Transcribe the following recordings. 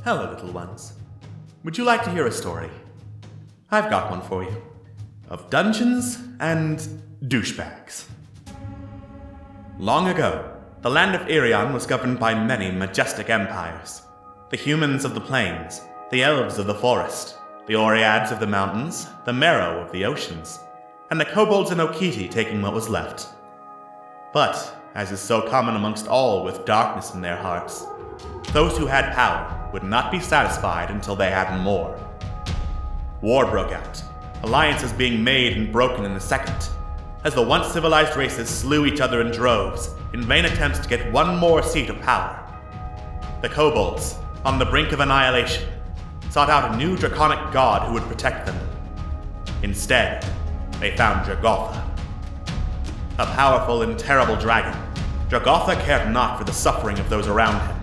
Hello, little ones. Would you like to hear a story? I've got one for you. Of dungeons and douchebags. Long ago, the land of Irion was governed by many majestic empires. The humans of the plains, the elves of the forest, the Oreads of the mountains, the Merrow of the oceans, and the kobolds and Okiti taking what was left. But, as is so common amongst all with darkness in their hearts, those who had power would not be satisfied until they had more. War broke out, alliances being made and broken in a second, as the once civilized races slew each other in droves in vain attempts to get one more seat of power. The kobolds, on the brink of annihilation, sought out a new draconic god who would protect them. Instead, they found Jogotha. A powerful and terrible dragon, Jogotha cared not for the suffering of those around him.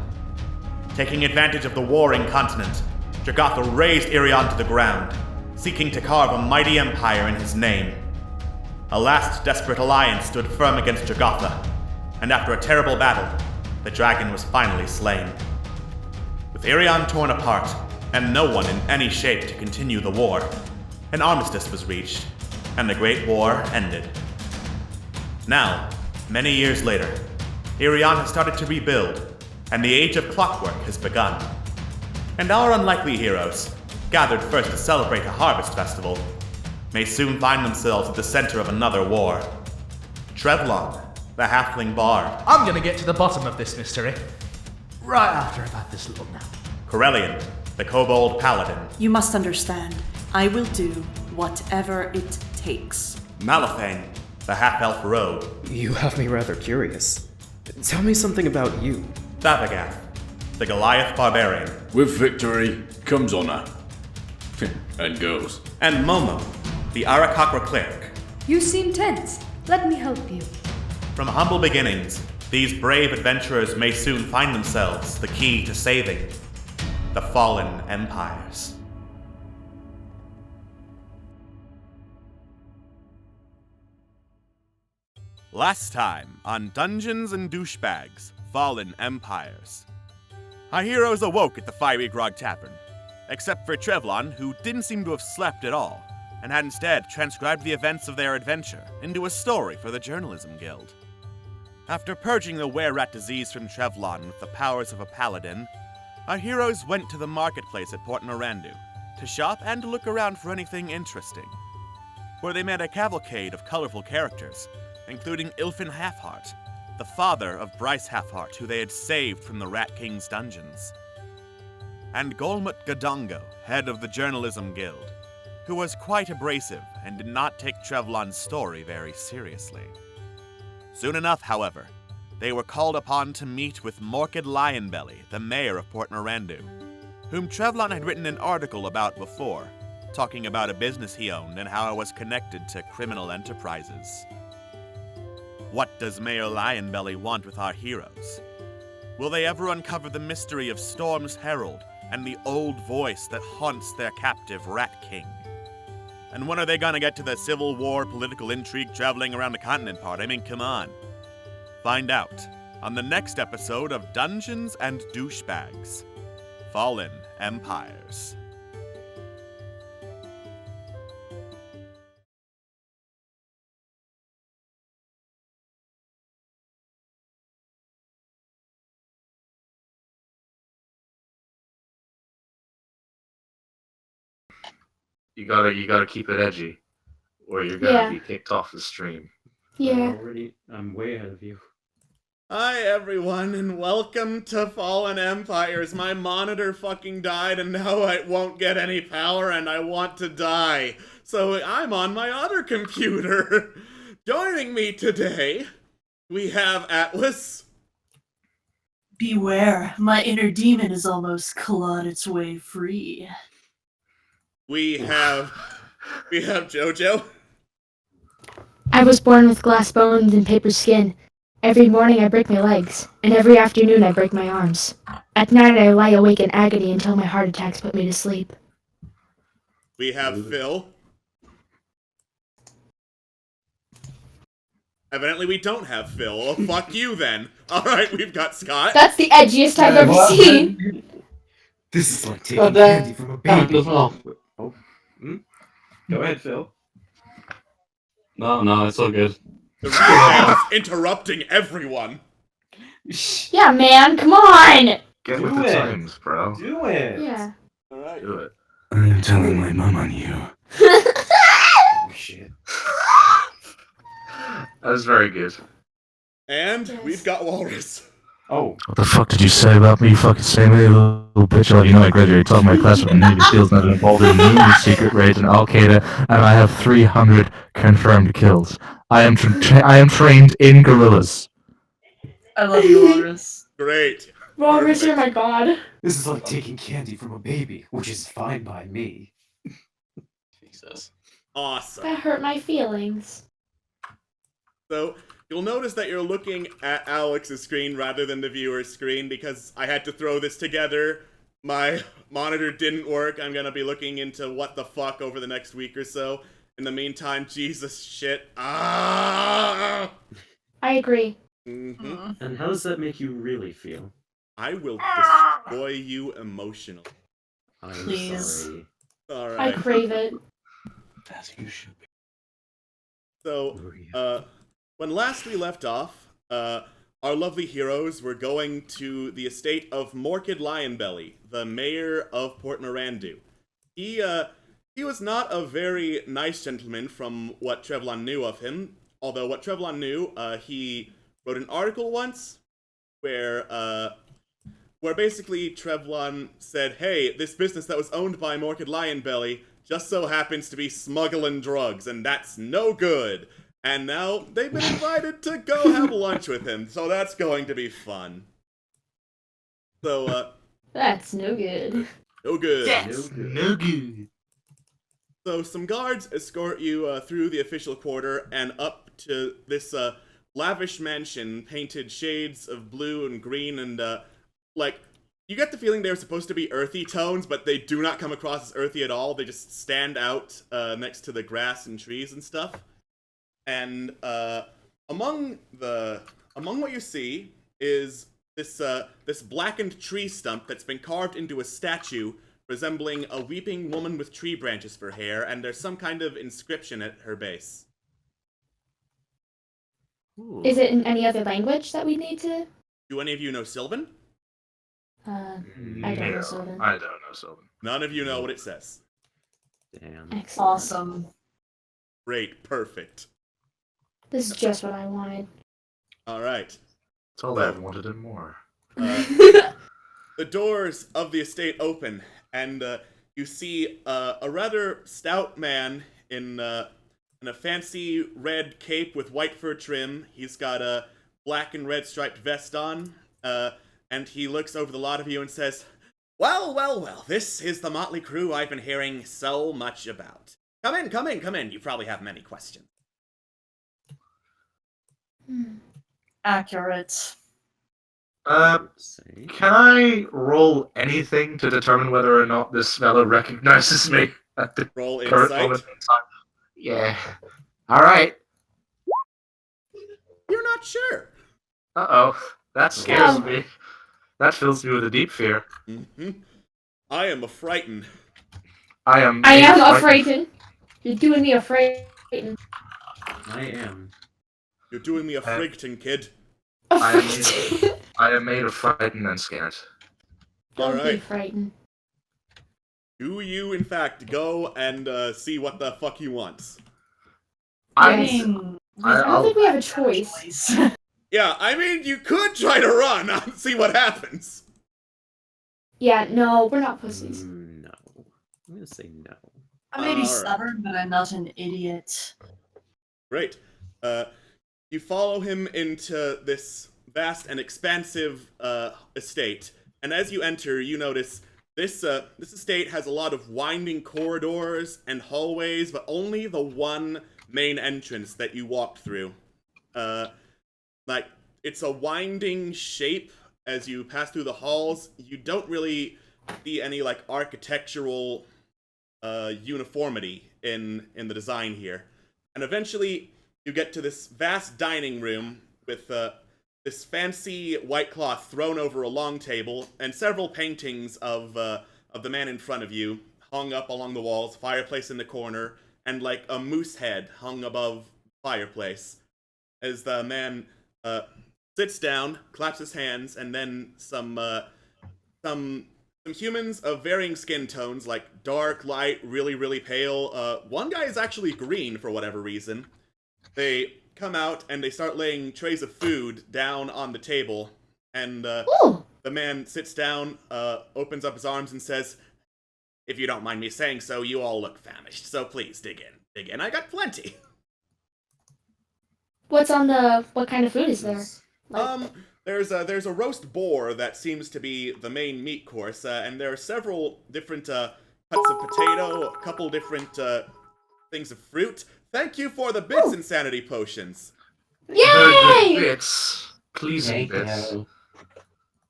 Taking advantage of the warring continent, Jogotha razed Irion to the ground, seeking to carve a mighty empire in his name. A last desperate alliance stood firm against Jogotha, and after a terrible battle, the dragon was finally slain. With Irion torn apart, and no one in any shape to continue the war, an armistice was reached, and the Great War ended. Now, many years later, Irion has started to rebuild, and the age of clockwork has begun. And our unlikely heroes, gathered first to celebrate a harvest festival, may soon find themselves at the center of another war. Trevlon, the halfling bard. I'm gonna get to the bottom of this mystery right after I've had this little nap. Corellian, the kobold paladin. You must understand, I will do whatever it takes. Malifane, the half-elf rogue. You have me rather curious. Tell me something about you. Thavagath, the Goliath barbarian. With victory comes honor. And goes. And Momo, the Arakakra cleric. You seem tense. Let me help you. From humble beginnings, these brave adventurers may soon find themselves the key to saving the fallen empires. Last time on Dungeons and Douchebags, Fallen Empires. Our heroes awoke at the Fiery Grog Tavern, except for Trevlon, who didn't seem to have slept at all, and had instead transcribed the events of their adventure into a story for the Journalism Guild. After purging the were-rat disease from Trevlon with the powers of a paladin, our heroes went to the marketplace at Port Norandu to shop and to look around for anything interesting, where they met a cavalcade of colorful characters, including Ilfin Halfheart, the father of Bryce Halfheart, who they had saved from the Rat King's dungeons, and Golmut Gadongo, head of the Journalism Guild, who was quite abrasive and did not take Trevlon's story very seriously. Soon enough, however, they were called upon to meet with Morkid Lionbelly, the mayor of Port Norandu, whom Trevlon had written an article about before, talking about a business he owned and how it was connected to criminal enterprises. What does Mayor Lionbelly want with our heroes? Will they ever uncover the mystery of Storm's Herald and the old voice that haunts their captive Rat King? And when are they gonna get to the Civil War political intrigue traveling around the continent part? I mean, come on. Find out on the next episode of Dungeons and Douchebags, Fallen Empires. You gotta keep it edgy, or you're gonna be kicked off the stream. Yeah. I'm way ahead of you. Hi everyone, and welcome to Fallen Empires. My monitor fucking died, and now I won't get any power, and I want to die. So I'm on my other computer. Joining me today, we have Atlas. Beware, my inner demon is almost clawed its way free. We have Jojo. I was born with glass bones and paper skin. Every morning I break my legs, and every afternoon I break my arms. At night I lie awake in agony until my heart attacks put me to sleep. We have Phil. Evidently we don't have Phil. Well, fuck you then. Alright, we've got Scott. That's the edgiest I've ever seen. This is like Oh, taking candy from a baby. Oh. Oh, go ahead, Phil. No, it's all good. The real man is interrupting everyone. Yeah, man, come on! Get with Do the it. times, bro. Do it. Yeah. All right. Do it. I'm telling my mom on you. Oh shit. That was very good. And Yes. we've got Walrus. Oh. What the fuck did you say about me? You fucking say me, little bitch. Oh, you know I graduated top of my class with Navy SEALs and I've been involved in numerous secret raids in Al Qaeda, and I have 300 confirmed kills. I am trained in guerrillas. I love you, Walrus. Great. Walrus, you're my god. This is like taking candy from a baby, which is fine by me. Jesus. Awesome. That hurt my feelings. So you'll notice that you're looking at Alex's screen rather than the viewer's screen because I had to throw this together. My monitor didn't work. I'm gonna be looking into what the fuck over the next week or so. In the meantime, Jesus shit. Ah! I agree. Mm-hmm. And how does that make you really feel? I will destroy you emotionally. I'm Please. sorry. All I right. crave it. As you should be. So, Maria. when last we left off, our lovely heroes were going to the estate of Morkid Lionbelly, the mayor of Port Mirandu. He was not a very nice gentleman from what Trevlon knew of him, although what Trevlon knew, he wrote an article once where basically Trevlon said, hey, this business that was owned by Morkid Lionbelly just so happens to be smuggling drugs, and that's no good. And now they've been invited to go have lunch with him, so that's going to be fun. So, That's no good. no good. Yes, no good. So some guards escort you through the official quarter and up to this lavish mansion painted shades of blue and green and, you get the feeling they're supposed to be earthy tones, but they do not come across as earthy at all. They just stand out next to the grass and trees and stuff. And among what you see is this blackened tree stump that's been carved into a statue resembling a weeping woman with tree branches for hair, and there's some kind of inscription at her base. Is it in any other language that we need to? Do any of you know Sylvan? I don't know Sylvan. I don't know Sylvan. None of you know what it says. Damn. Excellent. Awesome. Great, perfect. This is just what I wanted. All right. That's all I ever wanted and more. The doors of the estate open, and you see a rather stout man in a fancy red cape with white fur trim. He's got a black and red striped vest on, and he looks over the lot of you and says, well, this is the motley crew I've been hearing so much about. Come in. You probably have many questions. Accurate. Say. Can I roll anything to determine whether or not this fellow recognizes me at the Roll current insight. moment in time? Yeah. Alright. You're not sure. Uh-oh. That scares Oh. me. That fills me with a deep fear. Mm-hmm. I am frightened. I am afraid. You're doing me afraid. I am. You're doing me a frigting, kid. I am made of frightened and scared. Don't be Alright. frightened. Do you, in fact, go and see what the fuck he wants? I Yes. mean, I don't think we have a choice. Yeah, I mean, you could try to run and see what happens. Yeah, no, we're not pussies. No. I'm gonna say no. I may be Alright. stubborn, but I'm not an idiot. Great. You follow him into this vast and expansive estate, and as you enter, you notice this estate has a lot of winding corridors and hallways, but only the one main entrance that you walked through. It's a winding shape as you pass through the halls. You don't really see any architectural uniformity in the design here, and eventually you get to this vast dining room with this fancy white cloth thrown over a long table, and several paintings of the man in front of you hung up along the walls, fireplace in the corner, and like a moose head hung above the fireplace. As the man sits down, claps his hands, and then some humans of varying skin tones, like dark, light, really, really pale. One guy is actually green for whatever reason. They come out and they start laying trays of food down on the table, and the man sits down, opens up his arms, and says, "If you don't mind me saying so, you all look famished, so please dig in. Dig in, I got plenty." What kind of food is there? Like, There's a roast boar that seems to be the main meat course, and there are several different cuts of potato, a couple different things of fruit. Thank you for the bits, insanity potions. Yay! Bits. Pleasing bits.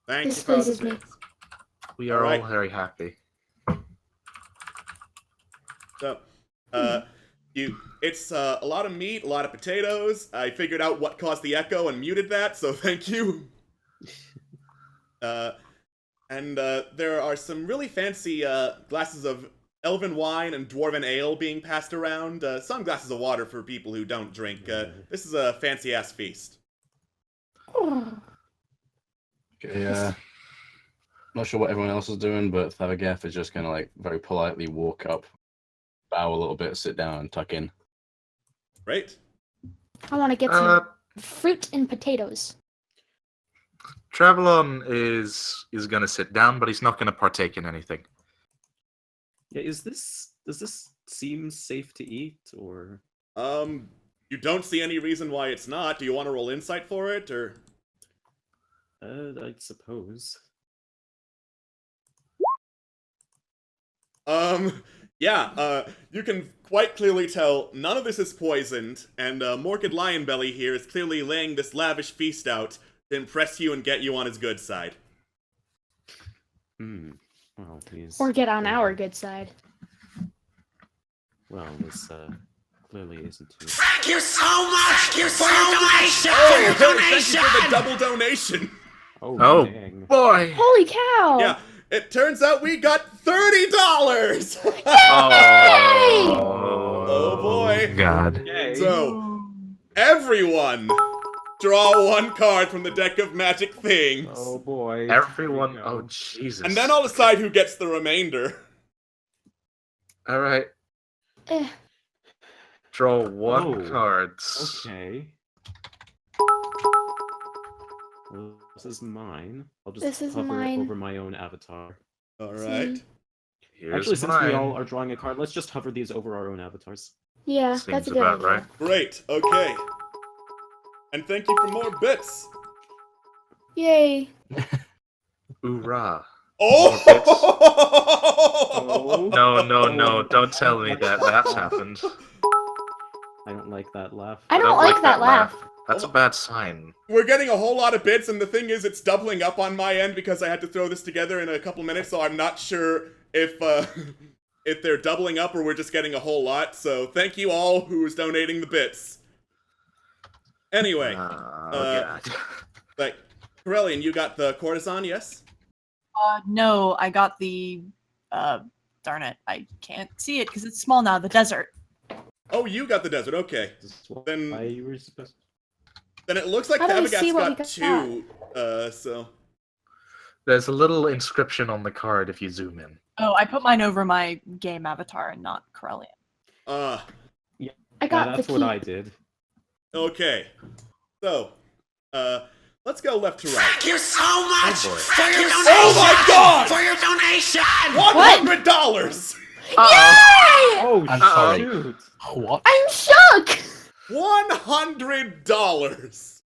Thank you This for the pleases me. bits. We are all very happy. So, it's a lot of meat, a lot of potatoes. I figured out what caused the echo and muted that, so thank you. And there are some really fancy glasses of elven wine and dwarven ale being passed around. Some glasses of water for people who don't drink. This is a fancy-ass feast. Okay, not sure what everyone else is doing, but Thavageth is just gonna like very politely walk up, bow a little bit, sit down, and tuck in. Right? I want to get some fruit and potatoes. Travelon is gonna sit down, but he's not gonna partake in anything. Yeah, does this seem safe to eat, or? You don't see any reason why it's not. Do you want to roll insight for it, or? I suppose. Yeah, you can quite clearly tell none of this is poisoned, and Morkid Lionbelly here is clearly laying this lavish feast out to impress you and get you on his good side. Well, he's... Or get on our good side. Well, this clearly isn't too... Thank you so much for your donation! Oh, thank you for the double donation! Oh, dang. boy! Holy cow! Yeah, it turns out we got $30! Oh boy. God. So, everyone, draw one card from the deck of magic things. Oh boy. Everyone. Oh, Jesus. And then I'll decide who gets the remainder. Alright. Eh. Draw one cards. Okay. Well, this is mine. I'll just This is hover mine. over my own avatar. Alright. Here's Actually, since mine. we all are drawing a card, let's just hover these over our own avatars. Yeah, Seems that's a good about idea. right. Great, okay. And thank you for more bits. Yay! Hoorah. Oh! No, don't tell me that's happened. I don't like that laugh. I don't like that laugh. That's a bad sign. We're getting a whole lot of bits, and the thing is, it's doubling up on my end because I had to throw this together in a couple minutes, so I'm not sure if they're doubling up or we're just getting a whole lot. So thank you all who's donating the bits. Anyway, God. like, Corellian, you got the courtesan, yes? No, I got the, darn it, I can't see it because it's small now, the desert. Oh, you got the desert, okay. Then- Why you were supposed to... Then it looks like How do we see Tavagat's what we got got? two, so... There's a little inscription on the card if you zoom in. Oh, I put mine over my game avatar and not Corellian. I Yeah, got that's the what key. I did. Okay. So, let's go left to right. Thank you so much boy. for your donation! Oh my god! For your donation! $100! Yay! Oh, I'm sorry. shoot! What? I'm shook! $100!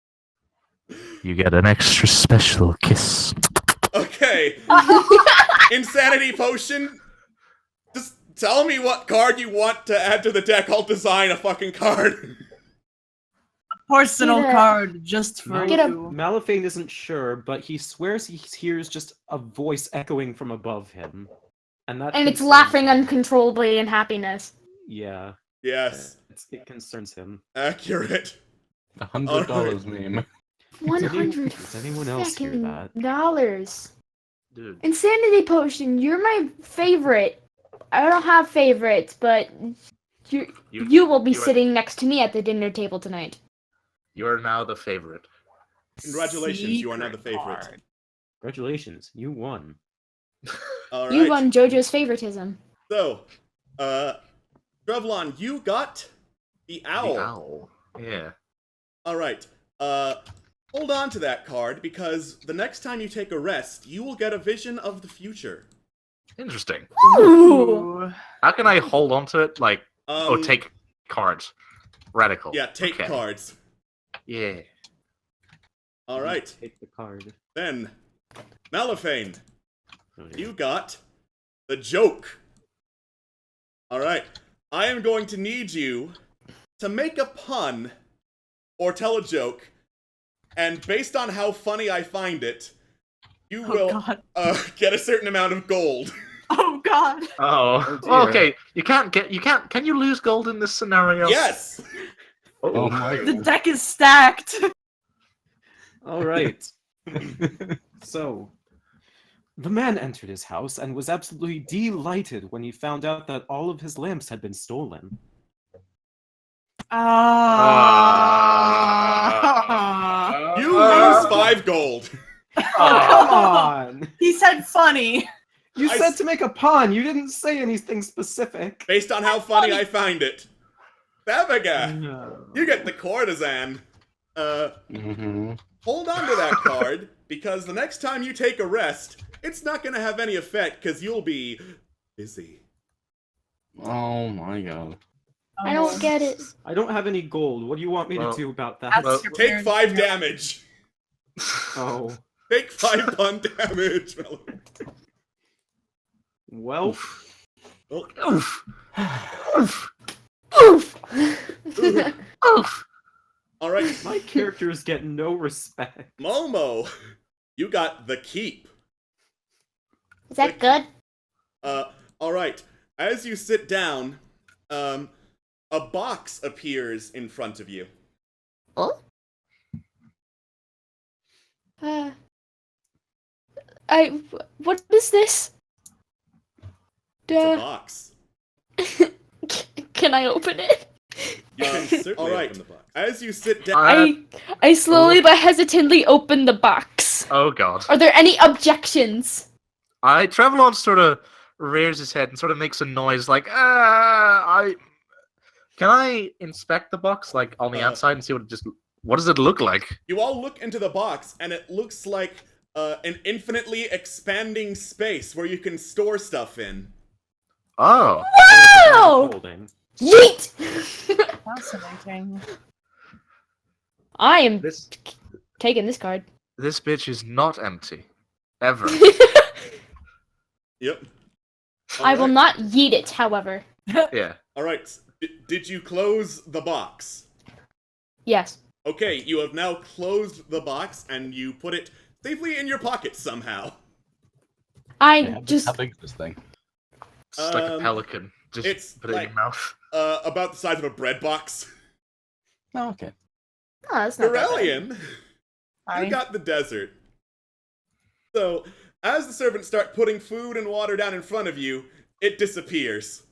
You get an extra special kiss. Okay. Insanity potion? Just tell me what card you want to add to the deck. I'll design a fucking card. Personal Get a- card just for Get a- you. Malifane isn't sure, but he swears he hears just a voice echoing from above him. And that And it's concerns laughing him. uncontrollably in happiness. Yeah, Yes. it concerns him. Accurate. $100 meme. Does anyone else hear that? $100. Dude. Insanity potion, you're my favorite. I don't have favorites, but you will be you are- sitting next to me at the dinner table tonight. You are now the favorite. Congratulations, you are now the Secret favorite. card. Congratulations, you won. All right. You won JoJo's favoritism. So, Drevlon, you got the owl. The owl. Yeah. All right. Hold on to that card because the next time you take a rest, you will get a vision of the future. Interesting. Ooh. How can I hold on to it? Like, Um, take cards. Radical. Yeah, take Okay. cards. Yeah. All right. Take the card. Then, Malifane, Oh, yeah. you got the joke. All right. I am going to need you to make a pun or tell a joke, and based on how funny I find it, you Oh, will God. get a certain amount of gold. Oh God. Oh. dear. Okay. You can't. Can you lose gold in this scenario? Yes. Oh my The god. deck is stacked. All right. So, the man entered his house and was absolutely delighted when he found out that all of his lamps had been stolen. Ah. You lose 5 gold. Come on! He said funny. You I said s- to make a pun. You didn't say anything specific. Based on how funny I find it. Babaga, No. you get the courtesan. Mm-hmm. Hold on to that card, because the next time you take a rest, it's not going to have any effect, because you'll be busy. Oh my god. I don't get it. I don't have any gold. What do you want me Well, to do about that? That's Well, your Take parents' 5 fault. damage. Oh. Take 5 pun damage. Well, Oh, Oof. Oof! Oof. all right, my characters get no respect. Momo, you got the keep. Is that good? All right. As you sit down, a box appears in front of you. Oh? What is this? It's a box. Can I open it? You can certainly open the box. As you sit down, I slowly but hesitantly open the box. Oh god. Are there any objections? Travelon sort of rears his head and sort of makes a noise like, Can I inspect the box, like, on the outside and see what does it look like? you all look into the box, and it looks like an infinitely expanding space where you can store stuff in. Oh. Wow! Holding. Yeet! Fascinating. I am This taking this card. this bitch is not empty. Ever. Yep. I will not yeet it, however. Yeah. All right. Did you close the box? Yes. Okay, you have now closed the box, and you put it safely in your pocket somehow. I just... How big is this thing? It's like a pelican. Just it's put it in like- your mouth. About the size of a bread box. Oh, okay. Oh, that's not that bad. Corellian, Hi. you got the desert. So, as the servants start putting food and water down in front of you, it disappears.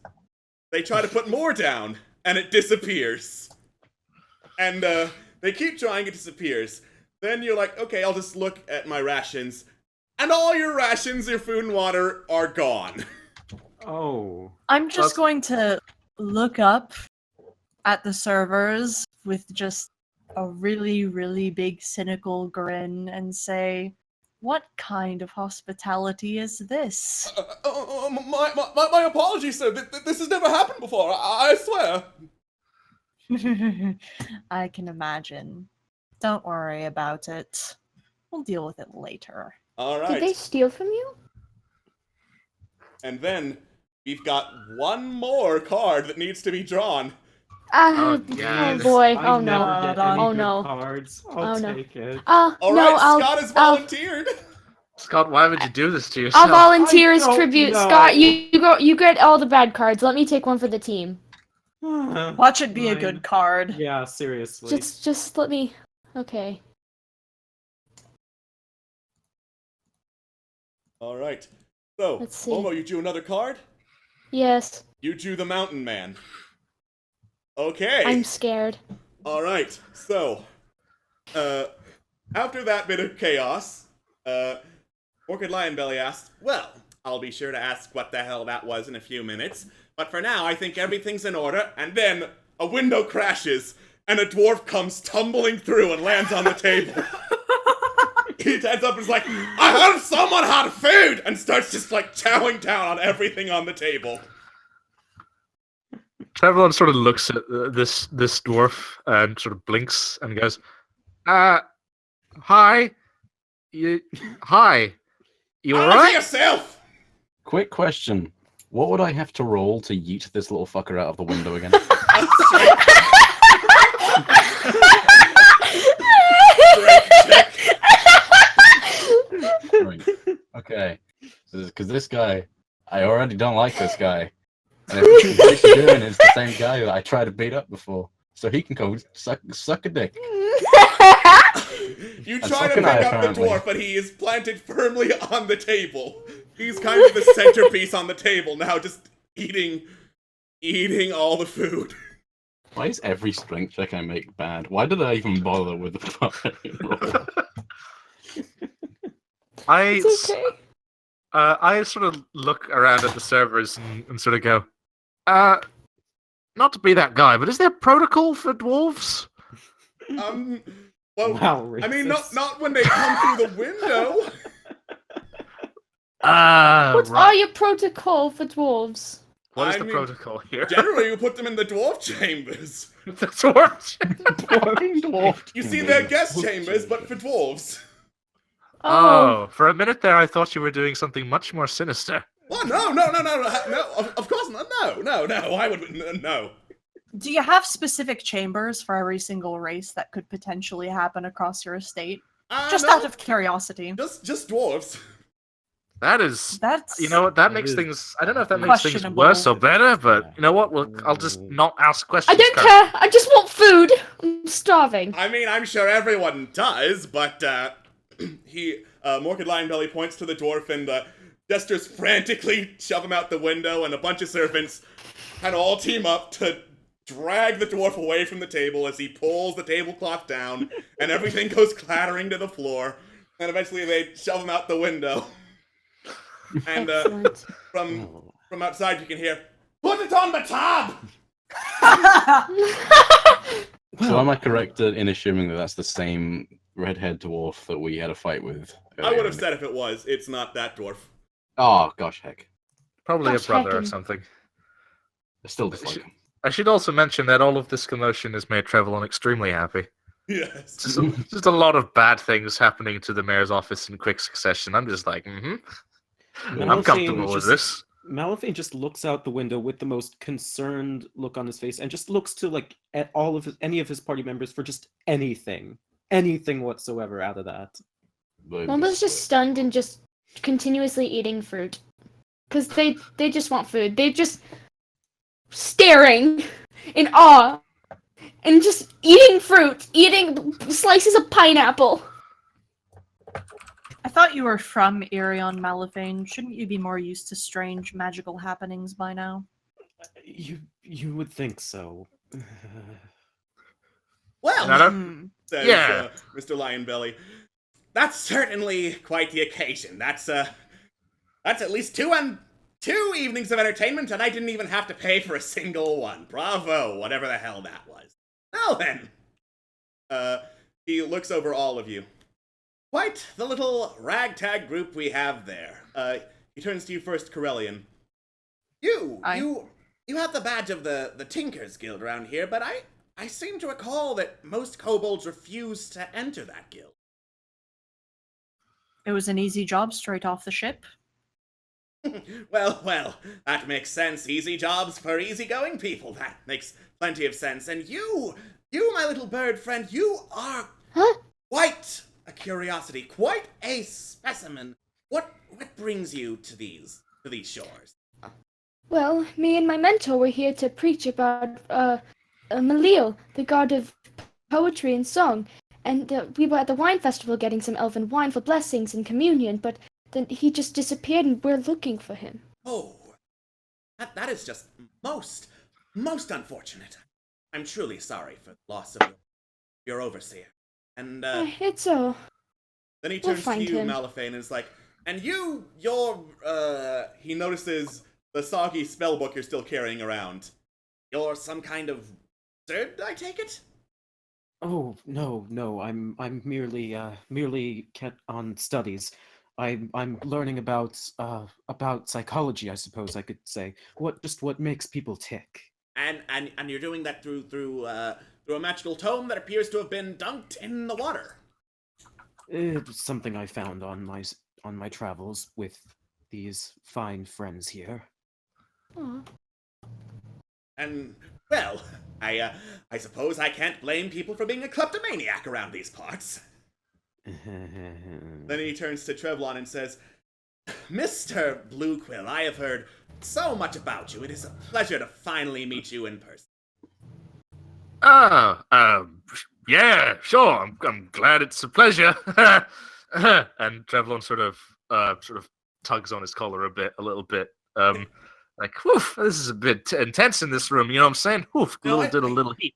They try to put more down, and it disappears. And they keep trying, it disappears. Then you're like, okay, I'll just look at my rations. And all your rations, your food and water, are gone. Oh. I'm just going to look up at the servers with just a really, really big cynical grin and say, what kind of hospitality is this? My apologies, sir. This has never happened before, I swear. I can imagine. Don't worry about it. We'll deal with it later. All Did they right. steal from you? And then we've got one more card that needs to be drawn. Oh yes. boy. I Oh never no. get Oh, any good no. cards. Oh, I'll no. take it. All No, right, I'll, Scott has volunteered. Scott, why would you do this to yourself? I'll volunteer as I don't tribute. know. Scott, you go. You get all the bad cards. Let me take one for the team. Watch it be a Fine. good card. Yeah, seriously. Just let me. Okay. All right. So, Let's see. Momo, you drew another card? Yes, You drew the Mountain Man. Okay. I'm scared. All right. So, after that bit of chaos, Morkid Lionbelly asked, well, I'll be sure to ask what the hell that was in a few minutes, but for now I think everything's in order, and then a window crashes, and a dwarf comes tumbling through and lands on the table. He stands up and is like, I heard someone had food! And starts just like chowing down on everything on the table. Trevelyan sort of looks at this dwarf and sort of blinks and goes, hi. Hi. You Answer alright? yourself! Quick question. What would I have to roll to yeet this little fucker out of the window again? Right. Okay. Because this guy, I already don't like this guy. And if what he's doing is the same guy that I tried to beat up before. So he can go suck a dick. You And try so to can pick I, up apparently. the dwarf, but he is planted firmly on the table. He's kind of the centerpiece on the table now, just eating all the food. Why is every strength check I make bad? Why did I even bother with the fucking roll? It's okay. I sort of look around at the servers and sort of go, not to be that guy, but is there protocol for dwarves? Well, Wow, I mean, racist. not when they come through the window. What Right. are your protocol for dwarves? What is I the mean, protocol here? Generally, you put them in the dwarf chambers. The dwarves. Dwarf. You see, they're guest chambers, but for dwarves. Oh, for a minute there, I thought you were doing something much more sinister. Well, no, of course not. No, I would, no. Do you have specific chambers for every single race that could potentially happen across your estate? Just No, out of curiosity. just dwarves. That is, That's you know what? That That makes is things. I don't know if that makes things questionable. worse or better, but you know what? I'll just not ask I questions. don't care. I just want food. I'm starving. I mean, I'm sure everyone does, but Morkid Lionbelly points to the dwarf and gestures frantically, shove him out the window, and a bunch of servants kind of all team up to drag the dwarf away from the table as he pulls the tablecloth down, and everything goes clattering to the floor, and eventually they shove him out the window. And Excellent. from outside you can hear, "Put it on the tab!" So am I correct in assuming that that's the same redhead dwarf that we had a fight with? I would have earlier? said if it was. It's not that dwarf. Oh, gosh, heck. Probably Gosh, a brother or heckin'. something. I still dislike him. I should also mention that all of this commotion has made Trevelyan extremely happy. Yes. Just a lot of bad things happening to the mayor's office in quick succession. I'm just like, I'm comfortable with this. Malifane just looks out the window with the most concerned look on his face and just looks to like at any of his party members for just anything whatsoever out of that. Mama's just stunned and just continuously eating fruit. Because they just want food. They're just staring in awe. And just eating fruit. Eating slices of pineapple. I thought you were from Irion Malifane. Shouldn't you be more used to strange magical happenings by now? You would think so. Well, Not a- Hmm. says Yeah. Mr. Lionbelly, that's certainly quite the occasion. That's at least two evenings of entertainment, and I didn't even have to pay for a single one. Bravo, whatever the hell that was. Now then, he looks over all of you. Quite the little ragtag group we have there. He turns to you first, Corellian. You have the badge of the Tinkers Guild around here, but I seem to recall that most kobolds refuse to enter that guild. It was an easy job straight off the ship. Well, that makes sense. Easy jobs for easygoing people. That makes plenty of sense. And you, my little bird friend, you are quite a curiosity, quite a specimen. What brings you to these shores? Well, me and my mentor were here to preach about Malil, the god of poetry and song. And we were at the wine festival getting some elven wine for blessings and communion, but Then he just disappeared and we're looking for him. Oh, that is just most unfortunate. I'm truly sorry for the loss of your overseer. And, It's all. then he We'll turns to find you, him. Malifane, and is like, and you're, he notices the soggy spellbook you're still carrying around. You're some kind of wizard, I take it? Oh no, I'm merely kept on studies. I'm learning about psychology, I suppose I could say. What makes people tick. And you're doing that through a magical tome that appears to have been dunked in the water. It's something I found on my travels with these fine friends here. Aw. And, well, I suppose I can't blame people for being a kleptomaniac around these parts. Then he turns to Trevlon and says, Mr. Bluequill, I have heard so much about you. It is a pleasure to finally meet you in person. Yeah, sure. I'm glad it's a pleasure. And Trevlon sort of tugs on his collar a little bit. Like, whew, this is a bit intense in this room. You know what I'm saying? Whew, No, a little heat.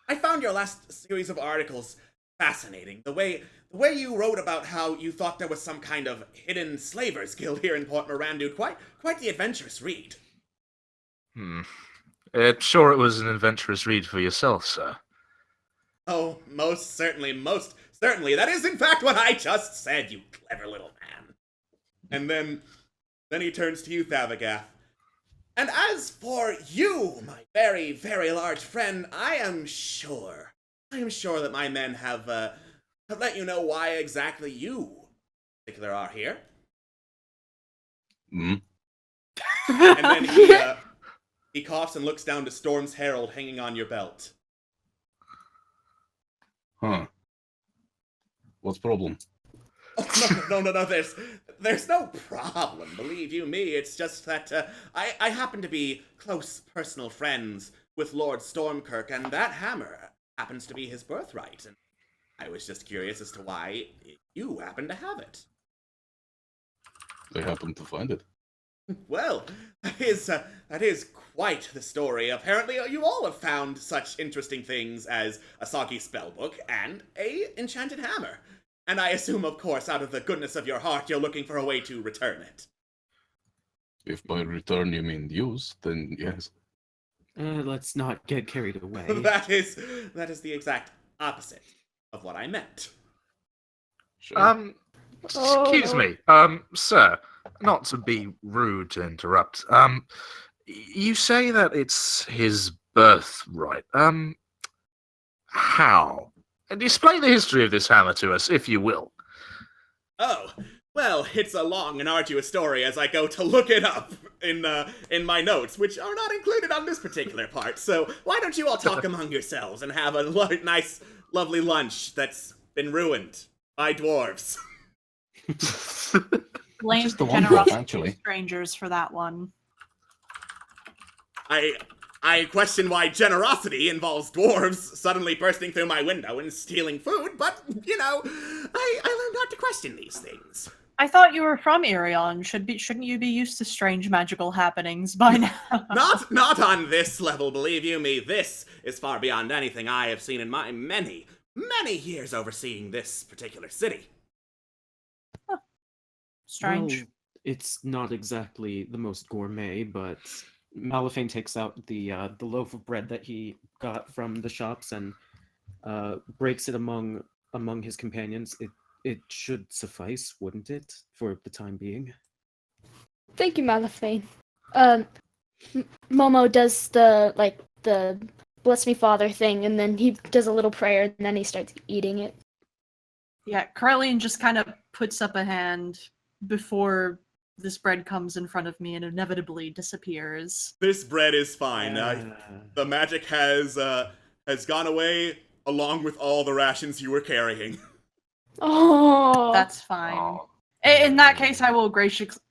I found your last series of articles fascinating. The way you wrote about how you thought there was some kind of hidden slavers guild here in Port Mirandu. Quite the adventurous read. Sure, it was an adventurous read for yourself, sir. Oh, most certainly. That is, in fact, what I just said, you clever little man. And then he turns to you, Thavagath. And as for you, my very, very large friend, I am sure that my men have let you know why exactly you in particular are here. Hmm? And then he coughs and looks down to Storm's Herald hanging on your belt. Huh. What's the problem? Oh, no, there's no problem, believe you me. It's just that I happen to be close personal friends with Lord Stormkirk, and that hammer happens to be his birthright. And I was just curious as to why you happen to have it. They happen to find it. Well, that is quite the story. Apparently, you all have found such interesting things as a soggy spellbook and a enchanted hammer. And I assume, of course, out of the goodness of your heart, you're looking for a way to return it. If by return you mean use, then yes. Let's not get carried away. That is the exact opposite of what I meant. Sure. Excuse me, sir, not to be rude to interrupt. You say that it's his birthright. How? Explain the history of this hammer to us, if you will. Oh, well, it's a long and arduous story as I go to look it up in my notes, which are not included on this particular part. So why don't you all talk among yourselves and have a nice, lovely lunch that's been ruined by dwarves? Blame Just the one generosity dwarf, actually. of strangers for that one. I question why generosity involves dwarves suddenly bursting through my window and stealing food, but, you know, I learned not to question these things. I thought you were from Irion. Shouldn't you be used to strange magical happenings by now? Not on this level, believe you me. This is far beyond anything I have seen in my many, many years overseeing this particular city. Strange. Well, it's not exactly the most gourmet, but Malifane takes out the loaf of bread that he got from the shops and breaks it among his companions. It should suffice, wouldn't it, for the time being? Thank you, Malifane. Momo does the bless me father thing, and then he does a little prayer, and then he starts eating it. Yeah, Carlian just kind of puts up a hand before this bread comes in front of me and inevitably disappears. This bread is fine. The magic has gone away along with all the rations you were carrying. Oh, That's fine. In that case, I will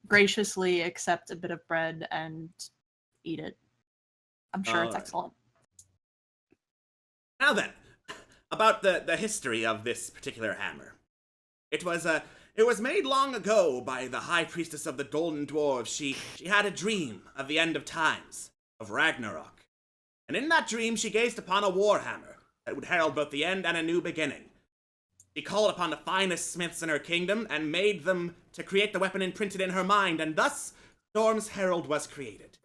graciously accept a bit of bread and eat it. I'm sure it's excellent. Now then, about the history of this particular hammer. It was It was made long ago by the high priestess of the Golden Dwarves. She had a dream of the end of times, of Ragnarok. And in that dream, she gazed upon a warhammer that would herald both the end and a new beginning. She called upon the finest smiths in her kingdom and made them to create the weapon imprinted in her mind, and thus Storm's Herald was created.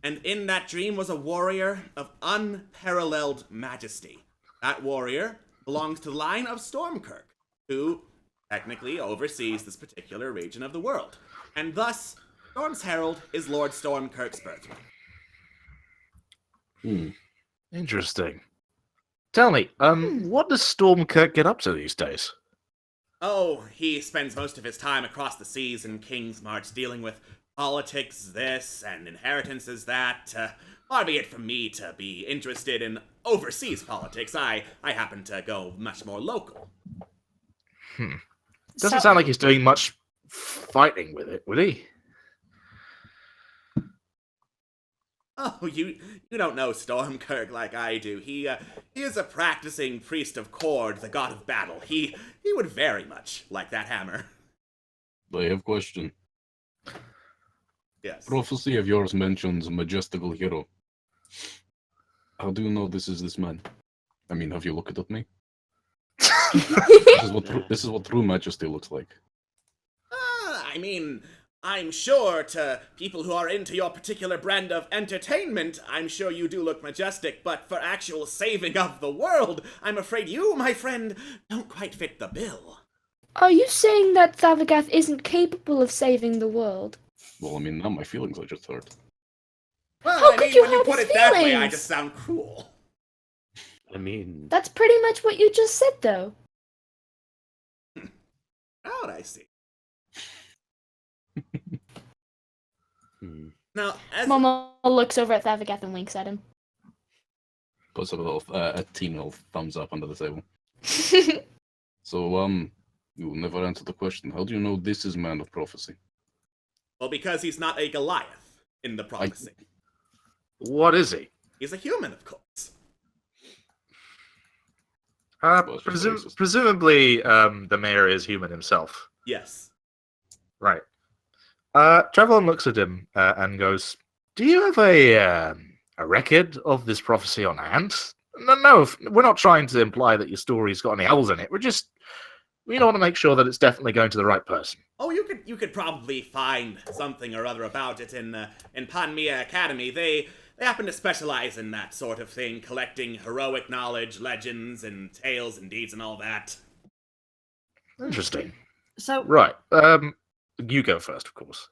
And in that dream was a warrior of unparalleled majesty. That warrior belongs to the line of Stormkirk, who technically oversees this particular region of the world. And thus, Storm's Herald is Lord Stormkirk's birthright. Interesting. Tell me, what does Stormkirk get up to these days? Oh, he spends most of his time across the seas in King's March dealing with politics this and inheritances that. Far be it from me to be interested in overseas politics. I happen to go much more local. Doesn't sound like he's doing much fighting with it, would he? Oh, you don't know Stormkirk like I do. He is a practicing priest of Kord, the god of battle. He would very much like that hammer. I have question. Yes. Prophecy of yours mentions a majestical hero. How do you know this is this man? I mean, have you looked at me? This is what true majesty looks like. I mean, I'm sure to people who are into your particular brand of entertainment, I'm sure you do look majestic, but for actual saving of the world, I'm afraid you, my friend, don't quite fit the bill. Are you saying that Thavagath isn't capable of saving the world? Well, I mean, not my feelings I just heard. Well, How I could mean, you when you hurt put his it that way, I feelings? just sound cruel. I mean, That's pretty much what you just said, though. Oh, I see. hmm. Now, as Momo looks over at Thavagath and winks at him. Puts a little, a teen little thumbs up under the table. So, you never answered the question. How do you know this is man of prophecy? well, because he's not a Goliath in the prophecy. What is he? He's a human, of course. Well, it's just racist. Presumably, the mayor is human himself. Yes. Right. Trevelyan looks at him and goes, "Do you have a record of this prophecy on hand?" No, we're not trying to imply that your story's got any holes in it. We want to make sure that it's definitely going to the right person. Oh, you could probably find something or other about it in Panmia Academy. They happen to specialize in that sort of thing, collecting heroic knowledge, legends, and tales and deeds and all that. Interesting. So, Right. You go first, of course.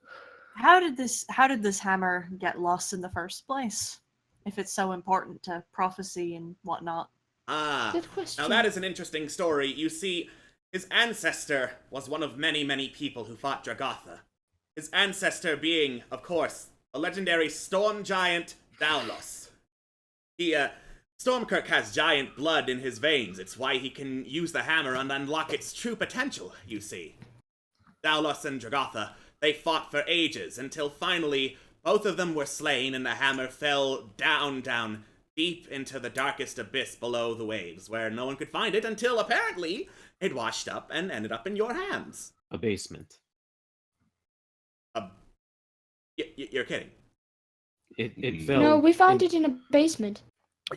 how did this hammer get lost in the first place? If it's so important to prophecy and whatnot. Good question. Now that is an interesting story. You see, his ancestor was one of many, many people who fought Dragotha. His ancestor being, of course, a legendary storm giant, Daulos. Stormkirk has giant blood in his veins. It's why he can use the hammer and unlock its true potential, you see. Daulos and Dragotha, they fought for ages, until finally, both of them were slain and the hammer fell down, deep into the darkest abyss below the waves, where no one could find it until, apparently, it washed up and ended up in your hands. A basement. You're kidding. It fell. No, we found it in a basement.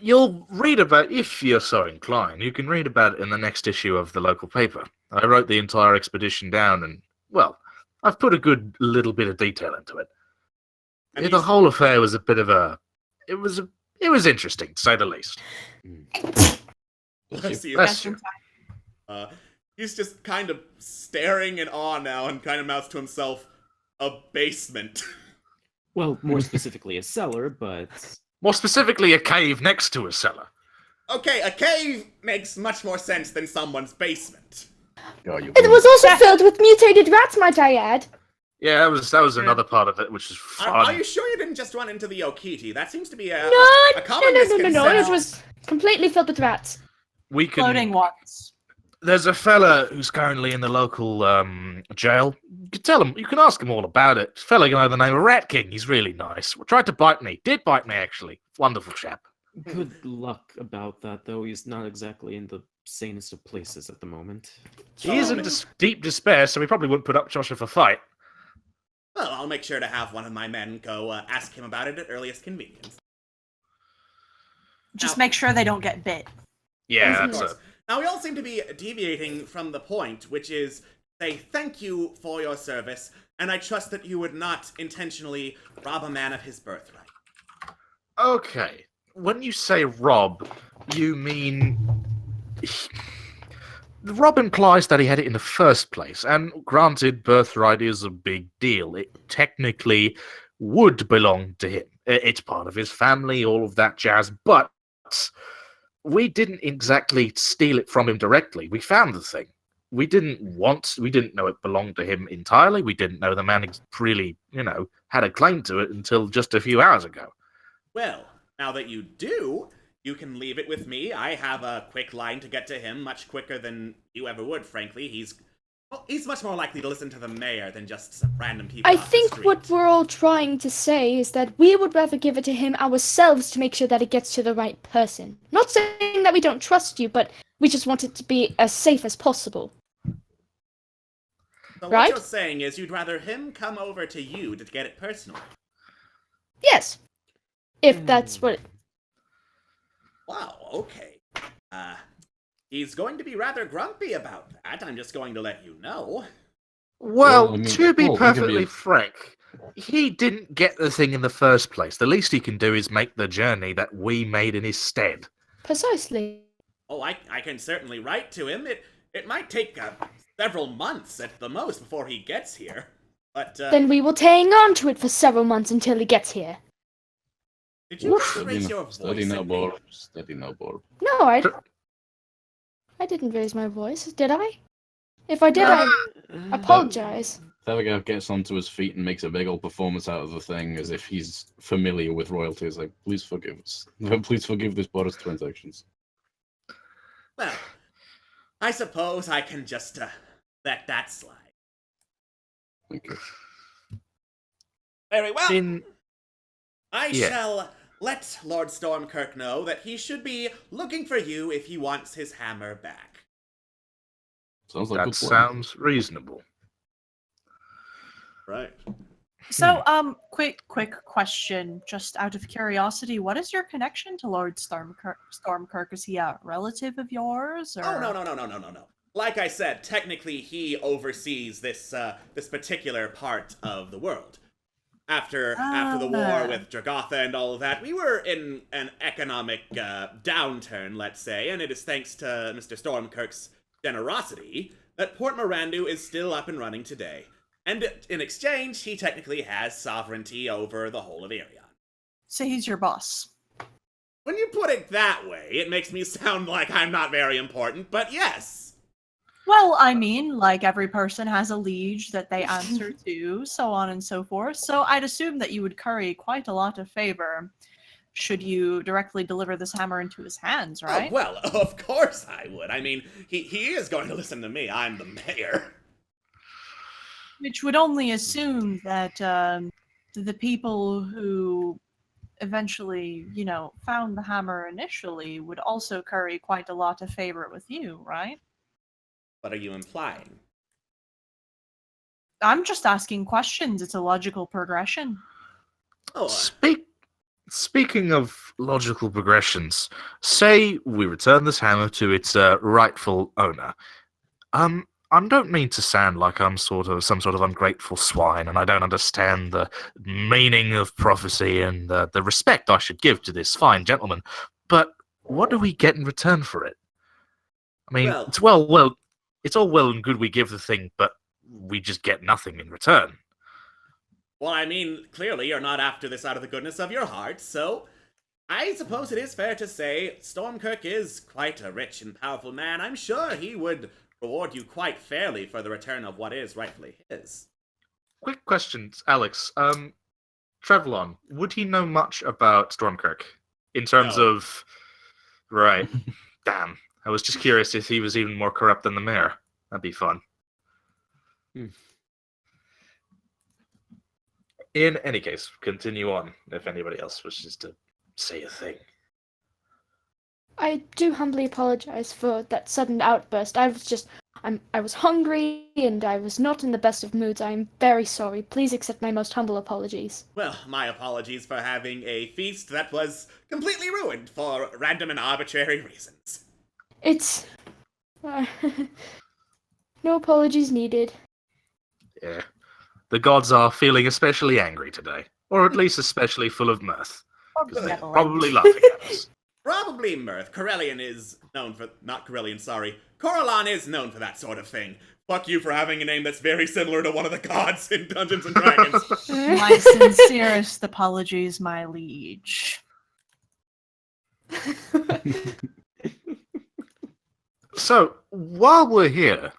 You'll read about, if you're so inclined, you can read about it in the next issue of the local paper. I wrote the entire expedition down and, well, I've put a good little bit of detail into it. And The whole affair was a bit of a... It was interesting, to say the least. Bless you. Bless you. He's just kind of staring in awe now and kind of mouths to himself, a basement. Well, more specifically, a cellar, but More specifically, a cave next to a cellar. Okay, a cave makes much more sense than someone's basement. Yeah, you It was also filled with mutated rats, might I add. Yeah, that was another part of it, which is fun. Are you sure you didn't just run into the Okiti? That seems to be a No, common no. misconception. It was completely filled with rats. We can... Floating ones. There's a fella who's currently in the local jail. You can ask him all about it. Fella by the name of Rat King. He's really nice. Tried to bite me. Did bite me, actually. Wonderful chap. good luck about that, though. He's not exactly in the sanest of places at the moment. He is in deep despair, so we probably wouldn't put up much of a fight. Well, I'll make sure to have one of my men go ask him about it at earliest convenience. Just Now- make sure they don't get bit. Yeah, Of that's course. it. Now, we all seem to be deviating from the point, which is say thank you for your service, and I trust that you would not intentionally rob a man of his birthright. Okay. When you say rob, you mean... Rob implies that he had it in the first place, and granted, birthright is a big deal. It technically would belong to him. It's part of his family, all of that jazz, but we didn't exactly steal it from him directly. We found the thing. We didn't know it belonged to him entirely. We didn't know the man really, had a claim to it until just a few hours ago. Well, now that you do, you can leave it with me. I have a quick line to get to him, much quicker than you ever would, frankly. He's much more likely to listen to the mayor than just some random people I off the think street. what we're all trying to say is that we would rather give it to him ourselves to make sure that it gets to the right person. Not saying that we don't trust you, but we just want it to be as safe as possible. So right? what you're saying is you'd rather him come over to you to get it personally. Yes. If that's what... Wow, okay. He's going to be rather grumpy about that. I'm just going to let you know. Well, Well, I mean, to be well, we can perfectly be- frank, he didn't get the thing in the first place. The least he can do is make the journey that we made in his stead. Precisely. Oh, I can certainly write to him. It might take several months at the most before he gets here. But, Then we will hang on to it for several months until he gets here. did you Oof. just raise your voice Steady now, at me? Borb. Steady now, Borb. No, I didn't raise my voice, did I? If I did, I apologize. Telegraph gets onto his feet and makes a big old performance out of the thing as if he's familiar with royalty. He's like, please forgive us. Please forgive this Boris transactions. Well, I suppose I can just let that slide. Okay. Very well. I Yeah. shall let Lord Stormkirk know that he should be looking for you if he wants his hammer back. Sounds like a That good plan. sounds reasonable. Right. So, quick question, just out of curiosity, what is your connection to Lord Stormkirk? Is he a relative of yours? Or... Oh, no. Like I said, technically he oversees this particular part of the world. After the war with Dragatha and all of that, we were in an economic downturn, let's say, and it is thanks to Mr. Stormkirk's generosity that Port Mirandu is still up and running today. And in exchange, he technically has sovereignty over the whole of Irion. So he's your boss. When you put it that way, it makes me sound like I'm not very important, but yes. Well, I mean, like every person has a liege that they answer to, so on and so forth. So I'd assume that you would curry quite a lot of favor should you directly deliver this hammer into his hands, right? Oh, well, of course I would. I mean, he is going to listen to me. I'm the mayor. Which would only assume that the people who eventually, found the hammer initially would also curry quite a lot of favor with you, right? What are you implying? I'm just asking questions. It's a logical progression. Oh, Speaking of logical progressions, say we return this hammer to its rightful owner. I don't mean to sound like I'm some sort of ungrateful swine, and I don't understand the meaning of prophecy and the respect I should give to this fine gentleman. But what do we get in return for it? I mean, Well- it's all well and good we give the thing, but we just get nothing in return. well, I mean, clearly you're not after this out of the goodness of your heart, so I suppose it is fair to say Stormkirk is quite a rich and powerful man. I'm sure he would reward you quite fairly for the return of what is rightfully his. Quick question, Alex. Trevlon, would he know much about Stormkirk in terms No. of? Right. Damn. I was just curious if he was even more corrupt than the mayor. That'd be fun. In any case, continue on if anybody else wishes to say a thing. I do humbly apologize for that sudden outburst. I was hungry and I was not in the best of moods. I am very sorry. Please accept my most humble apologies. Well, my apologies for having a feast that was completely ruined for random and arbitrary reasons. It's... no apologies needed. Yeah. The gods are feeling especially angry today, or at least especially full of mirth. 'Cause they're probably laughing at us. Probably mirth. Corellian is known for... Not Corellian, sorry. Corellon is known for that sort of thing. Fuck you for having a name that's very similar to one of the gods in Dungeons & Dragons. My sincerest apologies, my liege. So, while we're here,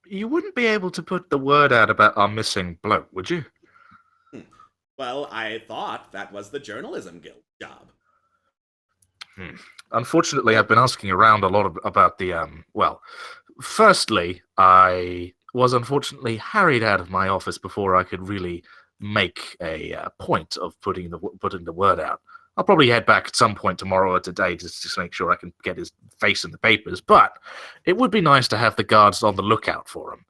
you wouldn't be able to put the word out about our missing bloke, would you? Well, I thought that was the Journalism Guild job. Unfortunately, I've been asking around a lot about the, well, firstly, I was unfortunately harried out of my office before I could really make a point of putting the word out. I'll probably head back at some point tomorrow or today just to make sure I can get his face in the papers, but it would be nice to have the guards on the lookout for him.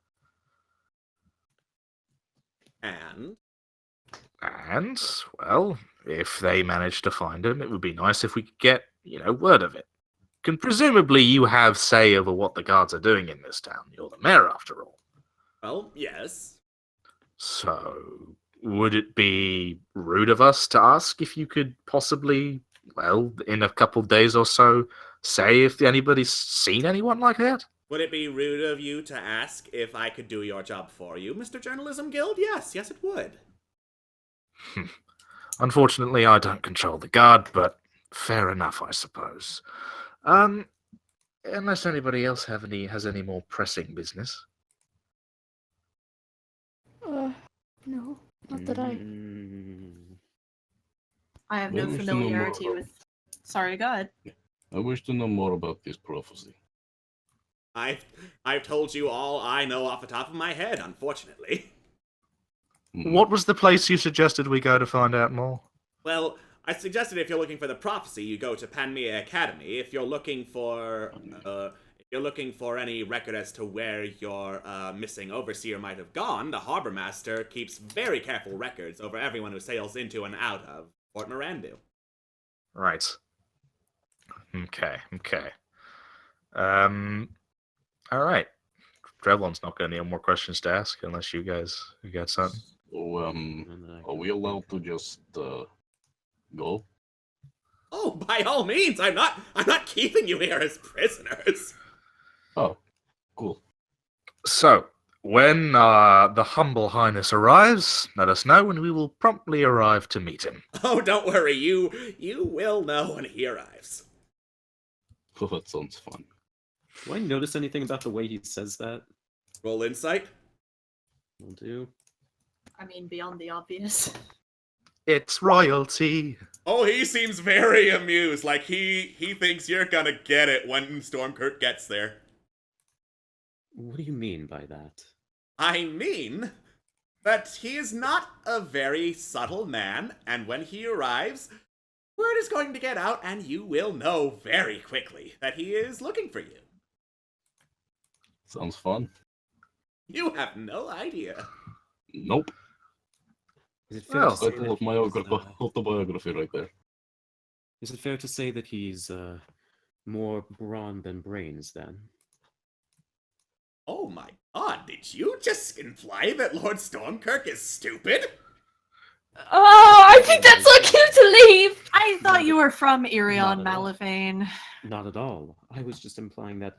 And, well, if they manage to find him, it would be nice if we could get, word of it. Presumably you have say over what the guards are doing in this town. You're the mayor, after all. Well, yes. So, would it be rude of us to ask if you could possibly, well, in a couple of days or so, say if anybody's seen anyone like that? Would it be rude of you to ask if I could do your job for you, Mr. Journalism Guild? Yes, it would. Unfortunately, I don't control the guard, but fair enough, I suppose. Unless anybody else has any more pressing business. No, not that I... I have no Maybe we should know more familiarity about- with... Sorry, go ahead. I wish to know more about this prophecy. I've told you all I know off the top of my head, unfortunately. What was the place you suggested we go to find out more? Well, I suggested if you're looking for the prophecy, you go to Panmea Academy. If you're looking for any record as to where your missing overseer might have gone, the Harbormaster keeps very careful records over everyone who sails into and out of Fort Mirandu. Right. Okay. All right. Drevlon's not got any more questions to ask unless you guys got something. So, are we allowed to just go? Oh, by all means, I'm not keeping you here as prisoners. Oh, cool. So, when the humble highness arrives, let us know and we will promptly arrive to meet him. Oh, don't worry, you will know when he arrives. Oh, that sounds fun. Do I notice anything about the way he says that? Roll insight. Will do. I mean, beyond the obvious. It's royalty. Oh, he seems very amused, like he thinks you're gonna get it when Stormkirk gets there. What do you mean by that? I mean that he is not a very subtle man, and when he arrives, word is going to get out, and you will know very quickly that he is looking for you. Sounds fun. You have no idea. Nope. Is it fair Well, to say Title of my autobiography right there. is it fair to say that he's more brawn than brains then? Oh my god, did you just imply that Lord Stormkirk is stupid? Oh, I think that's so cute to leave! I thought you were from Irion Not at all. Malifane. Not at all. I was just implying that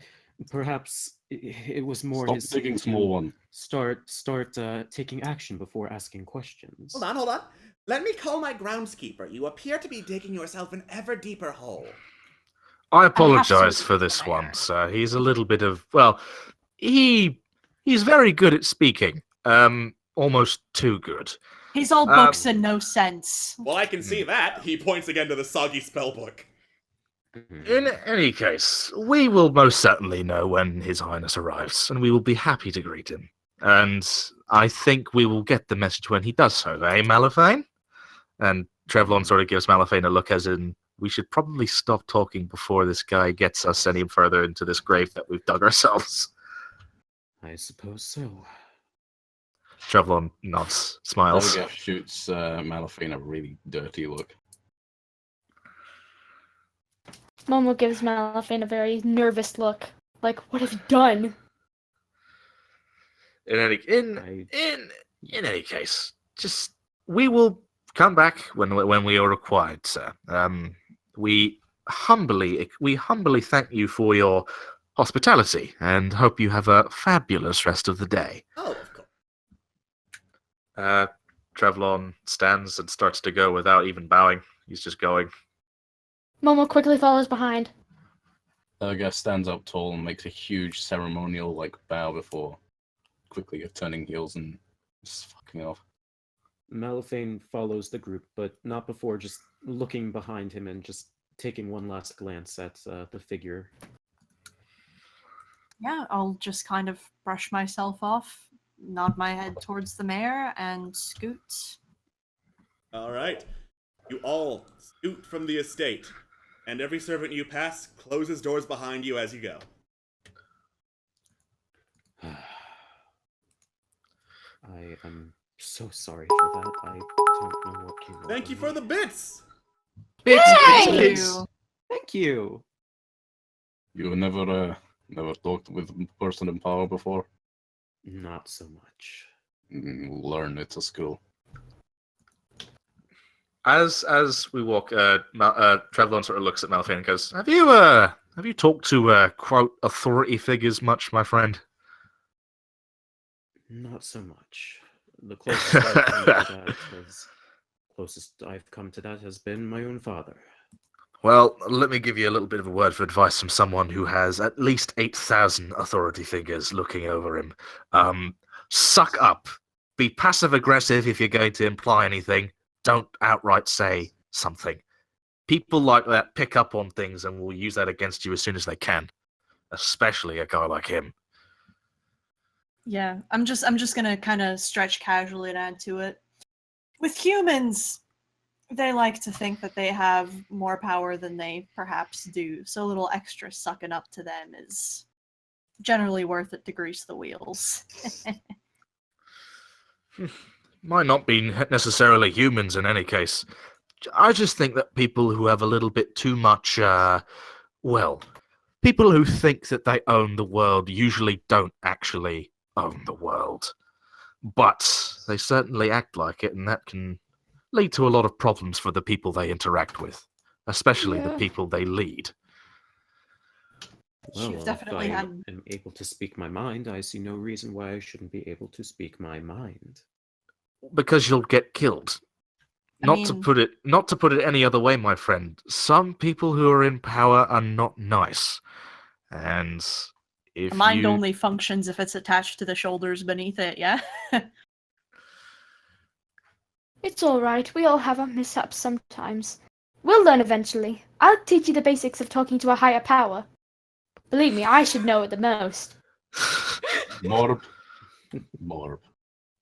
perhaps it was more Stop his digging to small one. Start taking action before asking questions. Hold on. Let me call my groundskeeper. You appear to be digging yourself an ever deeper hole. I apologize to for be this the one, mayor. sir. He's a little bit of, well, he's very good at speaking. Almost too good. He's all books and no sense. Well, I can see that. He points again to the soggy spellbook. In any case, we will most certainly know when His Highness arrives, and we will be happy to greet him. And I think we will get the message when he does so, eh, Malifane? And Trevlon sort of gives Malifane a look as in, we should probably stop talking before this guy gets us any further into this grave that we've dug ourselves. I suppose so. Trevlon nods, smiles. Elga shoots Malafine a really dirty look. Momo gives Malafine a very nervous look. Like, what have you done? In any case, just we will come back when we are required, sir. We humbly thank you for your hospitality and hope you have a fabulous rest of the day. Oh, of course. Trevlon stands and starts to go without even bowing. He's just going. Momo quickly follows behind. Elga stands up tall and makes a huge ceremonial bow before quickly turning heels and just fucking off. Malafane follows the group, but not before just looking behind him and just taking one last glance at the figure. Yeah, I'll just kind of brush myself off, nod my head towards the mayor, and scoot. All right. You all scoot from the estate, and every servant you pass closes doors behind you as you go. I am so sorry for that. I don't know what came over Thank you for me. the bits! Thank Yay! you. Thank you. You never talked with a person in power before? Not so much. Learn, it's a skill. As we walk, Trevlon sort of looks at Malafine and goes, Have you talked to quote authority figures much, my friend? Not so much. The closest I've come to that has been my own father. Well, let me give you a little bit of a word of advice from someone who has at least 8,000 authority figures looking over him. Suck up. Be passive-aggressive if you're going to imply anything. Don't outright say something. People like that pick up on things and will use that against you as soon as they can. Especially a guy like him. Yeah, I'm just gonna kind of stretch casually and add to it. With humans, they like to think that they have more power than they perhaps do, so a little extra sucking up to them is generally worth it to grease the wheels. Might not be necessarily humans in any case. I just think that people who have a little bit too much, people who think that they own the world usually don't actually own the world. But they certainly act like it, and that can lead to a lot of problems for the people they interact with, especially the people they lead. Well, You've definitely if I had. am able to speak my mind, I see no reason why I shouldn't be able to speak my mind. Because you'll get killed. Not to put it any other way, my friend. Some people who are in power are not nice. And if The mind you... only functions if it's attached to the shoulders beneath it, yeah? It's alright, we all have our mishaps sometimes. We'll learn eventually. I'll teach you the basics of talking to a higher power. Believe me, I should know it the most. Morb.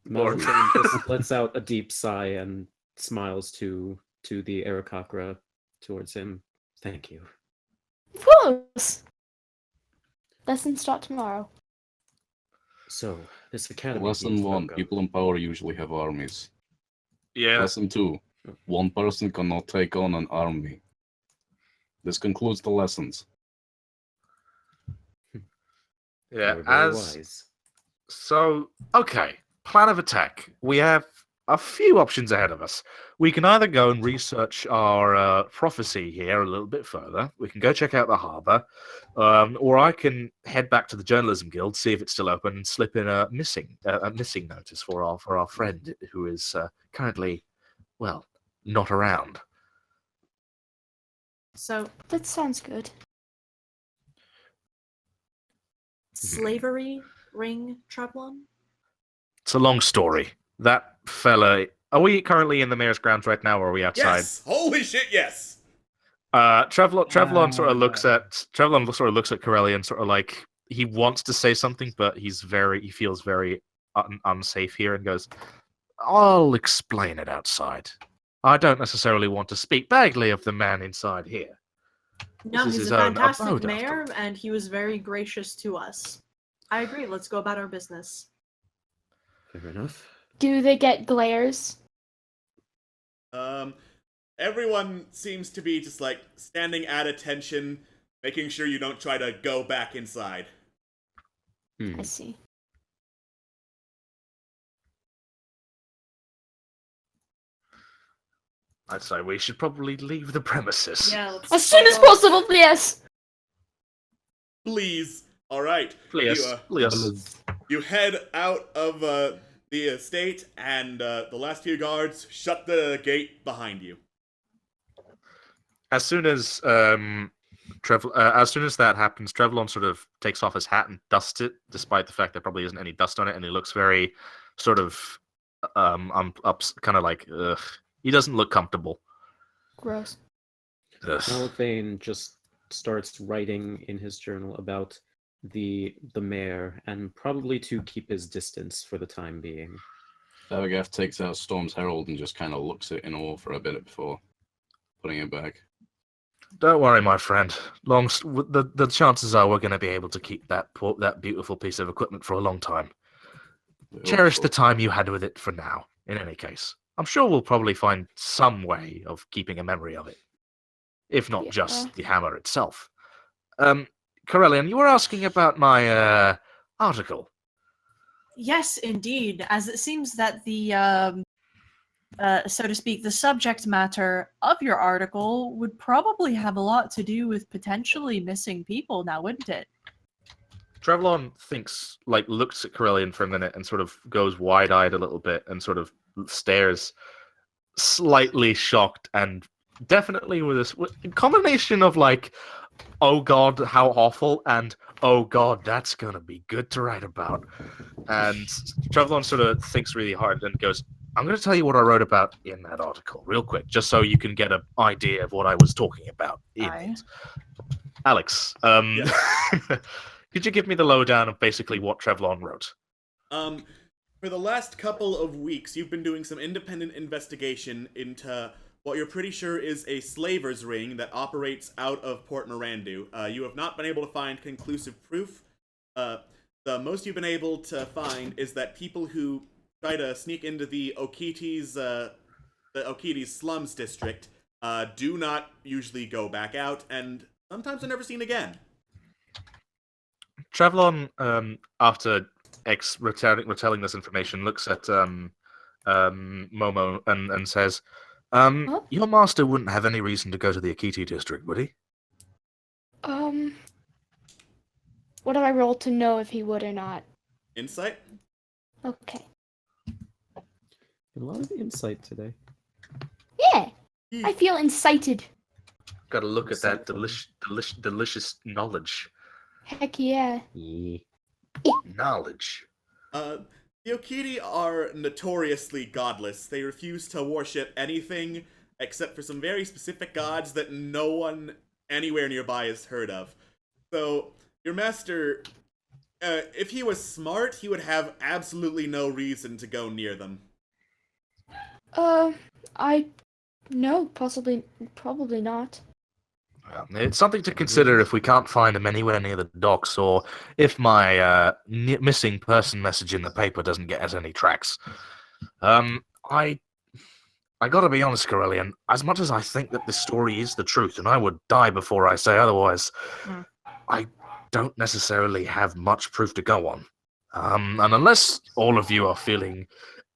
Malafane just lets out a deep sigh and smiles to the Arakakra towards him. Thank you. Of course! Lessons start tomorrow. So, this academy... Lesson 1, people in power usually have armies. Yeah. Lesson 2, one person cannot take on an army. This concludes the lessons. Yeah, Very wise. So, okay. Plan of attack. We have a few options ahead of us. We can either go and research our prophecy here a little bit further. We can go check out the harbor. Or I can head back to the Journalism Guild, see if it's still open, and slip in a missing notice for our friend who is currently, well, not around. So, That sounds good. slavery ring Treblon? It's a long story. That fella... Are we currently in the mayor's grounds right now, or are we outside? Yes! Holy shit, yes! Trevlon sort of looks at Corelli and sort of like he wants to say something, but he feels very unsafe here and goes, "I'll explain it outside. I don't necessarily want to speak badly of the man inside here. No, This is he's his a own fantastic abode, after mayor, and he was very gracious to us. I agree. Let's go about our business. Fair enough. Do they get glares? Everyone seems to be just like standing at attention, making sure you don't try to go back inside. I see. I'd say we should probably leave the premises. Yeah, let's As soon as go. possible, yes. Please. All right. Please, You head out of the estate, and the last few guards shut the gate behind you. As soon as as soon as that happens, Trevlon sort of takes off his hat and dusts it, despite the fact there probably isn't any dust on it, and he looks very sort of kind of like ugh. He doesn't look comfortable. Gross. Ugh. Malifane just starts writing in his journal about the mayor, and probably to keep his distance for the time being. Davagath takes out Storm's Herald and just kind of looks at it in awe for a bit before putting it back. Don't worry, my friend. The chances are we're going to be able to keep that beautiful piece of equipment for a long time. Cherish the time you had with it for now. In any case, I'm sure we'll probably find some way of keeping a memory of it, if not just the hammer itself. Corellian, you were asking about my article. Yes, indeed, as it seems that the, so to speak, the subject matter of your article would probably have a lot to do with potentially missing people now, wouldn't it? Trevlon looks at Corellian for a minute and sort of goes wide-eyed a little bit and sort of stares, slightly shocked and definitely with a combination of like, oh god, how awful, and oh god, that's gonna be good to write about. And Trevlon sort of thinks really hard and goes, I'm going to tell you what I wrote about in that article real quick, just so you can get an idea of what I was talking about in it. Alex, could you give me the lowdown of basically what Trevlon wrote? For the last couple of weeks, you've been doing some independent investigation into what you're pretty sure is a slaver's ring that operates out of Port Mirandu. You have not been able to find conclusive proof. The most you've been able to find is that people who try to sneak into the Okiti's slums district do not usually go back out, and sometimes are never seen again. Trevlon, after retelling this information, looks at Momo and says, your master wouldn't have any reason to go to the Akiti district, would he? What do I roll to know if he would or not? Insight? Okay. A lot of insight today. Yeah, I feel incited. Got to look at that delicious knowledge. Heck yeah. Knowledge. The Okiti are notoriously godless. They refuse to worship anything except for some very specific gods that no one anywhere nearby has heard of. So, your master, if he was smart, he would have absolutely no reason to go near them. No, probably not. It's something to consider if we can't find him anywhere near the docks, or if my missing person message in the paper doesn't get us any tracks. I gotta be honest, Corellian, as much as I think that this story is the truth, and I would die before I say otherwise, I don't necessarily have much proof to go on. And unless all of you are feeling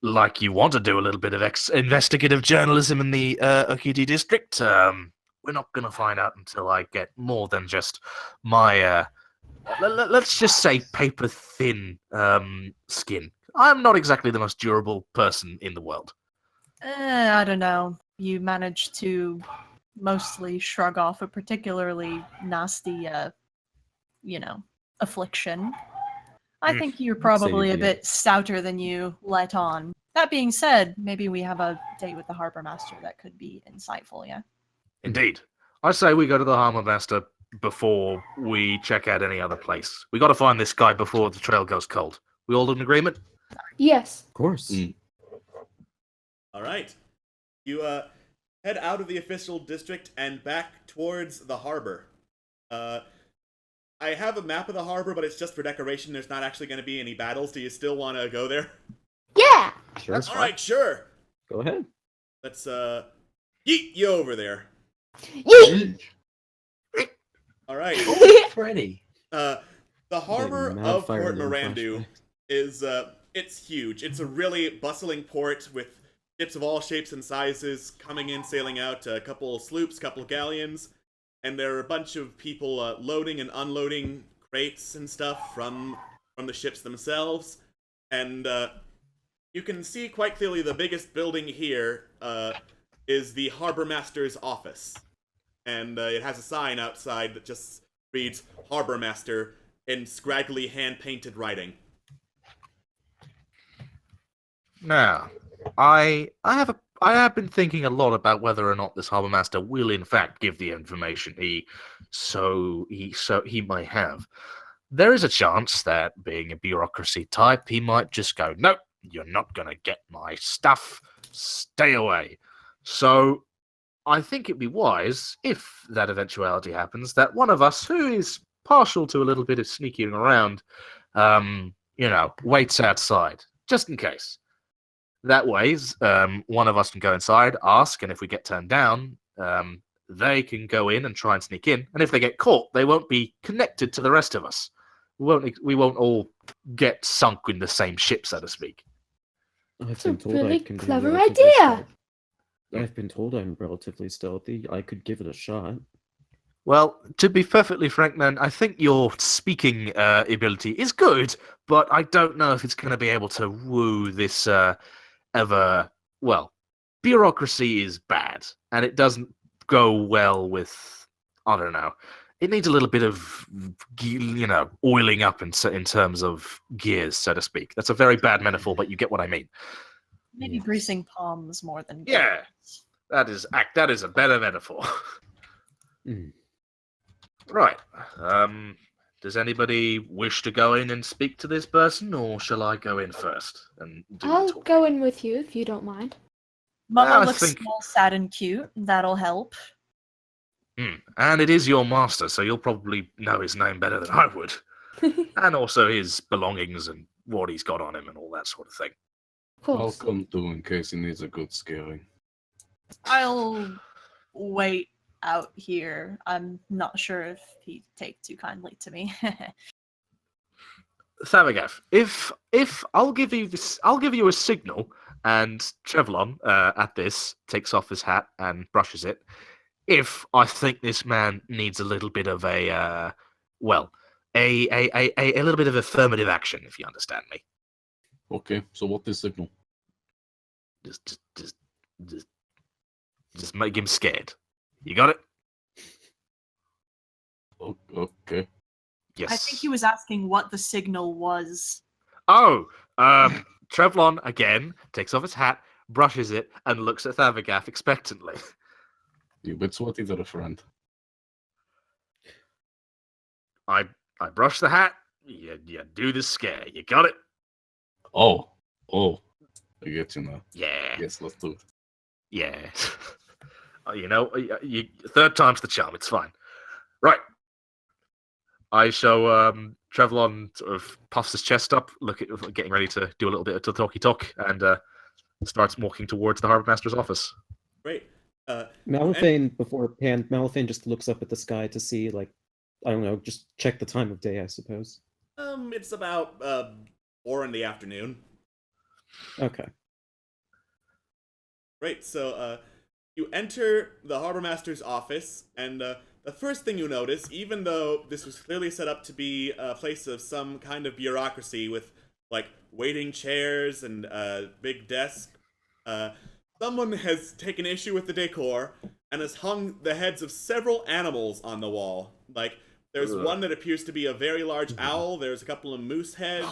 like you want to do a little bit of investigative journalism in the Okiti district, we're not going to find out until I get more than just my, let's just say paper-thin skin. I'm not exactly the most durable person in the world. I don't know. You managed to mostly shrug off a particularly nasty, affliction. I think you're probably a bit stouter than you let on. That being said, maybe we have a date with the Harbormaster that could be insightful, yeah? Indeed. I say we go to the Harbormaster before we check out any other place. We got to find this guy before the trail goes cold. We all in agreement? Yes. Of course. All right. You head out of the official district and back towards the harbor. I have a map of the harbor, but it's just for decoration. There's not actually going to be any battles. Do you still want to go there? Yeah! Sure. All right, sure. Go ahead. Let's yeet you over there. Yeet! All right. Freddy. The harbor mad of fire Port balloon Mirandu is it's huge. It's a really bustling port with ships of all shapes and sizes coming in, sailing out. A couple of sloops, couple of galleons, and there are a bunch of people loading and unloading crates and stuff from the ships themselves. And you can see quite clearly the biggest building here is the Harbormaster's office. And it has a sign outside that just reads Harbormaster in scraggly hand-painted writing. Now, I have been thinking a lot about whether or not this Harbour Master will in fact give the information he might have. There is a chance that, being a bureaucracy type, he might just go, "Nope, you're not gonna get my stuff. Stay away." So I think it'd be wise, if that eventuality happens, that one of us who is partial to a little bit of sneaking around, waits outside, just in case. That way, one of us can go inside, ask, and if we get turned down, they can go in and try and sneak in. And if they get caught, they won't be connected to the rest of us. We won't all get sunk in the same ship, so to speak. I've a been told I really can be clever relatively idea. stealthy. I've been told I'm relatively stealthy. I could give it a shot. Well, to be perfectly frank, man, I think your speaking ability is good, but I don't know if it's going to be able to woo this bureaucracy is bad, and it doesn't go well with, I don't know, it needs a little bit of, oiling up in terms of gears, so to speak. That's a very bad metaphor, but you get what I mean. Maybe Yes. greasing palms more than Yeah. That is a better metaphor. Mm. Right. Does anybody wish to go in and speak to this person, or shall I go in first and do the I'll talking? go in with you if you don't mind. Mama I looks think- small, sad, and cute. That'll help. And it is your master, so you'll probably know his name better than I would. And also his belongings and what he's got on him and all that sort of thing. Of I'll course. come too in case he needs a good scaring. I'll wait out here. I'm not sure if he'd take too kindly to me. Thavagath, if I'll give you a signal, and Trevlon at this takes off his hat and brushes it. If I think this man needs a little bit of a little bit of affirmative action, if you understand me. Okay, so what is signal? Just make him scared. You got it? Okay. Yes. I think he was asking what the signal was. Oh, Trevlon again takes off his hat, brushes it, and looks at Thavagath expectantly. You bit sweaty there, friend. I brush the hat. You do the scare. You got it? Oh, I get you now. Yeah. Yes, let's do it. Yeah. Third time's the charm. It's fine. Right. I show Trevlon sort of puffs his chest up, getting ready to do a little bit of talky talk, and starts walking towards the Harbormaster's office. Great. Malifane, beforehand, Malifane just looks up at the sky to see, like, I don't know, just check the time of day, I suppose. It's about 4 in the afternoon. Okay. Great. So you enter the Harbormaster's office, and the first thing you notice, even though this was clearly set up to be a place of some kind of bureaucracy with, like, waiting chairs and a big desk, someone has taken issue with the decor and has hung the heads of several animals on the wall. Like, there's one that appears to be a very large owl, there's a couple of moose heads,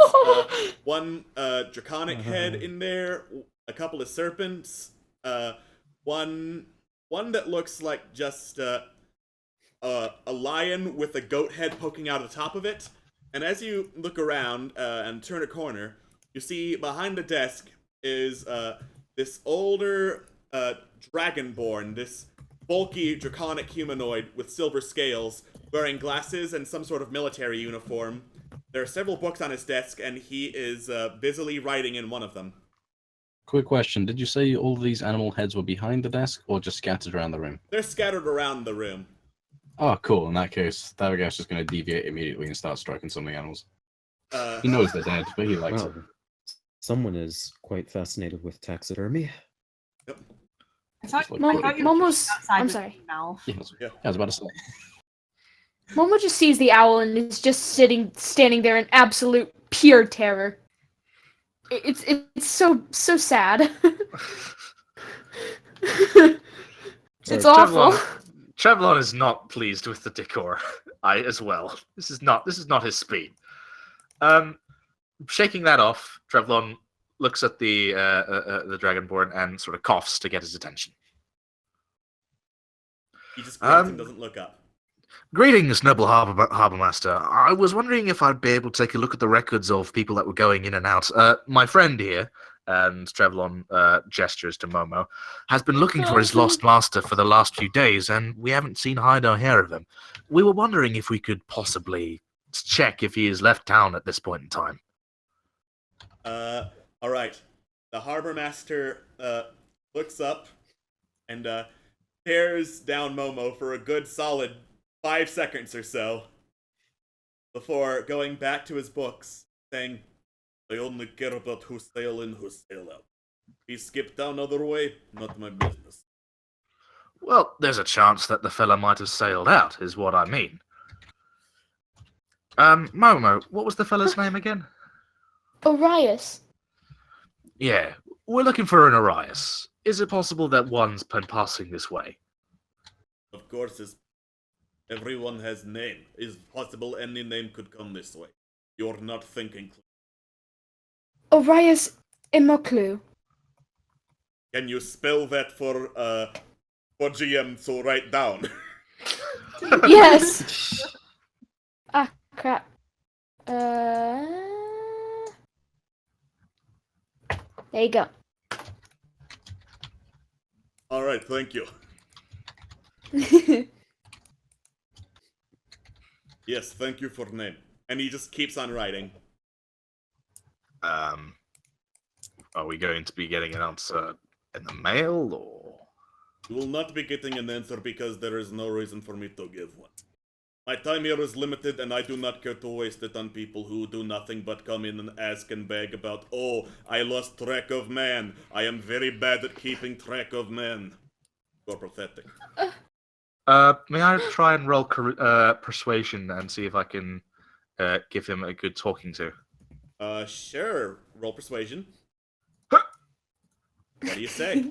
one draconic head in there, a couple of serpents, one that looks like just a lion with a goat head poking out of the top of it. And as you look around and turn a corner, you see behind the desk is this older dragonborn, this bulky draconic humanoid with silver scales, wearing glasses and some sort of military uniform. There are several books on his desk, and he is busily writing in one of them. Quick question. Did you say all of these animal heads were behind the desk or just scattered around the room? They're scattered around the room. Oh, cool. In that case, that guy's just going to deviate immediately and start striking some of the animals. Uh, He knows they're dead, but he likes Wow. it. Someone is quite fascinated with taxidermy. I thought, Like, I thought you were Momo's. outside I'm the sorry. mouth. Yeah, I was about to say. Momo just sees the owl and is just standing there in absolute pure terror. It's so sad. It's awful. Trevlon is not pleased with the decor. I as well. This is not his speed. Shaking that off, Trevlon looks at the Dragonborn and sort of coughs to get his attention. he just grunts and doesn't look up. Greetings, noble Harbormaster. I was wondering if I'd be able to take a look at the records of people that were going in and out. My friend here, and Trevlon gestures to Momo, has been looking for his lost master for the last few days, and we haven't seen hide or hair of him. We were wondering if we could possibly check if he has left town at this point in time. All right. The Harbormaster looks up and stares down Momo for a good solid 5 seconds or so before going back to his books, saying, I only care about who sail in, who sail out. He skipped down other way, not my business. Well, there's a chance that the fella might have sailed out, is what I mean. Momo, what was the fella's name again? Orias. Yeah, we're looking for an Arias. Is it possible that one's been passing this way? Of course, everyone has name. Is possible any name could come this way. You're not thinking. Orias Imoklu. Can you spell that for GM to write down? Yes. Ah, crap. There you go. All right, thank you. Yes, thank you for name. And he just keeps on writing. Are we going to be getting an answer in the mail, or...? You will not be getting an answer because there is no reason for me to give one. My time here is limited and I do not care to waste it on people who do nothing but come in and ask and beg about, oh, I lost track of man. I am very bad at keeping track of men. You're pathetic. May I try and roll persuasion and see if I can give him a good talking to? Sure. Roll persuasion. What do you say?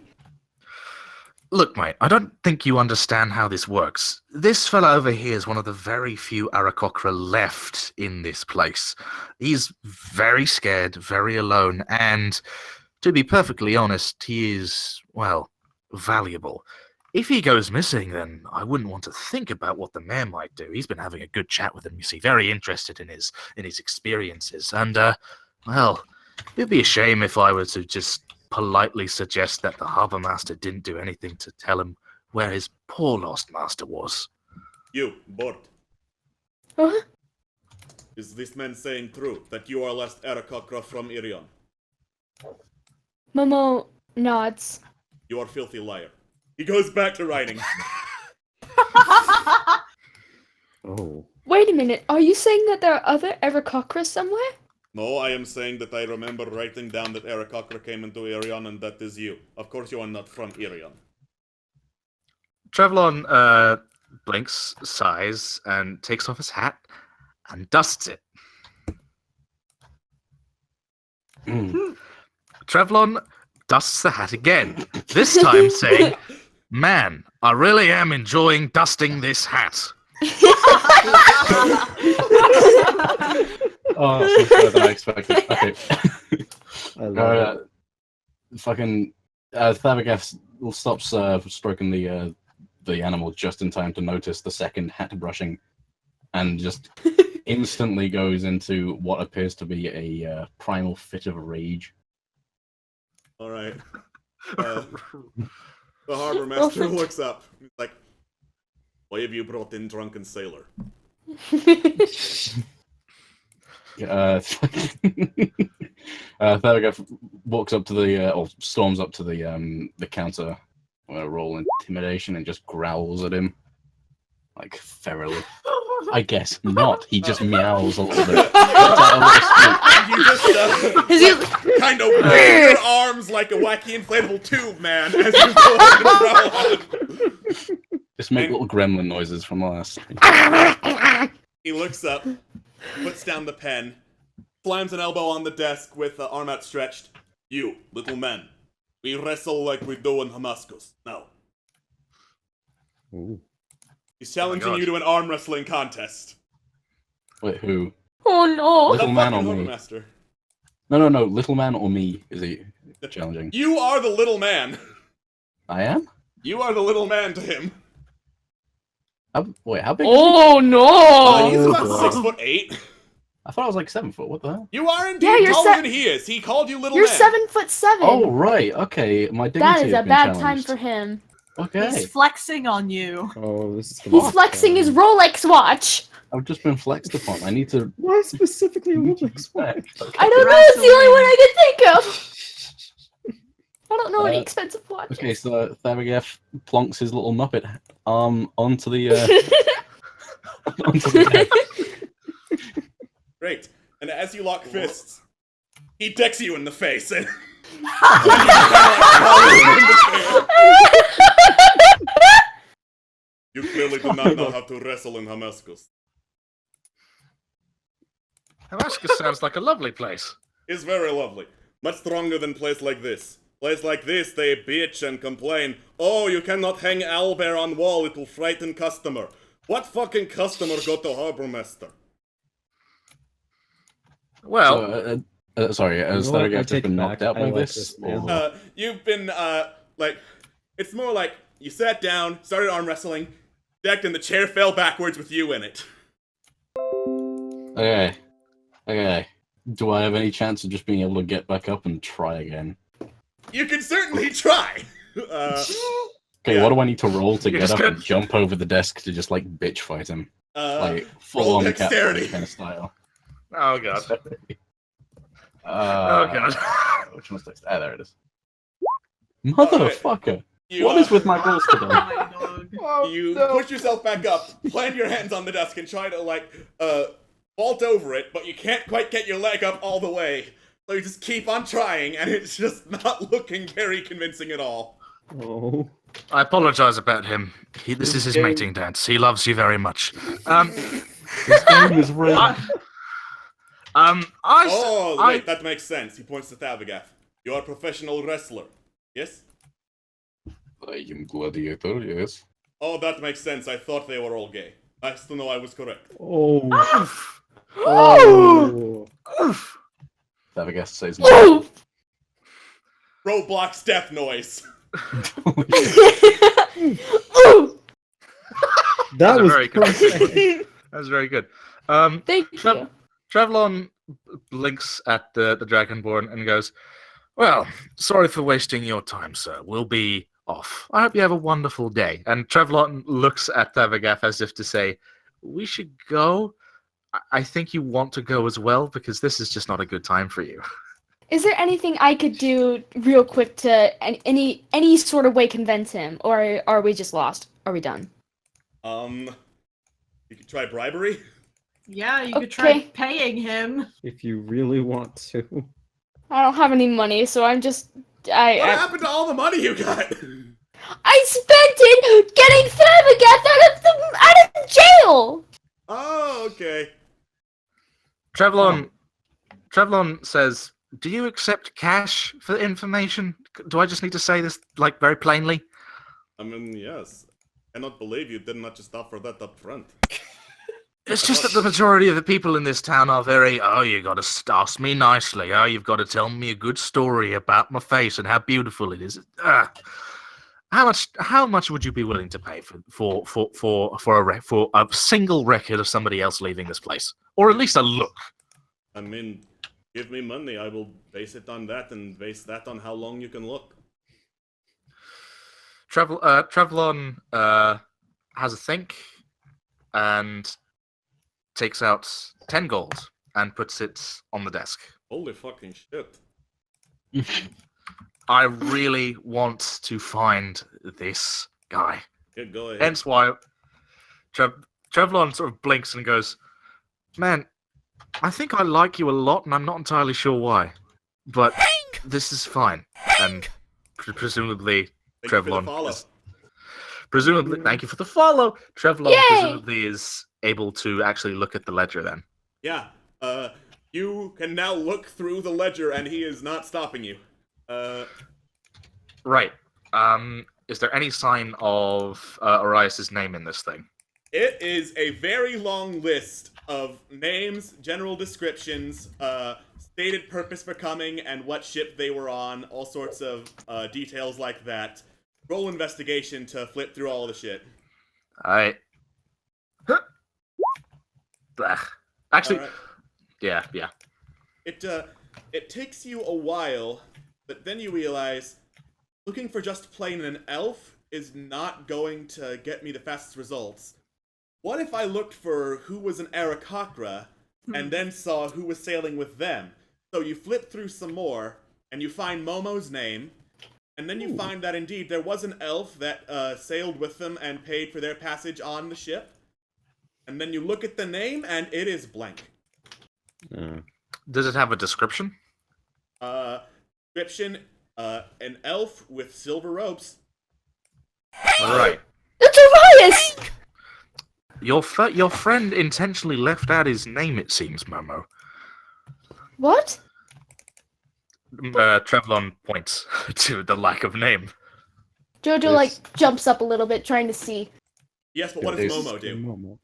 Look, mate, I don't think you understand how this works. This fella over here is one of the very few Aarakocra left in this place. He's very scared, very alone, and to be perfectly honest, he is, well, valuable. If he goes missing, then I wouldn't want to think about what the mayor might do. He's been having a good chat with him, you see, very interested in his experiences, and, well, it'd be a shame if I were to just politely suggest that the Harbormaster didn't do anything to tell him where his poor lost master was. You, Bort. Huh? Is this man saying true that you are last Aarakocra from Irion? Momo nods. You are filthy liar. He goes back to writing. Oh. Wait a minute. Are you saying that there are other Aarakocra somewhere? No, I am saying that I remember writing down that Aarakocra came into Irion and that is you. Of course you are not from Irion. Trevlon blinks, sighs, and takes off his hat and dusts it. Trevlon dusts the hat again, this time saying, man, I really am enjoying dusting this hat. Oh, that's much better than I expected. Okay. I love it. Fucking Thabagath stops stroking the animal just in time to notice the second hat brushing, and just instantly goes into what appears to be a primal fit of rage. Alright. The Harbormaster looks up. He's like, why have you brought in Drunken Sailor? Thurgoth walks up to the, or storms up to the counter. I'm gonna roll intimidation and just growls at him, like ferally. I guess not. He just meows a little bit. You just kind of wave your arms like a wacky inflatable tube, man, as you go and growl at him. Just make little gremlin noises from last. He looks up, puts down the pen, slams an elbow on the desk with the arm outstretched. You, little man, we wrestle like we do in Damascus. Now. Ooh. He's challenging you to an arm wrestling contest. Wait, who? Oh no! Little man or me? Master. No. Little man or me is he challenging? You are the little man. I am? You are the little man to him. Wait, how big? Oh no! He's about 6'8". I thought I was like 7 foot. What the hell? You are indeed taller than he is. He called you little You're man. 7'7". Oh right, okay. My dignity That is has a been bad time challenged. for him. Okay. He's flexing on you. Oh, this is He's flexing his Rolex watch. I've just been flexed upon. I need to. Why specifically Rolex watch? I don't know. It's the only one I can think of. I don't know any expensive watches. Okay, so Thabageth plonks his little Muppet arm onto the onto the desk. Great. And as you lock fists, he decks you in the face. And you clearly do not know how to wrestle in Damascus. Damascus sounds like a lovely place. It's very lovely. Much stronger than place like this. Place like this, they bitch and complain. Oh, you cannot hang owlbear on wall, it will frighten customer. What fucking customer go to Harbormaster? Well, sorry, has Thabageth just been knocked out by this? Or... You've been, like, it's more like you sat down, started arm wrestling, decked, and the chair fell backwards with you in it. Okay. Do I have any chance of just being able to get back up and try again? You can certainly try! Okay, what do I need to roll to get up and jump over the desk to just, like, bitch fight him? Like, full-on dexterity kind of style. Oh god. Oh god. Which one's next? Ah, there it is. Motherfucker! What is with my balls today? You push yourself back up, plant your hands on the desk, and try to, like, vault over it, but you can't quite get your leg up all the way. So you just keep on trying, and it's just not looking very convincing at all. Oh. I apologize about him. This is his mating dance. He loves you very much. His game is rigged. Wait, that makes sense. He points to Thabagath. You are a professional wrestler, yes? I am gladiator, yes. Oh, that makes sense. I thought they were all gay. Nice to know I was correct. Oh. Oh. Thabagath says no. Roblox death noise. That was very good. That was very good. Thank you. Trevlon blinks at the Dragonborn and goes, "Well, sorry for wasting your time, sir. We'll be off. I hope you have a wonderful day." And Trevlon looks at Thavagath as if to say, "We should go. I think you want to go as well, because this is just not a good time for you." Is there anything I could do real quick to any sort of way convince him, or are we just lost? Are we done? You could try bribery. Yeah, you could try paying him. If you really want to. I don't have any money, so I'm just. What happened to all the money you got? I spent it getting Thavagath out of jail. Oh, okay. Trevlon says, "Do you accept cash for information? Do I just need to say this, like, very plainly?" I mean, yes. I cannot believe you did not just offer that up front. It's just that the majority of the people in this town are very, "Oh, you gotta ask me nicely. Oh, you've got to tell me a good story about my face and how beautiful it is." How much would you be willing to pay for a single record of somebody else leaving this place, or at least a look? I mean, give me money. I will base it on that, and base that on how long you can look. Trevlon has a think and takes out 10 gold and puts it on the desk. Holy fucking shit. I really want to find this guy. Yeah, go ahead. Hence why Trevlon sort of blinks and goes, "Man, I think I like you a lot, and I'm not entirely sure why. But this is fine." And presumably, Trevlon is... Presumably, thank you for the follow. Trevlon presumably is able to actually look at the ledger then. Yeah. You can now look through the ledger, and he is not stopping you. Right. Is there any sign of Arias' name in this thing? It is a very long list of names, general descriptions, stated purpose for coming, and what ship they were on, all sorts of details like that. Roll investigation to flip through all the shit. Alright. Actually, right. yeah. It takes you a while, but then you realize looking for just plain an elf is not going to get me the fastest results. What if I looked for who was an Arakakra and then saw who was sailing with them? So you flip through some more, and you find Momo's name, and then you find that indeed there was an elf that sailed with them and paid for their passage on the ship. And then you look at the name, and it is blank. Does it have a description? Description, an elf with silver ropes. Alright. That's Arias! Your friend intentionally left out his name, it seems, Momo. What? Trevlon points to the lack of name. Jojo, jumps up a little bit, trying to see. Yes, but what does Momo do?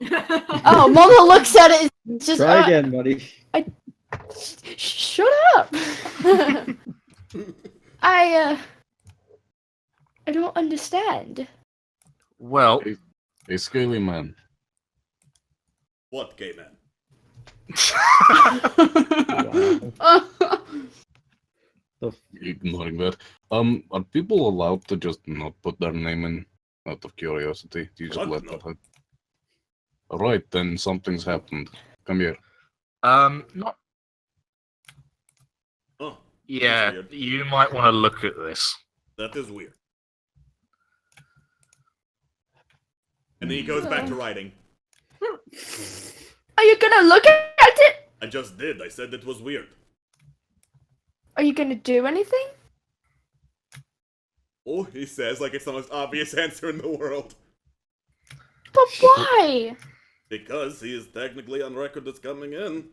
Oh, Momo looks at it. It's just, Try again, buddy. Shut up! I don't understand. Well... A scaly man. What gay man? Ignoring that. Are people allowed to just not put their name in out of curiosity? Do you just let that happen? Alright, then something's happened. Come here. Not... Oh. Yeah, you might want to look at this. That is weird. And then he goes back to writing. Are you gonna look at it? I just did. I said it was weird. Are you gonna do anything? Oh, he says like it's the most obvious answer in the world. But why? Because he is technically on record as coming in.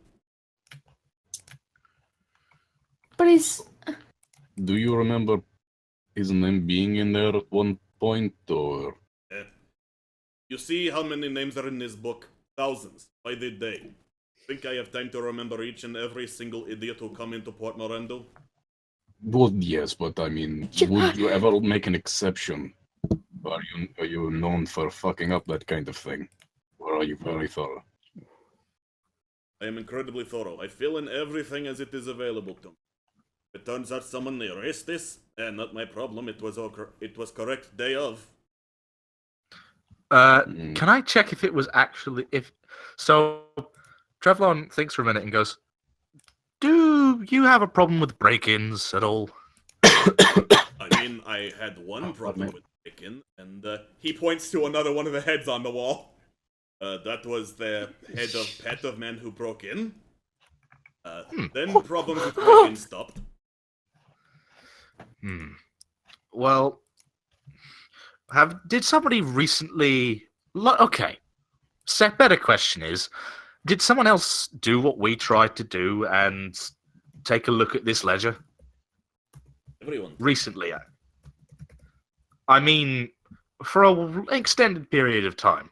But he's... Do you remember his name being in there at one point, or...? You see how many names are in this book? Thousands. By the day. Think I have time to remember each and every single idiot who come into Port Morendo? Well, yes, but I mean, would you ever make an exception? Are you known for fucking up that kind of thing? Or are you very thorough? I am incredibly thorough. I fill in everything as it is available to me. It turns out someone erased this, and not my problem. It was correct day of. Can I check if it was actually... So, Trevlon thinks for a minute and goes, do you have a problem with break-ins at all? I mean, I had one problem with break-in, and he points to another one of the heads on the wall. That was the head of pet of man who broke in. Then problems with break-in stopped. Well... Did somebody recently... Okay. Better question is, did someone else do what we tried to do and take a look at this ledger? Everyone. Recently. I mean, for an extended period of time.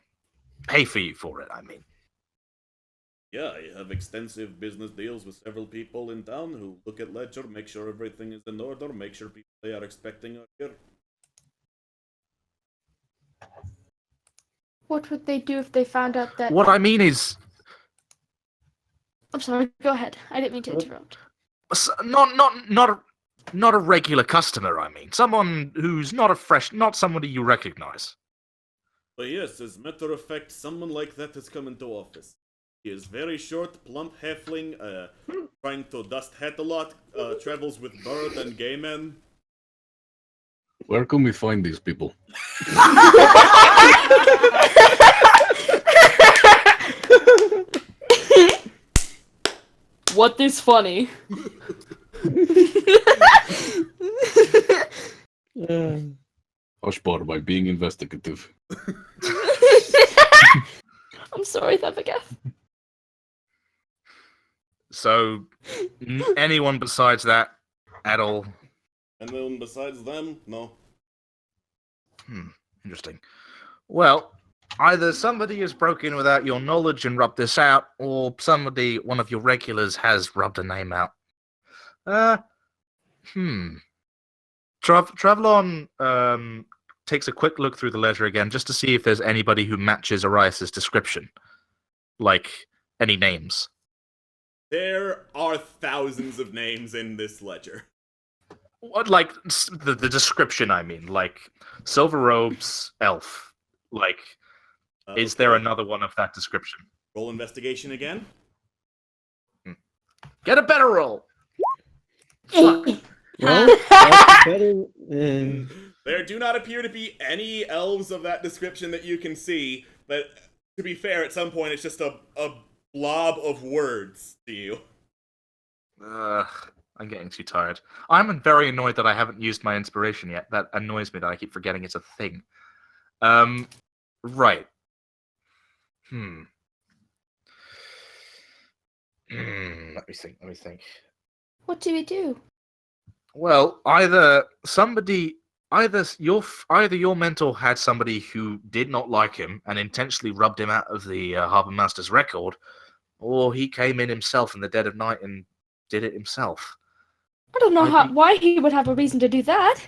Pay for you for it, I mean. Yeah, I have extensive business deals with several people in town who look at ledger, make sure everything is in order, make sure people they are expecting are here. What would they do if they found out that... What I mean is... I'm sorry, go ahead. I didn't mean to interrupt. Not... not a regular customer, I mean. Someone who's not somebody you recognize. But yes, as a matter of fact, someone like that has come into office. He is very short, plump halfling, trying to dust hat a lot, travels with bird and gay men. Where can we find these people? What is funny? Hushbar by being investigative. I'm sorry, Thevageth. So, anyone besides that at all? Anyone besides them? No. Interesting. Well, either somebody has broken in without your knowledge and rubbed this out, or one of your regulars has rubbed a name out. Travelon takes a quick look through the ledger again just to see if there's anybody who matches Arias's description. Like, any names. There are thousands of names in this ledger. What, like, the description, I mean. Like, silver robes, elf. Like, is there another one of that description? Roll investigation again. Get a better roll! Well, that's better. There do not appear to be any elves of that description that you can see, but to be fair, at some point it's just a blob of words to you. I'm getting too tired. I'm very annoyed that I haven't used my inspiration yet. That annoys me that I keep forgetting it's a thing. Right. Let me think. What do we do? Well, either your mentor had somebody who did not like him and intentionally rubbed him out of the Harbormaster's record, or he came in himself in the dead of night and did it himself. I don't know why he would have a reason to do that.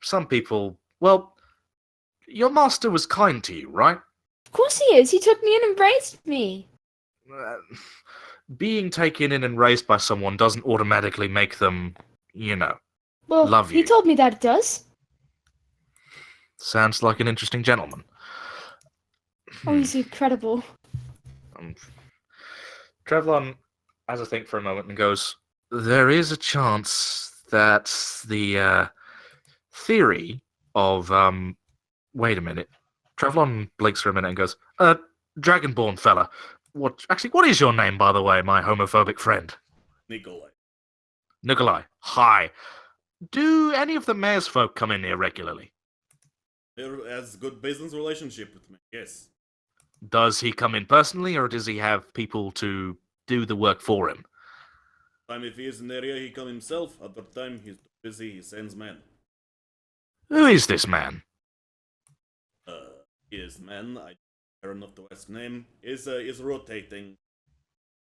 Some people... Well, your master was kind to you, right? Of course he is. He took me in and embraced me. Being taken in and raised by someone doesn't automatically make them, Well, love you. he told me that it does. Sounds like an interesting gentleman. Oh, he's incredible. Trevlon has a think for a moment and goes, there is a chance that the theory of... Wait a minute. Trevlon blinks for a minute and goes, Dragonborn fella. What is your name, by the way, my homophobic friend? Nikolai. Hi. Do any of the mayor's folk come in here regularly? He has good business relationship with me, yes. Does he come in personally, or does he have people to do the work for him? Time if he is in the area, he come himself. Other time, he's busy, he sends men. Who is this man? His man, I don't know the last name, is rotating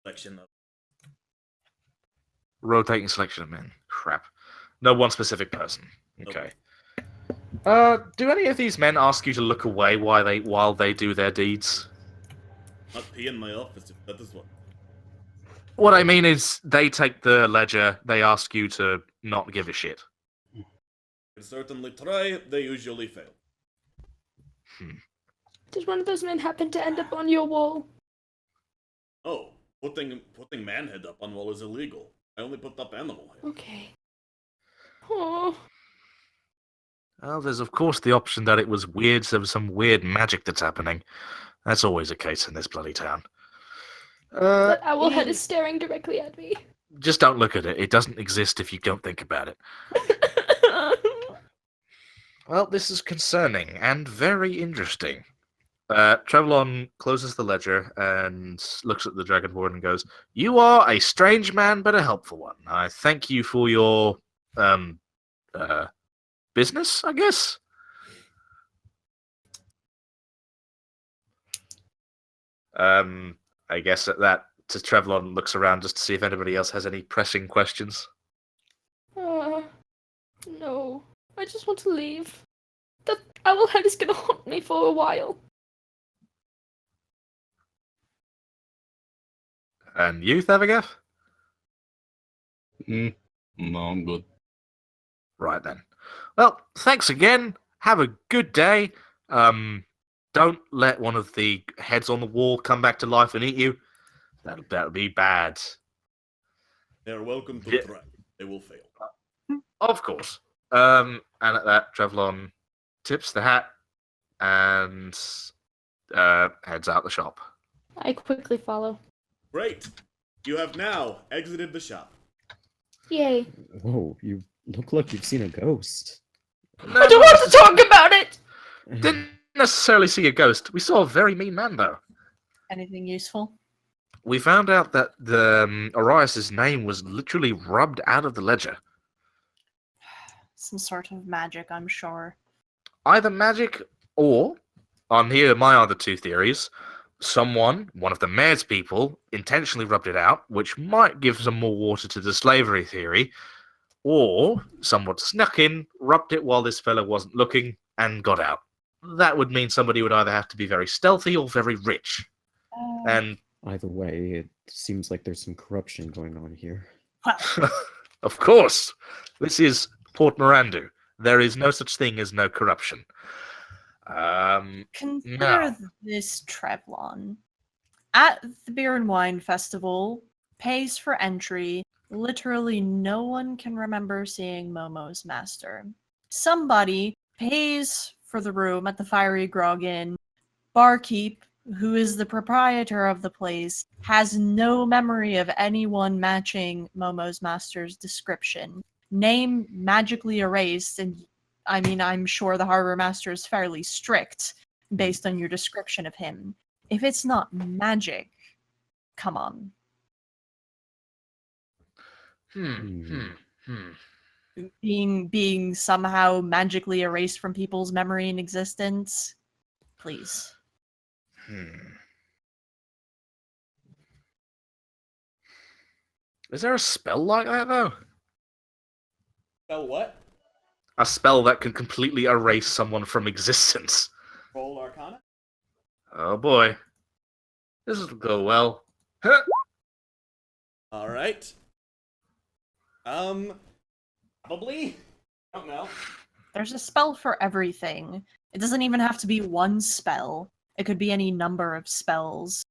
selection of... Rotating selection of men. Crap. No one specific person. Okay. Do any of these men ask you to look away while they do their deeds? Not pee in my office, if that is what... What I mean is, they take the ledger, they ask you to not give a shit. They certainly try, they usually fail. Did one of those men happen to end up on your wall? Oh, putting manhead up on wall is illegal. I only put up animal head. Okay. Oh. Well, there's of course the option that it was weird, there was some weird magic that's happening. That's always a case in this bloody town. That owl head is staring directly at me. Just don't look at it. It doesn't exist if you don't think about it. Well, this is concerning and very interesting. Trevlon closes the ledger and looks at the Dragonborn and goes, you are a strange man, but a helpful one. I thank you for your, business, I guess? I guess at that, Trevlon looks around just to see if anybody else has any pressing questions. No. I just want to leave. The owlhead is gonna haunt me for a while. And you, Thevageth? No, I'm good. Right then. Well, thanks again. Have a good day. Don't let one of the heads on the wall come back to life and eat you. That'll be bad. They're welcome to Yeah. try. They will fail. Of course. And at that, Trevlon tips the hat and heads out the shop. I quickly follow. Great. You have now exited the shop. Yay. Whoa, you look like you've seen a ghost. I don't want to talk about it! Didn't necessarily see a ghost. We saw a very mean man, though. Anything useful? We found out that the Arias's name was literally rubbed out of the ledger. Some sort of magic, I'm sure. Either magic or, here are my other two theories, one of the mayor's people, intentionally rubbed it out, which might give some more water to the slavery theory, or someone snuck in, rubbed it while this fellow wasn't looking, and got out. That would mean somebody would either have to be very stealthy or very rich. And Either way, it seems like there's some corruption going on here. of course, this is Port Mirandu. There is no such thing as no corruption. Consider this, Trevlon. At the Beer and Wine Festival, pays for entry, literally no one can remember seeing Momo's master. Somebody pays for the room at the Fiery Grog Inn. Barkeep, who is the proprietor of the place, has no memory of anyone matching Momo's master's description. Name magically erased, and I mean, I'm sure the Harbormaster is fairly strict based on your description of him. If it's not magic, come on. Being somehow magically erased from people's memory and existence, please. Is there a spell like that, though? Spell what? A spell that can completely erase someone from existence. Roll Arcana? Oh boy. This will go well. Alright. Probably? I don't know. There's a spell for everything. It doesn't even have to be one spell. It could be any number of spells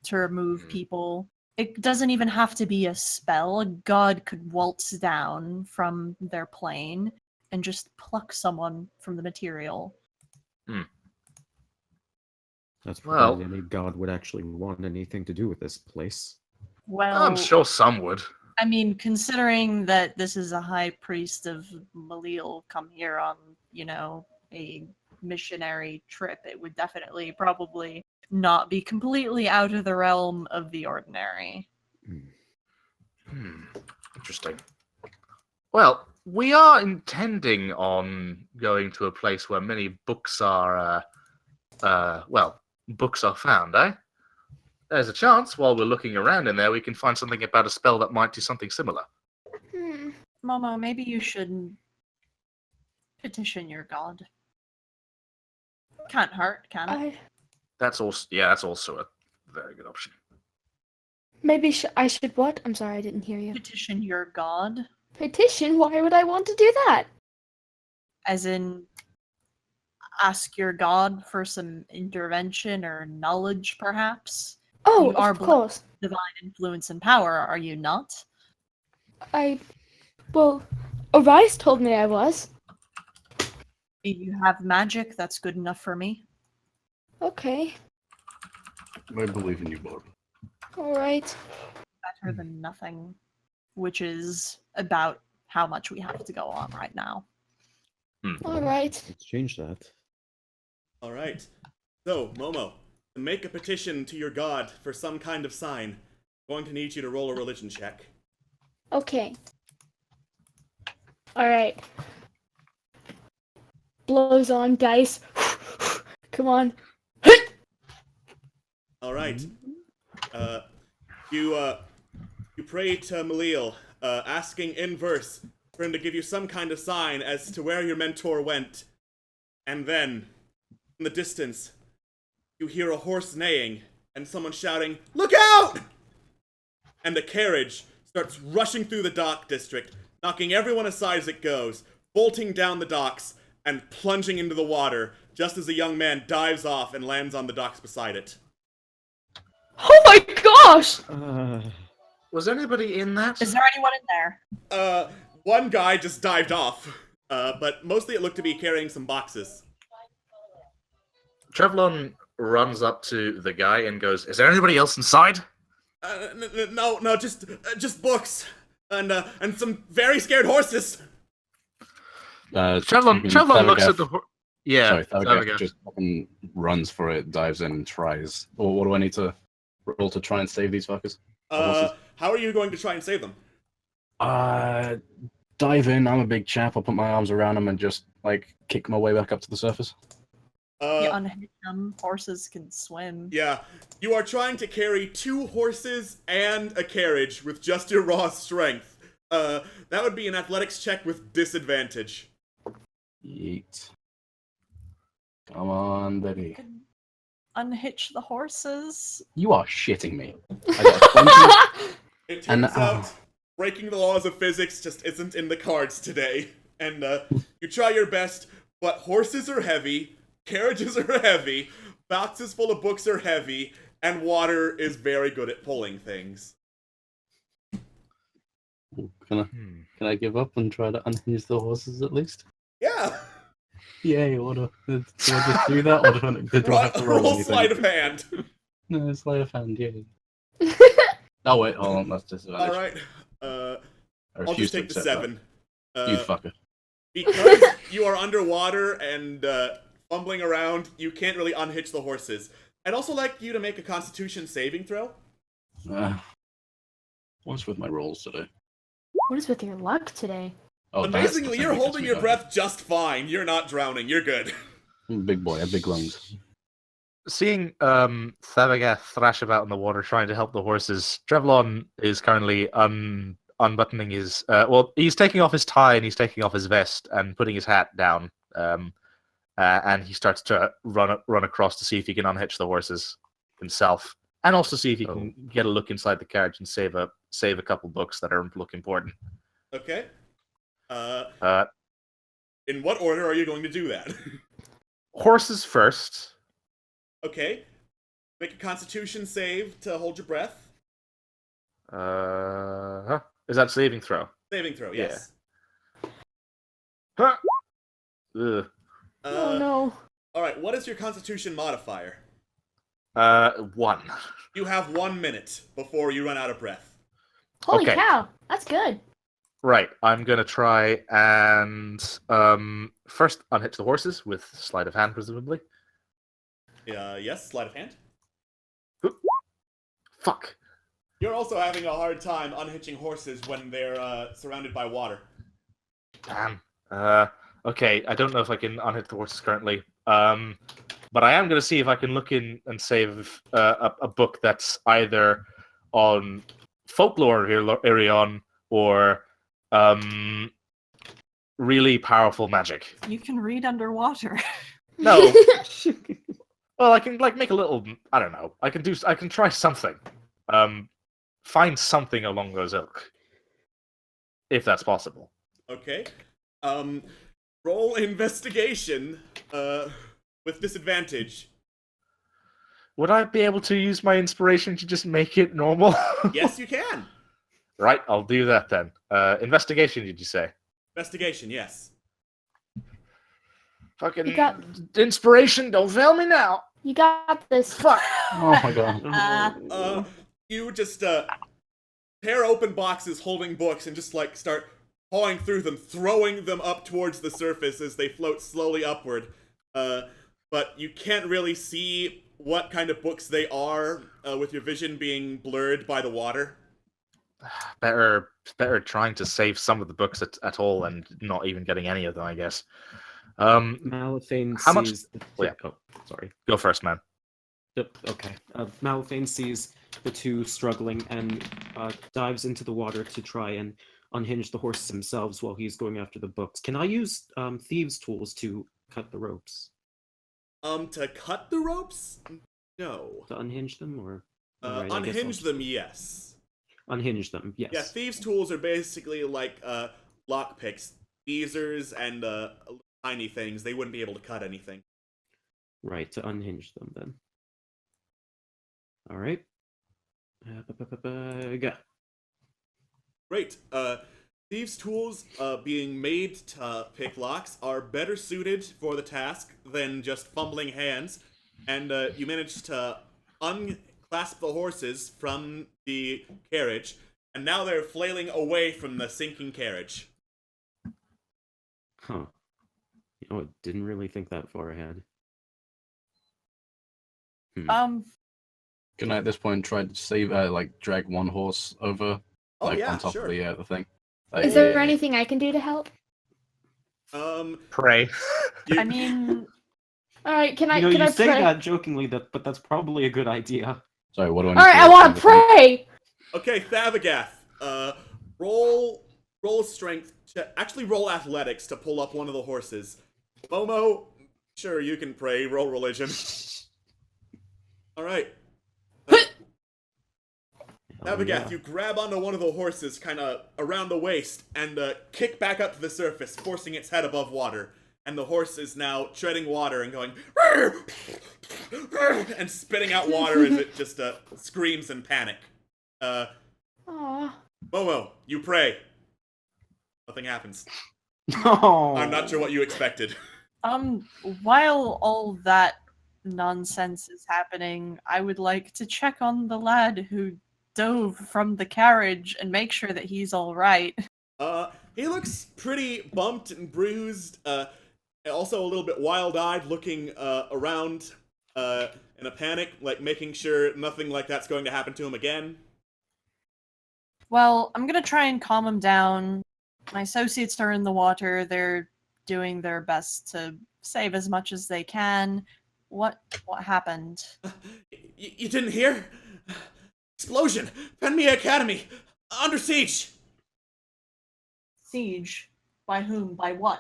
to remove people. It doesn't even have to be a spell. A god could waltz down from their plane and just pluck someone from the material. That's probably any god would actually want anything to do with this place. Well, I'm sure some would. I mean, considering that this is a high priest of Malil come here on, a missionary trip, it would definitely probably not be completely out of the realm of the ordinary. Interesting. Well, we are intending on going to a place where many books are, books are found, eh? There's a chance while we're looking around in there we can find something about a spell that might do something similar. Momo, maybe you should petition your god. Can't hurt, can it? That's also a very good option. Maybe I should what? I'm sorry, I didn't hear you. Petition your god? Petition? Why would I want to do that? As in, ask your god for some intervention or knowledge, perhaps? Oh, you are of course. Divine influence and power, are you not? Well, Arise told me I was. You have magic, that's good enough for me. Okay. I believe in you, Barb. Alright. Better than nothing, which is about how much we have to go on right now. Alright. Let's change that. Alright. So, Momo, to make a petition to your god for some kind of sign, I'm going to need you to roll a religion check. Okay. Alright. Blows on dice. Come on. Alright. You pray to Malil, asking in verse for him to give you some kind of sign as to where your mentor went. And then, in the distance, you hear a horse neighing and someone shouting, "Look out!" And a carriage starts rushing through the dock district, knocking everyone aside as it goes, bolting down the docks, and plunging into the water, just as a young man dives off and lands on the docks beside it. Oh my gosh! Was anybody in that? Is there anyone in there? One guy just dived off, but mostly it looked to be carrying some boxes. Trevlon runs up to the guy and goes, "Is there anybody else inside?" No, just books and some very scared horses. Trevlon looks at the yeah. Sorry, Thavageth just fucking runs for it, dives in, and tries. Or what do I need to roll to try and save these fuckers? How are you going to try and save them? Dive in. I'm a big chap. I'll put my arms around them and just like kick my way back up to the surface. You unhitch them. Horses can swim. Yeah, you are trying to carry 2 horses and a carriage with just your raw strength. That would be an athletics check with disadvantage. Yeet. Come on, baby. Unhitch the horses. You are shitting me. I got 20. It turns out breaking the laws of physics just isn't in the cards today. And you try your best, but horses are heavy, carriages are heavy, boxes full of books are heavy, and water is very good at pulling things. Can I give up and try to unhinge the horses at least? Yeah! Yay, what do I just do that? Or do I have to roll anything? Sleight of hand. No, sleight of hand, yay. Oh wait, hold on, that's disadvantage. Alright, I'll just take the 7. You fucker. Because you are underwater and fumbling around, you can't really unhitch the horses. I'd also like you to make a Constitution saving throw. What's with my rolls today? What is with your luck today? Oh, amazingly, you're holding your breath just fine. You're not drowning. You're good. I'm a big boy. I have big lungs. Seeing Thavageth thrash about in the water trying to help the horses, Trevlon is currently unbuttoning his... he's taking off his tie and he's taking off his vest and putting his hat down. And he starts to run across to see if he can unhitch the horses himself. And also see if he can get a look inside the carriage and save a couple books that look important. Okay. In what order are you going to do that? Horses first. Okay. Make a Constitution save to hold your breath. Is that saving throw? Saving throw, yes. Yeah. Ugh. Oh no. Alright, what is your Constitution modifier? 1. You have 1 minute before you run out of breath. Holy cow, that's good. Right, I'm gonna try and first unhitch the horses with sleight of hand, presumably. Yes, sleight of hand. Fuck. You're also having a hard time unhitching horses when they're surrounded by water. Damn. Okay, I don't know if I can unhitch the horses currently. But I am gonna see if I can look in and save a book that's either on folklore Irion or really powerful magic. You can read underwater. No. Well, I can make a little. I don't know. I can try something. Find something along those ilk, if that's possible. Okay. Roll investigation. With disadvantage. Would I be able to use my inspiration to just make it normal? Yes, you can. Right, I'll do that then. Investigation, did you say? Investigation, yes. Fucking inspiration, don't fail me now. You got this. Fuck. Oh my god. You just tear open boxes holding books and just start pawing through them, throwing them up towards the surface as they float slowly upward. But you can't really see what kind of books they are, with your vision being blurred by the water. Better trying to save some of the books at all and not even getting any of them, I guess. Malifane sees... Oh, sorry. Go first, man. Okay. Malifane sees the two struggling and dives into the water to try and unhinge the horses themselves while he's going after the books. Can I use thieves' tools to cut the ropes? To cut the ropes? No. To unhinge them, or? Unhinge them, yes. unhinge them. Yes. Yeah, thieves' tools are basically like lockpicks, tweezers, and tiny things. They wouldn't be able to cut anything. Right, to unhinge them then. All right. Go. Great. Thieves' tools, being made to pick locks, are better suited for the task than just fumbling hands, and you managed to unclasp the horses from the carriage, and now they're flailing away from the sinking carriage. Huh. You know, I didn't really think that far ahead. Can I at this point try to save, drag one horse over, on top of the thing? Is there anything I can do to help? Pray. I mean, all right. Can I? You know, can you I say pray? that jokingly, but that's probably a good idea. Sorry, what do I? All right, I want to pray. Okay, Thavagath, roll strength. Actually, roll athletics to pull up one of the horses. Momo, sure, you can pray. Roll religion. All right. Thavagath, you grab onto one of the horses, kind of around the waist, and kick back up to the surface, forcing its head above water. And the horse is now treading water and going and spitting out water as it just screams in panic. Aww. Momo, you pray. Nothing happens. No. I'm not sure what you expected. while all that nonsense is happening, I would like to check on the lad who dove from the carriage and make sure that he's all right. He looks pretty bumped and bruised, also a little bit wild-eyed, looking around in a panic, like making sure nothing like that's going to happen to him again. Well, I'm gonna try and calm him down. My associates are in the water. They're doing their best to save as much as they can. What happened? You didn't hear? Explosion! Penmia Academy! Under siege! Siege? By whom? By what?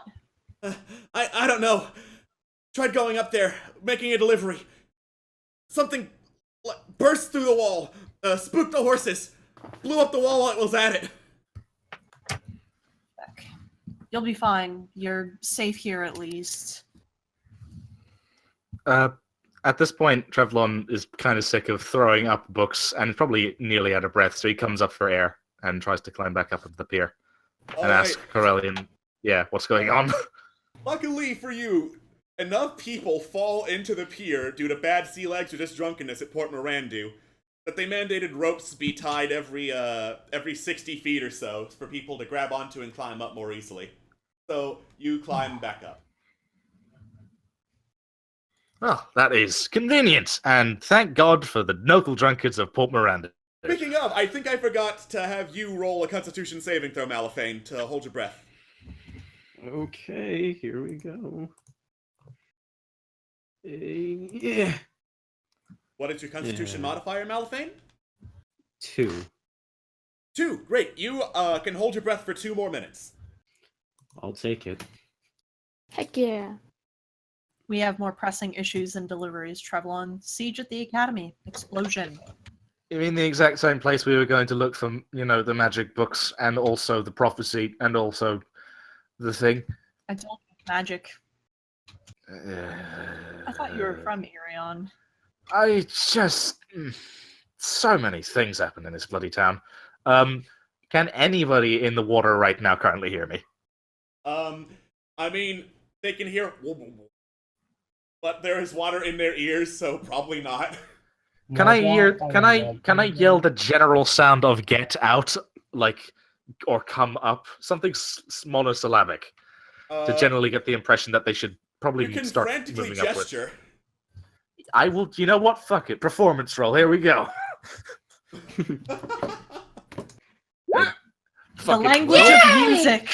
I don't know. Tried going up there, making a delivery. Something burst through the wall, spooked the horses, blew up the wall while it was at it. You'll be fine. You're safe here at least. At this point, Trevlon is kind of sick of throwing up books and probably nearly out of breath, so he comes up for air and tries to climb back up onto the pier and asks Corellian, what's going on? Luckily for you, enough people fall into the pier due to bad sea legs or just drunkenness at Port Mirandu that they mandated ropes be tied every 60 feet or so for people to grab onto and climb up more easily. So you climb back up. Well, that is convenient, and thank God for the local drunkards of Port Miranda. Speaking of, I think I forgot to have you roll a Constitution saving throw, Malifane, to hold your breath. Okay, here we go. Yeah. What is your Constitution modifier, Malifane? 2. 2, great. You can hold your breath for 2 more minutes. I'll take it. Heck yeah. We have more pressing issues than deliveries, Trevlon. Siege at the Academy. Explosion. You mean the exact same place we were going to look for, the magic books and also the prophecy and also the thing? I told you, magic. I thought you were from Irion. So many things happen in this bloody town. Can anybody in the water right now currently hear me? I mean, they can hear, but there is water in their ears, so probably not. Can I yell the general sound of get out, or come up? Something monosyllabic to generally get the impression that they should probably start moving gesture. Upward. I will, you know what? Fuck it. Performance roll. Here we go. The language of music.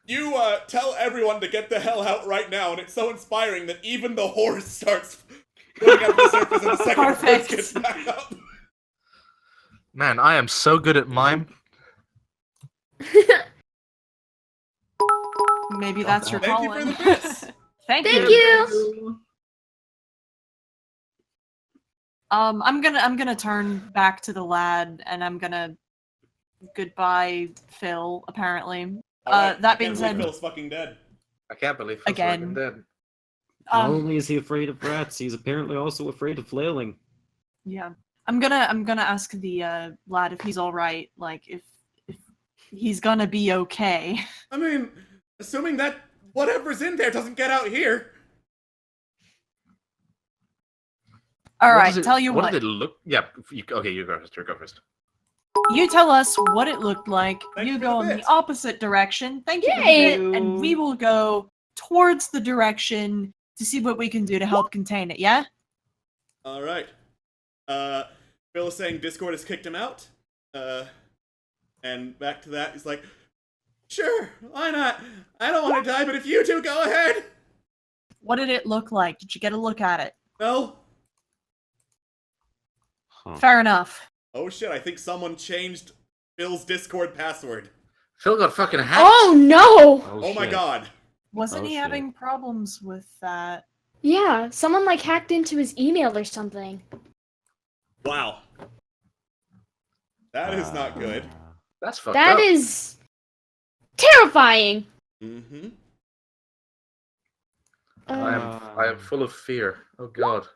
You tell everyone to get the hell out right now, and it's so inspiring that even the horse starts going up to the surface and the second horse gets back up. Man, I am so good at mime. Maybe that's your Thank calling. you for the bits. Thank Thank you. you. I'm gonna turn back to the lad, and I'm gonna goodbye, Phil. Apparently. Alright, That I being can't believe said, Phil's fucking dead. I can't believe Phil's Again. fucking dead. Not only is he afraid of rats, he's apparently also afraid of flailing. yeah, I'm gonna ask the lad if he's all right. Like if he's gonna be okay. I mean, assuming that whatever's in there doesn't get out here. All What right, does it- tell you what. What did it look? Yeah. Okay, you go first. You go first. You tell us what it looked like. Thank you You for go the in bit. the opposite direction. Thank you for the Yay! bit, and we will go towards the direction to see what we can do to help contain it. Yeah. Alright. Phil is saying Discord has kicked him out. And back to that, he's like, sure, why not? I don't want to die, but if you two go ahead. What did it look like? Did you get a look at it? No. Fair enough. Oh shit, I think someone changed Phil's Discord password. Phil got fucking hacked. Oh no! Oh my god. Wasn't Oh, he shit. having problems with that? Yeah, someone like hacked into his email or something. Wow. That is not good. That's fucked That up. is terrifying. Mm-hmm. I am full of fear. Oh god.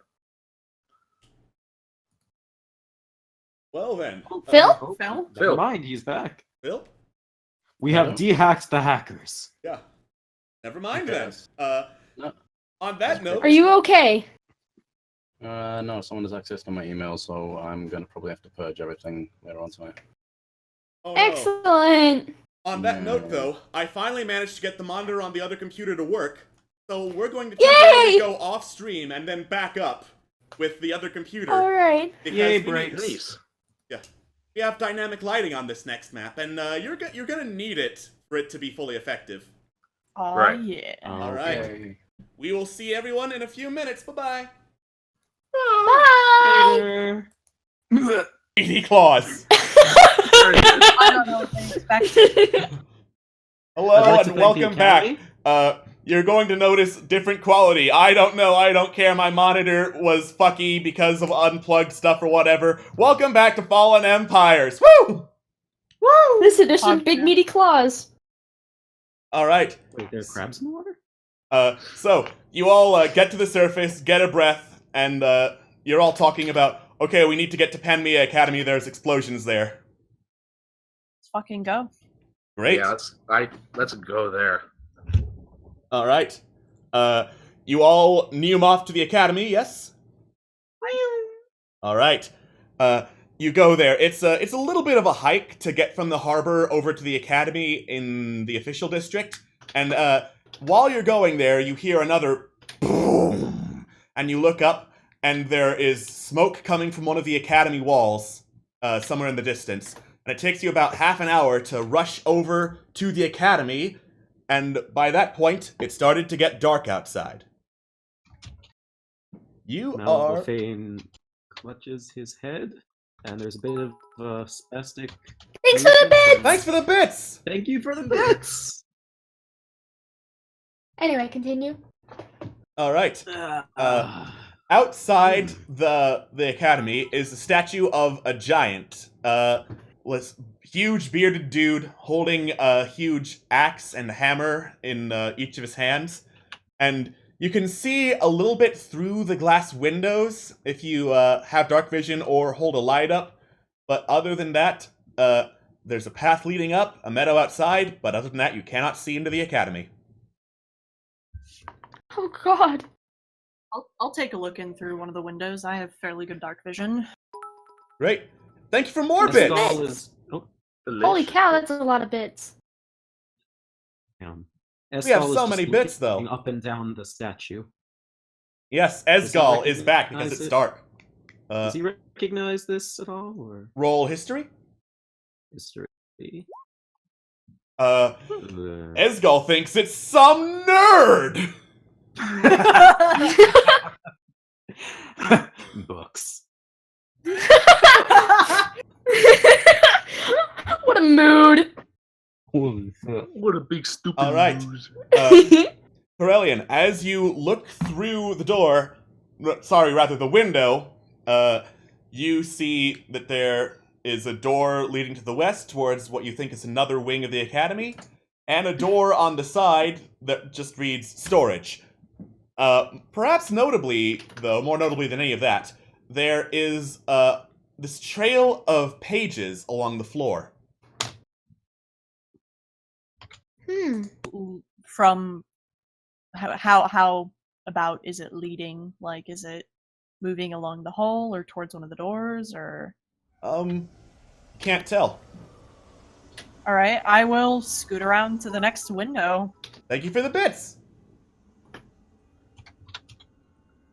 Well then. Phil? Oh, Phil? Never mind, he's back. Phil? We have de-hacked the hackers. Yeah. Never mind then. Yes. No. On that note. Are you okay? No, someone has access to my email, so I'm gonna probably have to purge everything later on tonight. Oh, no. Excellent. On that No. note, though, I finally managed to get the monitor on the other computer to work, so we're going to Yay! temporarily go off stream and then back up with the other computer. All right. Because Yay, we breaks. need- Yeah, we have dynamic lighting on this next map, and you're gonna need it for it to be fully effective. Oh Right. yeah. All right. We will see everyone in a few minutes. Bye Bye. bye. Eaty claws. I don't know what they expected. Hello I'd like to and thank the welcome back. Academy. You're going to notice different quality. I don't know. I don't care. My monitor was fucky because of unplugged stuff or whatever. Welcome back to Fallen Empires. Woo! Woo! This edition, Podcast. big meaty claws. All right. Wait, there are crabs in the water? So you all get to the surface, get a breath, and you're all talking about, okay, we need to get to Panmia Academy. There's explosions there. Let's fucking go. Great. Yeah, let's go there. All right. You all neum off to the academy, yes? All right. You go there. It's a little bit of a hike to get from the harbor over to the academy in the official district. And while you're going there, you hear another boom, and you look up, and there is smoke coming from one of the academy walls somewhere in the distance. And it takes you about half an hour to rush over to the academy. And by that point, it started to get dark outside. You are... Malphane clutches his head, and there's a bit of spastic... Thanks for the bits! Thanks for the bits! Thank you for the bits! Anyway, continue. All right. Outside the academy is a statue of a giant. Was huge bearded dude holding a huge axe and hammer in each of his hands, and you can see a little bit through the glass windows if you have dark vision or hold a light up. But other than that, there's a path leading up, a meadow outside. But other than that, you cannot see into the academy. Oh god. I'll take a look in through one of the windows. I have fairly good dark vision. Great. Thank you for more The bits. skull is... Oh, Holy cow, that's a lot of bits. damn. We have Escal is so just many bits, though. looking up and down the statue. Yes, Does he Esgal is back because recognize it's it? dark. Does he recognize this at all, or Roll history. history? Esgal thinks it's some nerd. Books. What a mood. Holy fuck. What a big stupid All right. loser. Corellian, as you look through the door, the window, you see that there is a door leading to the west towards what you think is another wing of the academy, and a door on the side that just reads storage. Perhaps notably, though, more notably than any of that, there is this trail of pages along the floor. From how about is it leading? Like, is it moving along the hall or towards one of the doors, or? Can't tell. All right, I will scoot around to the next window. Thank you for the bits.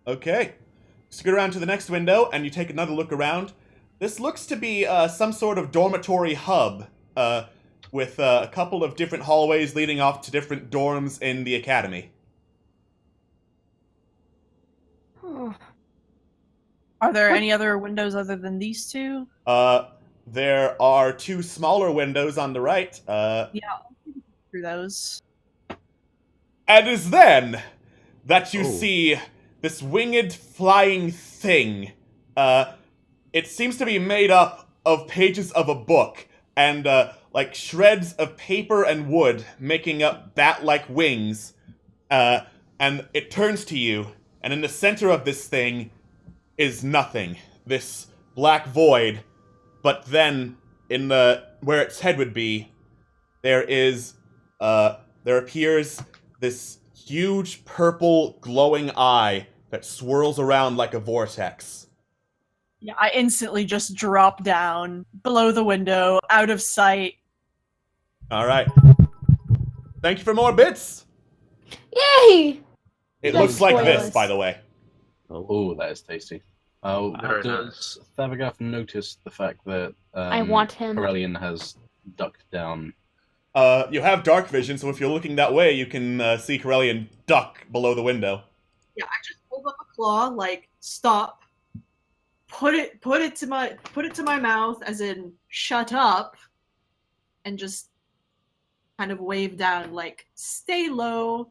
Okay. Scoot around to the next window, and you take another look around. This looks to be some sort of dormitory hub, with a couple of different hallways leading off to different dorms in the academy. Are there any other windows other than these two? There are two smaller windows on the right. Yeah, I'll through those. And it is then that you see this winged flying thing. It seems to be made up of pages of a book and like shreds of paper and wood making up bat-like wings. And it turns to you, and in the center of this thing is nothing. This black void. But then, in the where its head would be, there appears this huge purple glowing eye that swirls around like a vortex. Yeah, I instantly just drop down below the window, out of sight. All right. Thank you for more bits. Yay! It looks like this, by the way. Oh, that is tasty. Does Thavagath notice the fact that I want him. Corellian has ducked down? You have dark vision, so if you're looking that way, you can see Corellian duck below the window. Yeah, I just hold up a claw, like stop. Put it to my mouth, as in shut up, and just kind of wave down, like stay low.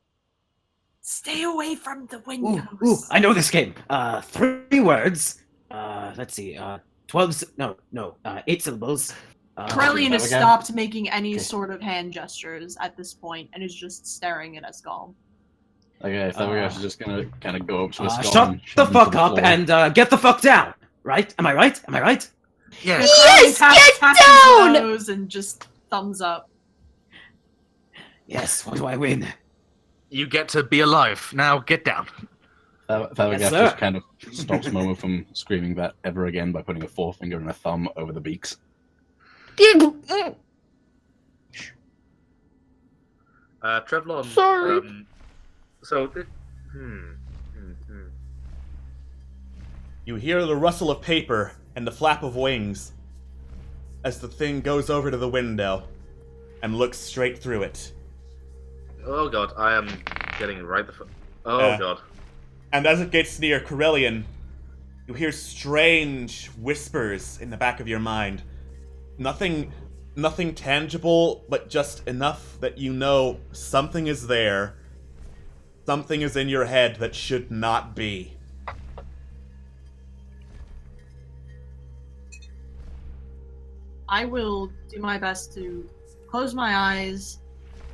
Stay away from the windows. Ooh, I know this game. 3 words. Let's see. 8 syllables. Corellian has stopped making any sort of hand gestures at this point and is just staring at Escalm. Okay, Thavagath is just gonna kind of go up to Escalm. Shut the fuck up and get the fuck down. Right? Am I right? Yes. Yes, get down! Nose and just thumbs up. Yes. What do I win? You get to be alive. Now get down. Thavagath just kind of stops Momo from screaming that ever again by putting a forefinger and a thumb over the beaks. Trevlon. Sorry. You hear the rustle of paper and the flap of wings as the thing goes over to the window and looks straight through it. Oh god, I am getting right the foot. Oh god. And as it gets near Corellian, you hear strange whispers in the back of your mind. Nothing tangible, but just enough that you know something is there. Something is in your head that should not be. I will do my best to close my eyes,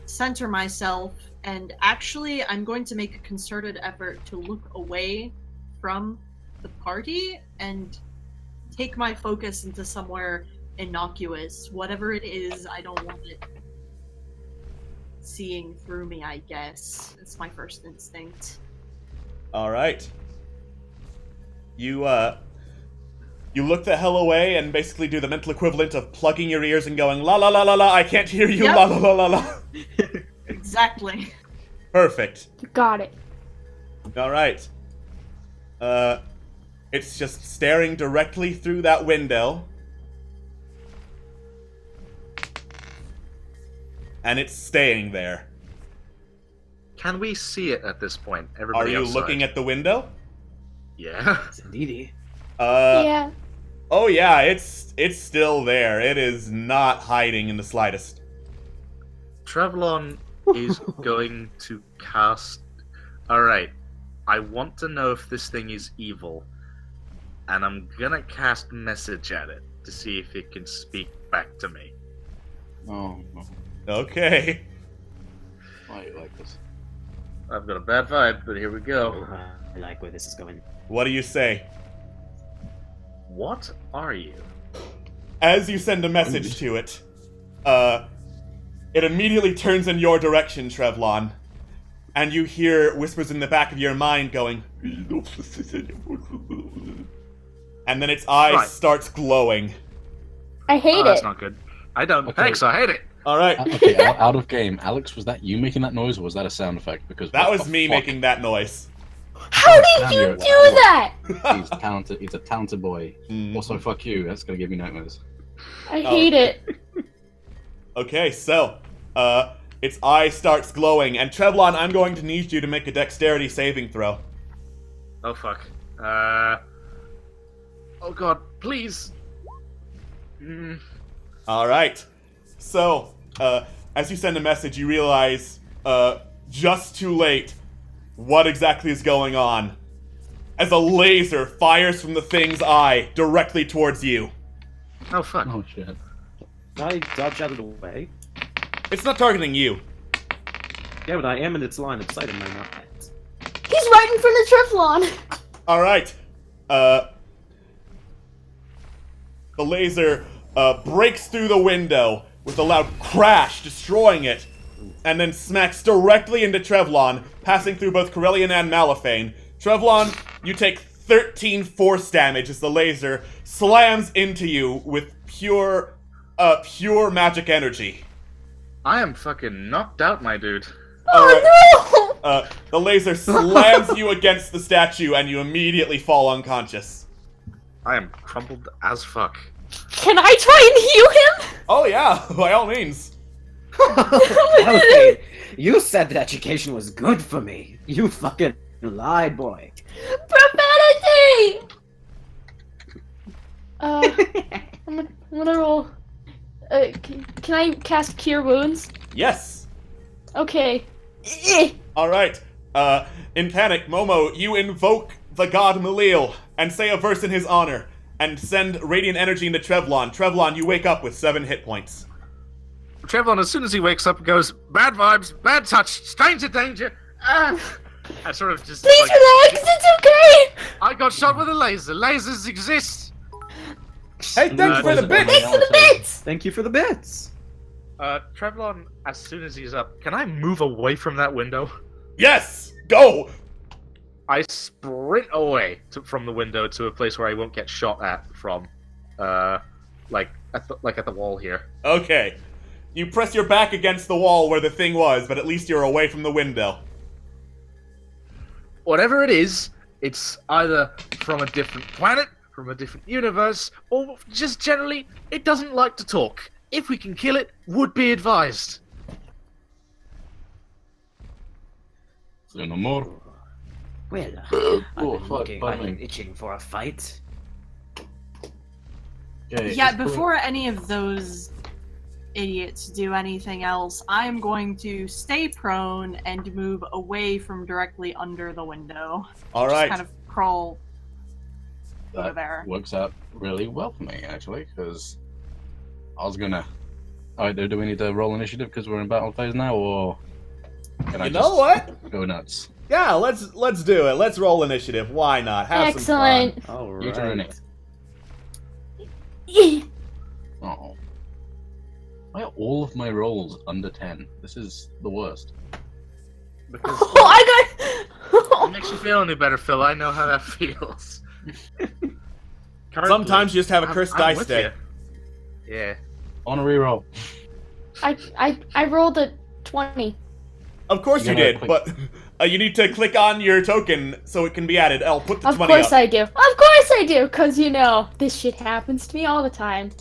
center myself, and actually I'm going to make a concerted effort to look away from the party and take my focus into somewhere innocuous. Whatever it is, I don't want it seeing through me, I guess. It's my first instinct. Alright. You look the hell away and basically do the mental equivalent of plugging your ears and going, la la la la la, I can't hear you, Yep. la la la la la. Exactly. Perfect. Got it. Alright. It's just staring directly through that window. And it's staying there. Can we see it at this point? Are Everybody you outside? looking at the window? Yeah. Indeedy. Yeah. Oh yeah, it's still there. It is not hiding in the slightest. Trevlon is going to cast... Alright, I want to know if this thing is evil. And I'm gonna cast message at it. to see if it can speak back to me. Oh, no. Okay. Why are you like this? I've got a bad vibe, but here we go. I like where this is going. What do you say? What are you? As you send a message to it, it immediately turns in your direction, Trevlon. And you hear whispers in the back of your mind going... And then its eyes starts glowing. I hate That's it. not good. I don't. Okay. Thanks, I hate it. Alright. Okay, out of game. Alex, was that you making that noise, or was that a sound effect? Because That what was the me fuck? making that noise. How did you Daniel, do that? He's talented. He's a talented boy. Also, fuck you. That's gonna give me nightmares. I hate it. Okay, so, its eye starts glowing, and Trevlon, I'm going to need you to make a dexterity saving throw. Oh fuck. Oh god, please. Alright. So, as you send a message, you realize, just too late, what exactly is going on. As a laser fires from the thing's eye directly towards you. Oh fuck. Oh shit. I dodge out of the way. It's not targeting you. Yeah, but I am in its line of sight, am I not? He's right in front of Treflon. Alright. The laser, breaks through the window with a loud crash, destroying it, and then smacks directly into Trevlon, passing through both Corellian and Malifane. Trevlon, you take 13 force damage as the laser slams into you with pure magic energy. I am fucking knocked out, my dude. Oh no! The laser slams you against the statue and you immediately fall unconscious. I am crumpled as fuck. Can I try and heal him? Oh yeah, by all means. Malifane, you said that education was good for me. You fucking lied, boy. Profanity! I'm gonna roll. Can I cast Cure Wounds? Yes. Okay. Alright. In panic, Momo, you invoke the god Malil and say a verse in his honor, and send radiant energy into Trevlon. Trevlon, you wake up with 7 hit points. Trevlon, as soon as he wakes up, goes, bad vibes, bad touch, stranger danger. Ah! I sort of just. Please relax, it's okay! I got shot with a laser. Lasers exist. Hey, thanks for the bits! Thanks for the bits! Thank you for the bits. Trevlon, as soon as he's up, can I move away from that window? Yes! Go! I sprint away from the window to a place where I won't get shot at from, like at the wall here. Okay. You press your back against the wall where the thing was, but at least you're away from the window. Whatever it is, it's either from a different planet, from a different universe, or just generally, it doesn't like to talk. If we can kill it, would be advised. Say no more. Well, I've been itching for a fight. Okay, Yeah, let's put- before any of those idiots do anything else, I am going to stay prone and move away from directly under the window. Alright. Just kind of crawl over That there. works out really well for me, actually, because I was gonna. Alright, do we need to roll initiative because we're in battle phase now, or can I You just know what? go nuts? Yeah, let's do it. Let's roll initiative. Why not? Have Excellent. some All You turn right. it. Oh. Why are all of my rolls under 10? This is the worst. Because Oh, I got. it makes you feel any better, Phil. I know how that feels. fun. Sometimes you just have a cursed I'm dice with day. you. Yeah. On a reroll. I rolled a 20. Of course you You gotta did, click. but you need to click on your token so it can be added. I'll put the Of 20 course up. I do. Of course I do, because you know, this shit happens to me all the time.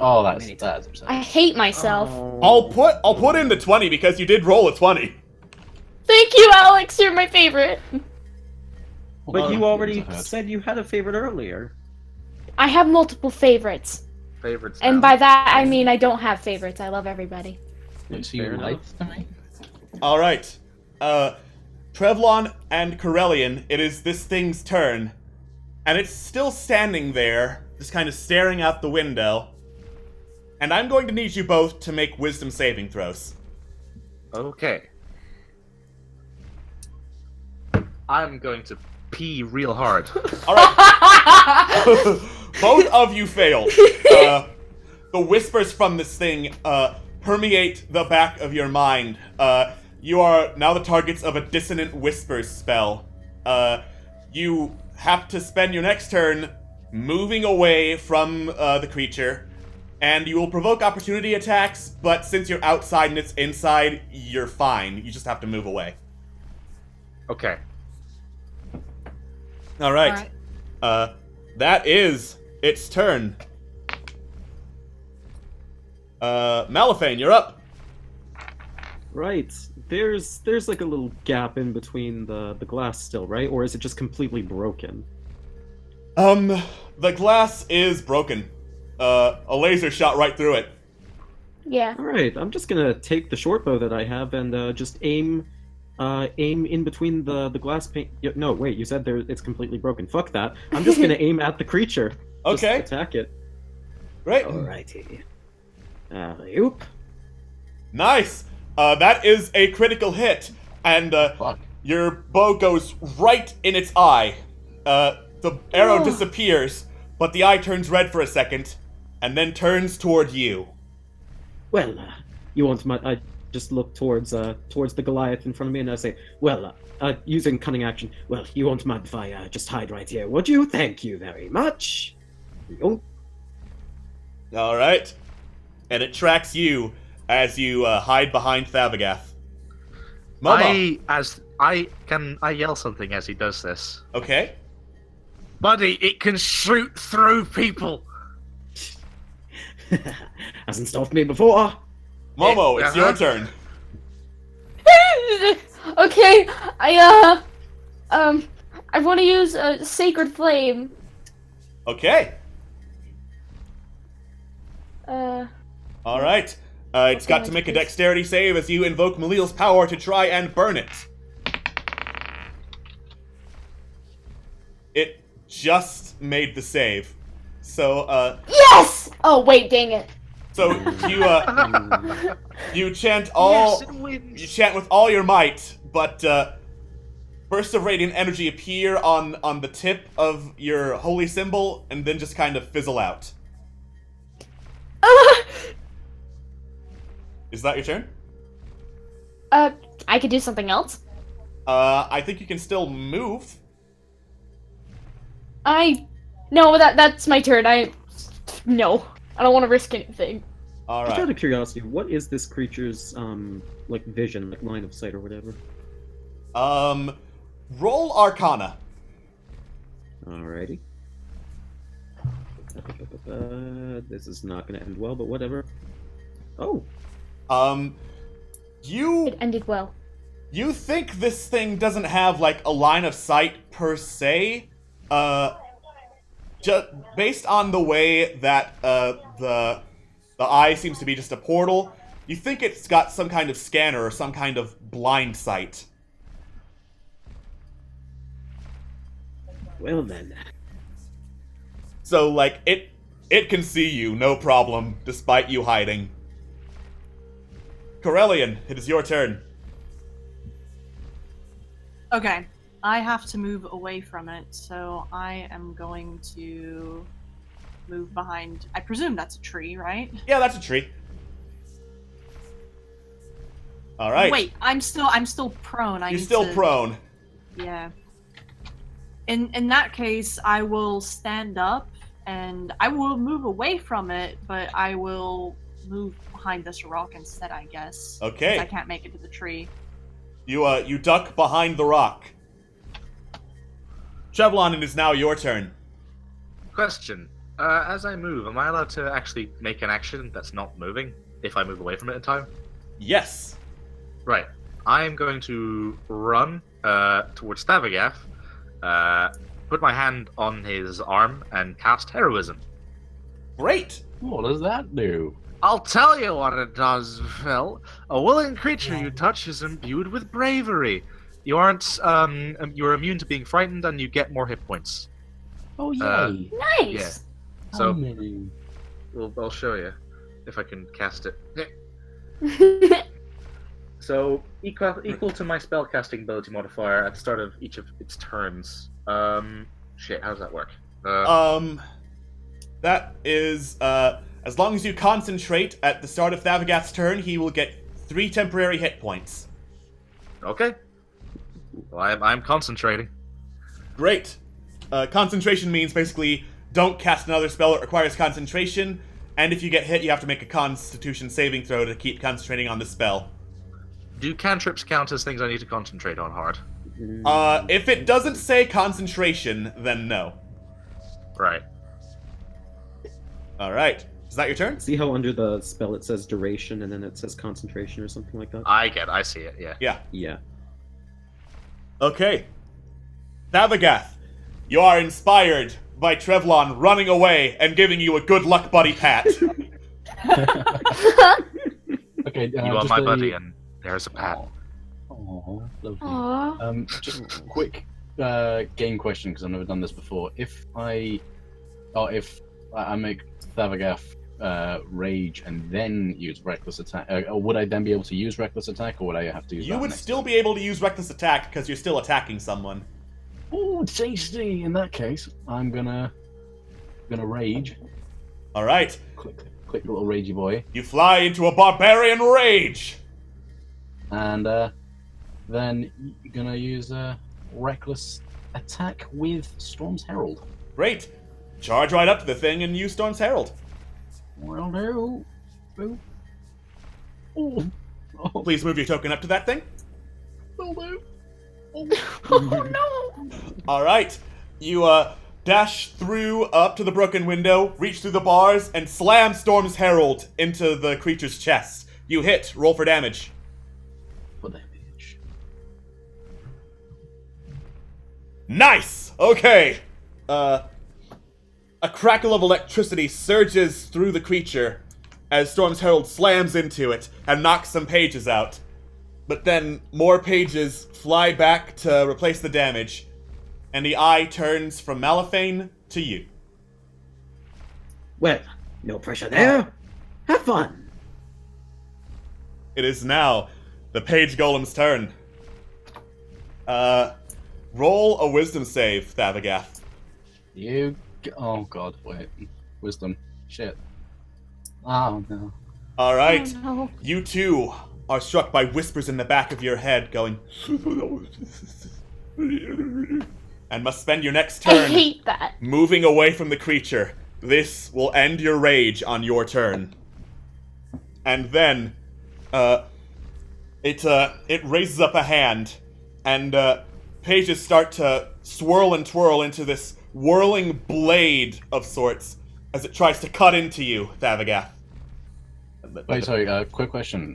Oh, that's upsetting. I hate myself. I'll put in the 20 because you did roll a 20. Thank you, Alex. You're my favorite. But you Oh, already it's a hurt. said you had a favorite earlier. I have multiple favorites. Favorites. And now. by that, I mean I don't have favorites. I love everybody. Looks you Fair light enough. to me. Alright. Trevlon and Corellian, it is this thing's turn. And it's still standing there, just kind of staring out the window. And I'm going to need you both to make wisdom saving throws. Okay. I'm going to pee real hard. Alright. Both of you failed. The whispers from this thing permeate the back of your mind. You are now the targets of a dissonant whispers spell. You have to spend your next turn moving away from the creature, and you will provoke opportunity attacks, but since you're outside and it's inside, you're fine. You just have to move away. Okay. Alright. That is its turn. Malifane, you're up. Right. There's like a little gap in between the glass still, right? Or is it just completely broken? The glass is broken. A laser shot right through it. Yeah. Alright, I'm just gonna take the short bow that I have and just aim in between the glass pane. No, wait, you said it's completely broken. Fuck that. I'm just gonna aim at the creature. Okay. Just attack it. Right. Alrighty. Oop. Nice. That is a critical hit, and your bow goes right in its eye. The arrow disappears, but the eye turns red for a second, and then turns toward you. Well, you want my... I just look towards the Goliath in front of me, and I say, well, using cunning action, well, you won't mind if I just hide right here, would you? Thank you very much. Oh. Alright. And it tracks you as you hide behind Thabagath. Momo. I yell something as he does this. Okay. Buddy, it can shoot through people. Hasn't stopped me before. Momo, it's your turn. Okay, I want to use a sacred flame. Okay. Alright. It's got to make a dexterity save as you invoke Malil's power to try and burn it. It just made the save. So, Yes! Oh, wait, dang it. So, you chant all... You chant with all your might, but, bursts of radiant energy appear on the tip of your holy symbol, and then just kind of fizzle out. Is that your turn? I could do something else. I think you can still move. No, that's my turn. No. I don't want to risk anything. Alright. Just out of curiosity, what is this creature's, like, vision, like, line of sight or whatever? Roll Arcana. Alrighty. This is not gonna end well, but whatever. Oh! It ended well. You think this thing doesn't have, like, a line of sight per se? Just based on the way that, the eye seems to be just a portal, you think it's got some kind of scanner or some kind of blind sight. Well then. So, like, it can see you, no problem, despite you hiding. Corellian, it is your turn. Okay, I have to move away from it, so I am going to move behind. I presume that's a tree, right? Yeah, that's a tree. All right. Wait, I'm still prone. You're still prone. Yeah. In that case, I will stand up and I will move away from it, but I will move behind this rock instead, I guess. Okay. I can't make it to the tree. You duck behind the rock. Chevlon, it is now your turn. Question. As I move, am I allowed to actually make an action that's not moving if I move away from it in time? Yes. Right. I am going to run towards Thabagath, put my hand on his arm, and cast Heroism. Great. What does that do? I'll tell you what it does, Phil. A willing creature you touch is imbued with bravery. You aren't, you're immune to being frightened, and you get more hit points. Oh, yay. Nice! So many? I'll show you if I can cast it. So equal to my spellcasting ability modifier at the start of each of its turns. Shit, how does that work? That is, as long as you concentrate at the start of Thavagath's turn, he will get 3 temporary hit points. Okay. Well, I'm concentrating. Great. Concentration means basically don't cast another spell that requires concentration, and if you get hit, you have to make a Constitution saving throw to keep concentrating on the spell. Do cantrips count as things I need to concentrate on hard? If it doesn't say concentration, then no. Right. Alright. Is that your turn? See how under the spell it says duration and then it says concentration or something like that? I see it, yeah. Yeah. Yeah. Okay. Thavagath, you are inspired by Trevlon running away and giving you a good luck buddy pat. Okay, You are my buddy, and there's a pat. Oh, lovely. Aww. Just quick game question, because I've never done this before. If I make Thavagath rage and then use reckless attack, would I then be able to use reckless attack, or would I have to use? You would still be able to use reckless attack because you're still attacking someone. Oh, tasty! In that case, I'm gonna rage. All right. Quick little ragey boy. You fly into a barbarian rage. And then you're gonna use reckless attack with Storm's Herald. Great. Charge right up to the thing and use Storm's Herald. Well, no. Boop. Oh. Please move your token up to that thing. Will do. Oh no! Alright. You dash through up to the broken window, reach through the bars, and slam Storm's Herald into the creature's chest. You hit. Roll for damage. For damage. Nice! Okay. A crackle of electricity surges through the creature as Storm's Herald slams into it and knocks some pages out. But then more pages fly back to replace the damage, and the eye turns from Malifane to you. Well, no pressure there. Have fun. It is now the Page Golem's turn. Roll a wisdom save, Thavagath. Oh god, wait. Wisdom. Shit. Oh no. Alright. Oh, no. You too are struck by whispers in the back of your head going and must spend your next I turn hate that. moving away from the creature. This will end your rage on your turn. And then it raises up a hand, and pages start to swirl and twirl into this whirling blade of sorts as it tries to cut into you, Thavagath. Wait, sorry, quick question.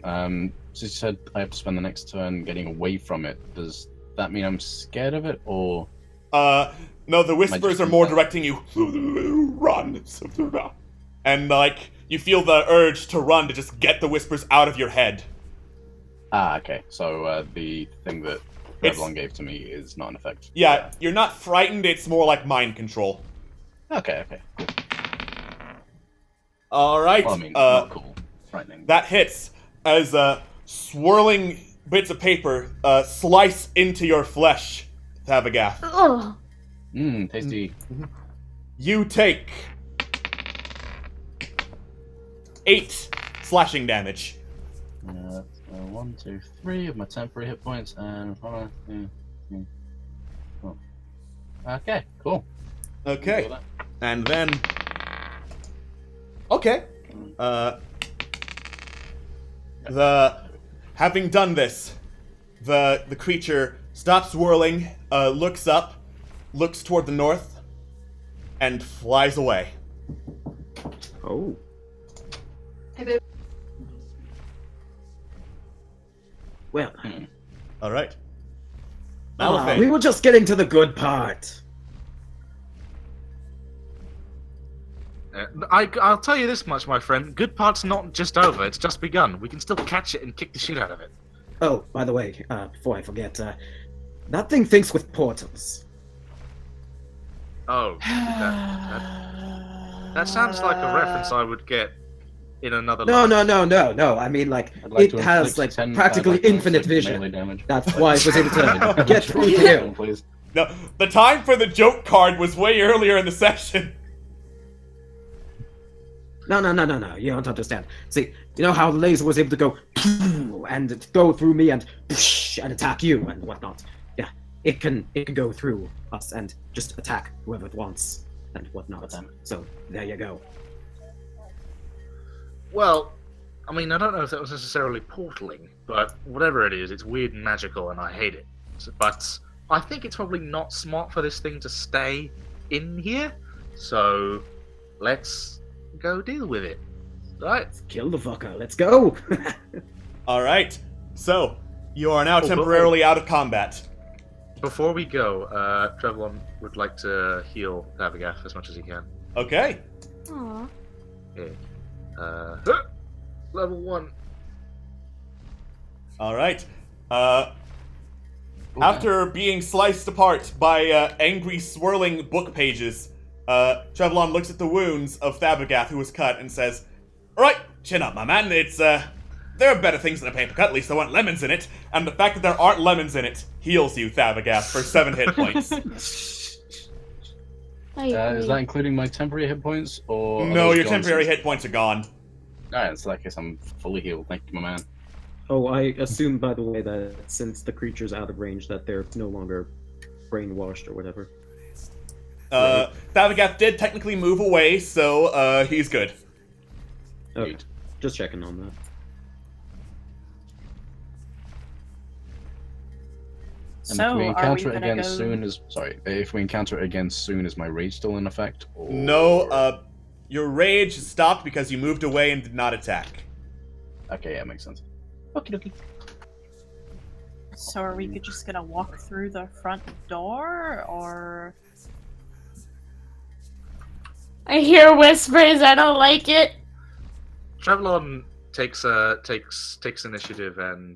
So you said I have to spend the next turn getting away from it. Does that mean I'm scared of it, or...? No, the whispers are more directing you, run. And, like, you feel the urge to run to just get the whispers out of your head. Ah, okay. So, the thing that Revlon gave to me is not in effect. Yeah, you're not frightened, it's more like mind control. Okay. Alright, Well, I mean, not cool. Frightening. that hits as swirling bits of paper slice into your flesh, Thavagath. Ugh. Tasty. You take 8 slashing damage. 1, 2, 3 of my temporary hit points, and 1, 2, 3. Oh. Okay, cool. Okay, and then... Okay. Having done this, the creature stops whirling, looks up, looks toward the north, and flies away. Oh. Well, Alright. we Malifane. were just getting to the good part. I'll tell you this much, my friend. Good part's not just over, it's just begun. We can still catch it and kick the shit out of it. Oh, by the way, before I forget, that thing thinks with portals. Oh, That sounds like a reference I would get in another No, life. no. I mean, like, like it to has, like, inflict 10 practically bad infinite melee vision. damage. That's why it was able to get through to you. Please. No, the time for the joke card was way earlier in the session. No. You don't understand. See, you know how the laser was able to go and go through me and attack you and whatnot. Yeah, it can go through us and just attack whoever it wants and whatnot. So there you go. Well, I mean, I don't know if that was necessarily portaling, but whatever it is, it's weird and magical, and I hate it. But I think it's probably not smart for this thing to stay in here, so let's go deal with it. Right? Kill the fucker. Let's go. All right. So you are now temporarily out of combat. Before we go, Trevlon would like to heal Tavagath as much as he can. Okay. Aww. Okay. Level 1. All right. After being sliced apart by angry, swirling book pages, Trevlon looks at the wounds of Thabagath, who was cut, and says, "All right, chin up, my man. It's there are better things than a paper cut. At least there weren't lemons in it. And the fact that there aren't lemons in it heals you, Thabagath, for 7 hit points." Is that including my temporary hit points, or No, your temporary hit points are gone. Alright, so in that case I'm fully healed. Thank you, my man. Oh, I assume, by the way, that since the creature's out of range, that they're no longer brainwashed or whatever. Thabagath did technically move away, so he's good. Okay, just checking on that. And So, if we are encounter we it gonna again go... soon as if we encounter it again soon, is my rage still in effect? Or... No, your rage stopped because you moved away and did not attack. Okay, yeah, makes sense. Okie. So are we just gonna walk through the front door, or... I hear whispers. I don't like it. Trevlon takes initiative and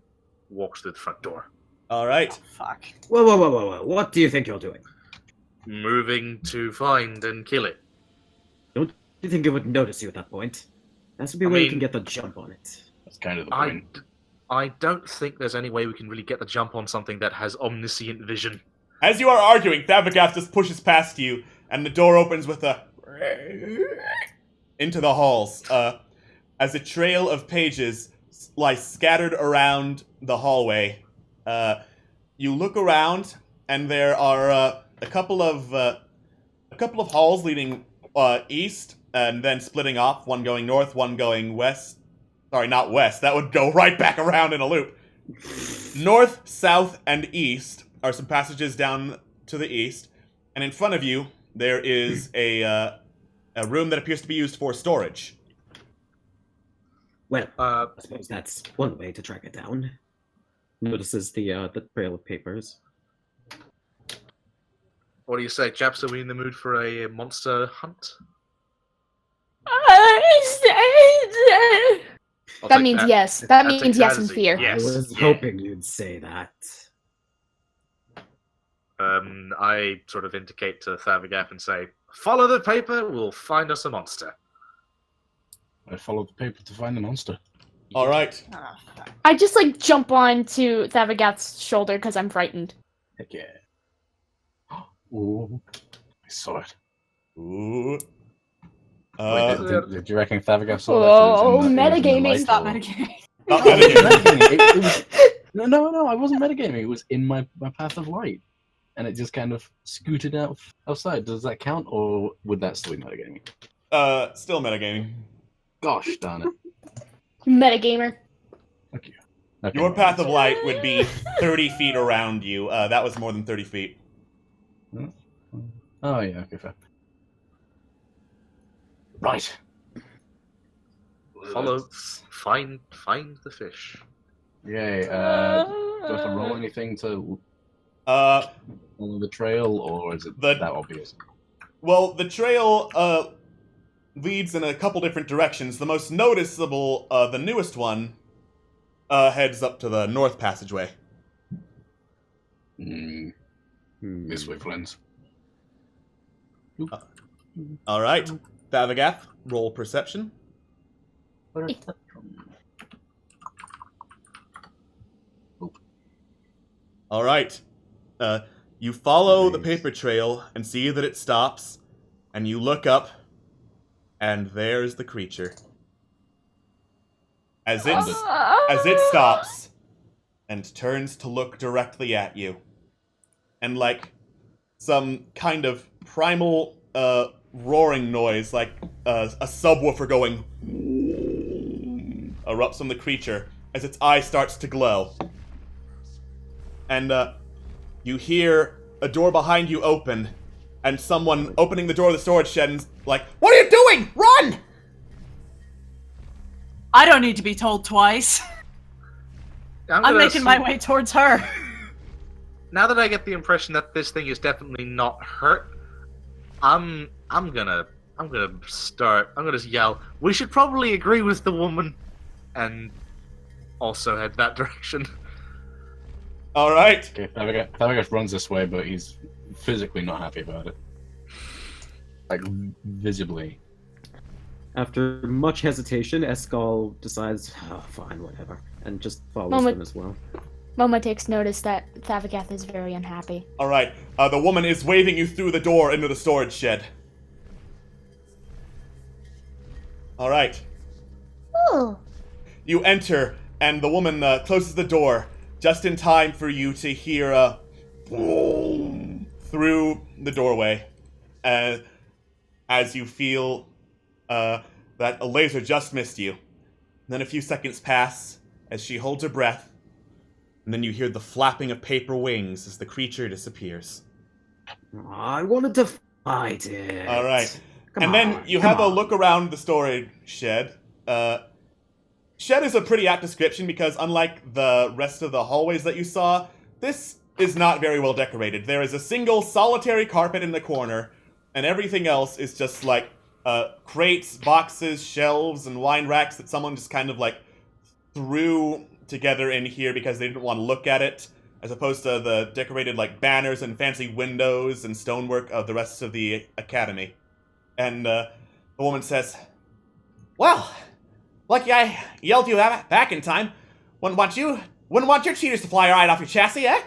walks through the front door. All right. Fuck. Whoa. What do you think you're doing? Moving to find and kill it. Don't you think it would notice you at that point? That's the way you can get the jump on it. That's kind of the point. I don't think there's any way we can really get the jump on something that has omniscient vision. As you are arguing, Thabagath just pushes past you, and the door opens with a... into the halls, as a trail of pages lies scattered around the hallway. You look around, and there are a couple of halls leading east, and then splitting off, one going north, one going west. Sorry, not west. That would go right back around in a loop. North, south, and east are some passages down to the east, and in front of you there is a room that appears to be used for storage. Well, I suppose that's one way to track it down. Notices the trail of papers. What do you say, chaps? Are we in the mood for a monster hunt? That means yes. That means yes in fear. Yes. I was hoping you'd say that. I sort of indicate to Thavagath and say, "Follow the paper, we'll find us a monster." I follow the paper to find the monster. All right. I just like jump on to Thavagath's shoulder because I'm frightened. Heck yeah. Ooh, I saw it. Ooh. Wait, do you reckon Thavagath saw Oh, that? metagaming. Stop metagaming. Not metagaming. No, I wasn't metagaming. It was in my path of light. And it just kind of scooted outside. Does that count, or would that still be metagaming? Still metagaming. Gosh darn it. Metagamer. Okay, Your path of light would be 30 feet around you. That was more than 30 feet. Oh, yeah, okay, fair. Right. Find the fish. Yay, do I have to roll anything to follow the trail, or is it that obvious? Well, the trail leads in a couple different directions. The most noticeable, the newest one, heads up to the north passageway. This way, friends. All right. Thavagath, roll perception. All right. You follow the paper trail and see that it stops, and you look up, and there's the creature. As it stops and turns to look directly at you, and like some kind of primal roaring noise, like a subwoofer going, erupts from the creature as its eye starts to glow. And you hear a door behind you open, and someone opening the door of the storage shed and like, "What are you doing? Run!" I don't need to be told twice. I'm making my way towards her. Now that I get the impression that this thing is definitely not hurt, I'm gonna yell, "We should probably agree with the woman," and also head that direction. All right. Okay, Thavagath runs this way, but he's physically not happy about it. Like, visibly. After much hesitation, Escal decides, oh, fine, whatever, and just follows them as well. Moma takes notice that Thavagath is very unhappy. All right. The woman is waving you through the door into the storage shed. All right. Oh. You enter, and the woman closes the door just in time for you to hear a boom through the doorway, as you feel that a laser just missed you. And then a few seconds pass as she holds her breath, and then you hear the flapping of paper wings as the creature disappears. I wanted to fight it. All right. Then you have a look around the storage shed. Shed is a pretty apt description because unlike the rest of the hallways that you saw, this is not very well decorated. There is a single solitary carpet in the corner, and everything else is just like crates, boxes, shelves, and wine racks that someone just kind of like threw together in here because they didn't want to look at it, as opposed to the decorated like banners and fancy windows and stonework of the rest of the academy. And the woman says, "Well, lucky I yelled you back in time. Wouldn't want your cheaters to fly right off your chassis, eh?"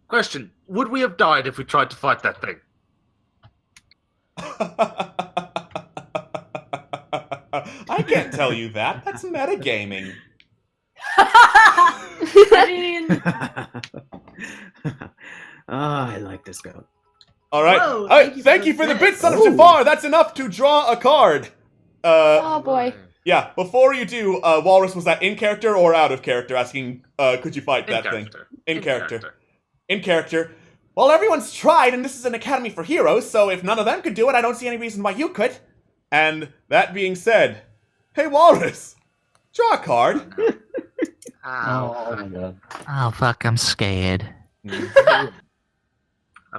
Question: would we have died if we tried to fight that thing? I can't tell you that. That's metagaming. I mean, I like this girl. All right. Whoa, Thank you for the bit, son of Jafar. That's enough to draw a card. Oh boy. Yeah. Before you do, Walrus, was that in character or out of character? Asking, could you fight that thing? In character. In character. Well, everyone's tried, and this is an academy for heroes, so if none of them could do it, I don't see any reason why you could. And that being said, hey, Walrus, draw a card. Oh my god. Oh, fuck, I'm scared. I'm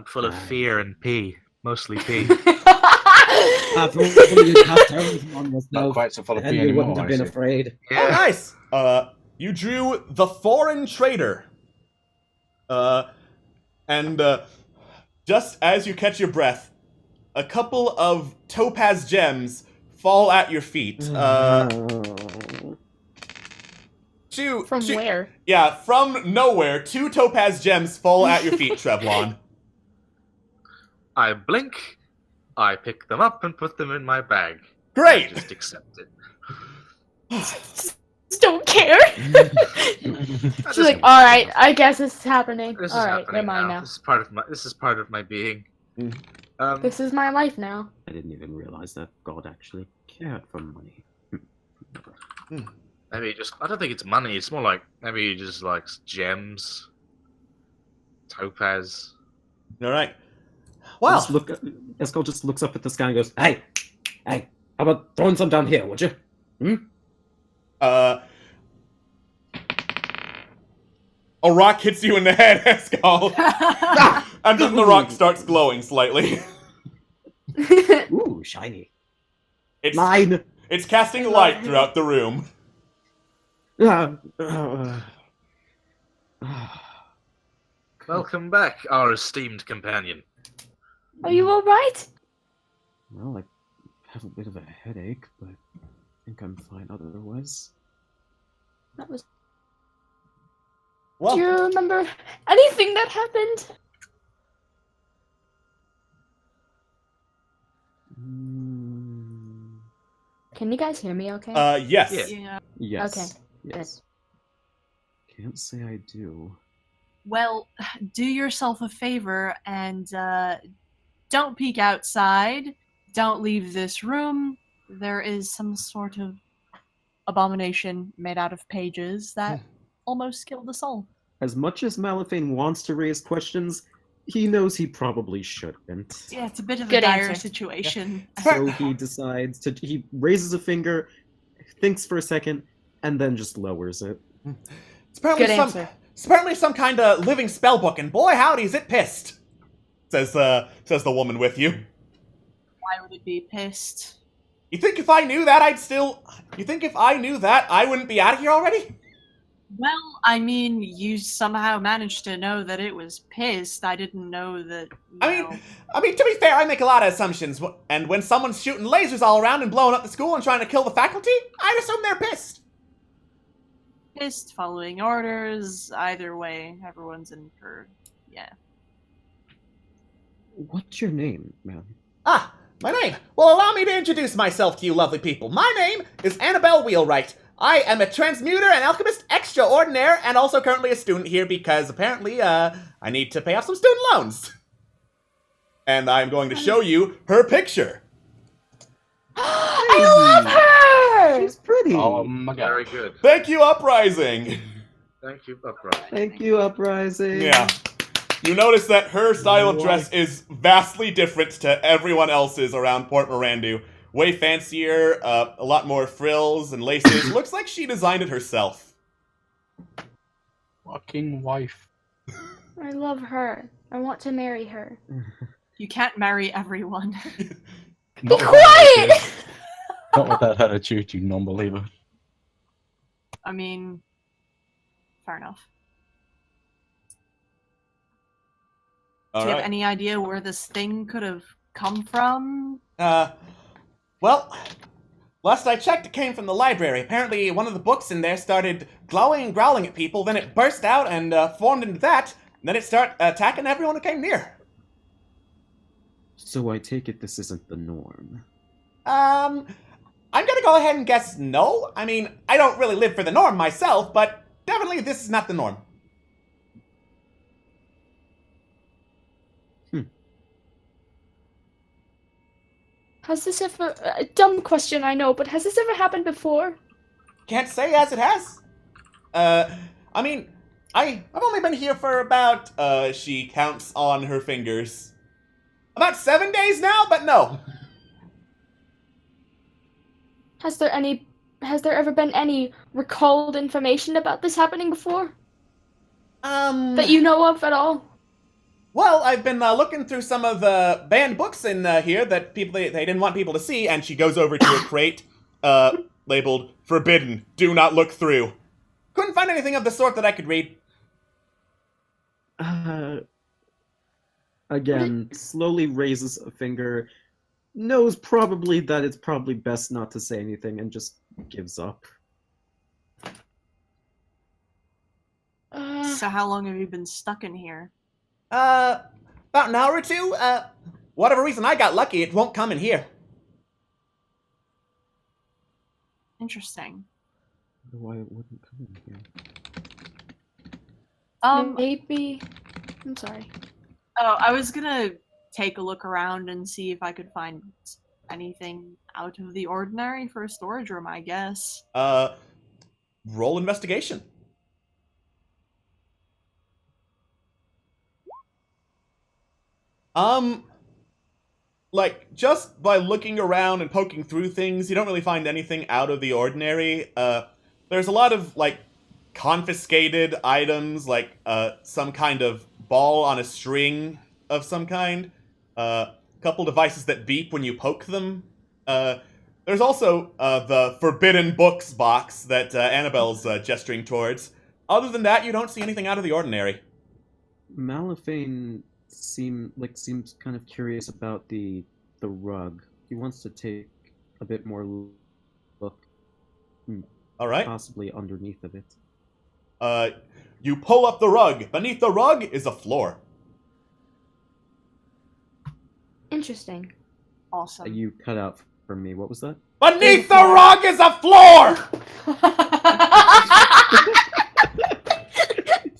full of fear and pee. Mostly pee. Not quite so full of and pee you anymore, wouldn't have I been see. afraid. Yeah. Oh, nice. You drew the Foreign Trader. And just as you catch your breath, a couple of topaz gems fall at your feet. From where? Yeah, from nowhere, 2 topaz gems fall at your feet, Trevlon. I blink, I pick them up and put them in my bag. Great! I just accept it. Just don't care. She's like, all right, I guess this is happening. This is All right, happening never mind now. now. This is part of my being. This is my life now. I didn't even realize that God actually cared for money. Maybe I don't think it's money. It's more like maybe he just likes gems, topaz. All right. Wow. Escal just looks up at the sky and goes, hey, how about throwing some down here, would you? A rock hits you in the head, Escal. And then the rock starts glowing slightly. Ooh, shiny. It's Mine. It's casting light throughout the room. Welcome back, our esteemed companion. Are you all right? Well, I have a bit of a headache, but I think I'm fine otherwise. That was. Well, Do you remember anything that happened? Can you guys hear me okay? Yes. Yeah. Yes. Okay, Yes. Can't say I do. Well, do yourself a favor and don't peek outside. Don't leave this room. There is some sort of abomination made out of pages that almost killed us all. As much as Malifane wants to raise questions, he knows he probably shouldn't. Yeah, it's a bit of a Good dire answer. situation. So he decides to. He raises a finger, thinks for a second, and then just lowers it. It's apparently Good some. answer. It's apparently some kind of living spellbook, and boy howdy is it pissed. Says the woman with you. Why would it be pissed? You think if I knew that I'd still? You think if I knew that I wouldn't be out of here already? Well, I mean, you somehow managed to know that it was pissed. I didn't know that. I mean, to be fair, I make a lot of assumptions, and when someone's shooting lasers all around and blowing up the school and trying to kill the faculty, I'd assume they're pissed. Pissed, following orders. Either way, everyone's in for yeah. What's your name, ma'am? Ah, my name. Well, allow me to introduce myself to you lovely people. My name is Annabelle Wheelwright. I am a transmuter and alchemist extraordinaire, and also currently a student here because apparently, I need to pay off some student loans. And I'm going to show you her picture. I love her! She's pretty. Oh my god. Very good. Thank you, Uprising. Thank you, Upright. Thank you, Uprising. Yeah. You notice that her style of dress is vastly different to everyone else's around Port Mirandu. Way fancier, a lot more frills and laces. Looks like she designed it herself. Fucking wife. I love her. I want to marry her. You can't marry everyone. Be quiet! Not with that attitude, you non-believer. I mean, fair enough. Do you have any idea where this thing could have come from? Well, last I checked, it came from the library. Apparently, one of the books in there started glowing and growling at people, then it burst out and formed into that, and then it started attacking everyone who came near. So I take it this isn't the norm. I'm gonna go ahead and guess no. I mean, I don't really live for the norm myself, but definitely this is not the norm. Has this ever... A dumb question, I know, but has this ever happened before? Can't say as it has. I mean, I've only been here for about, she counts on her fingers. About 7 days now, but no. Has there ever been any recalled information about this happening before? That you know of at all? Well, I've been looking through some of the banned books in here that they didn't want people to see, and she goes over to a crate labeled "Forbidden. Do not look through." Couldn't find anything of the sort that I could read. Again, slowly raises a finger, knows probably that it's probably best not to say anything, and just gives up. So how long have you been stuck in here? About an hour or two. Whatever reason I got lucky, it won't come in here. Interesting. Why it wouldn't come in here? Maybe... I'm sorry. Oh, I was gonna take a look around and see if I could find anything out of the ordinary for a storage room, I guess. Roll investigation. Like, just by looking around and poking through things, you don't really find anything out of the ordinary. There's a lot of, like, confiscated items, like, some kind of ball on a string of some kind. Couple devices that beep when you poke them. There's also, the Forbidden Books box that, Annabelle's, gesturing towards. Other than that, you don't see anything out of the ordinary. Malifane seems kind of curious about the rug. he wants to take a bit more look, All right. possibly underneath of it. You pull up the rug. Beneath the rug is a floor. Interesting. Awesome. You cut out for me. What was that? Beneath the rug is a floor!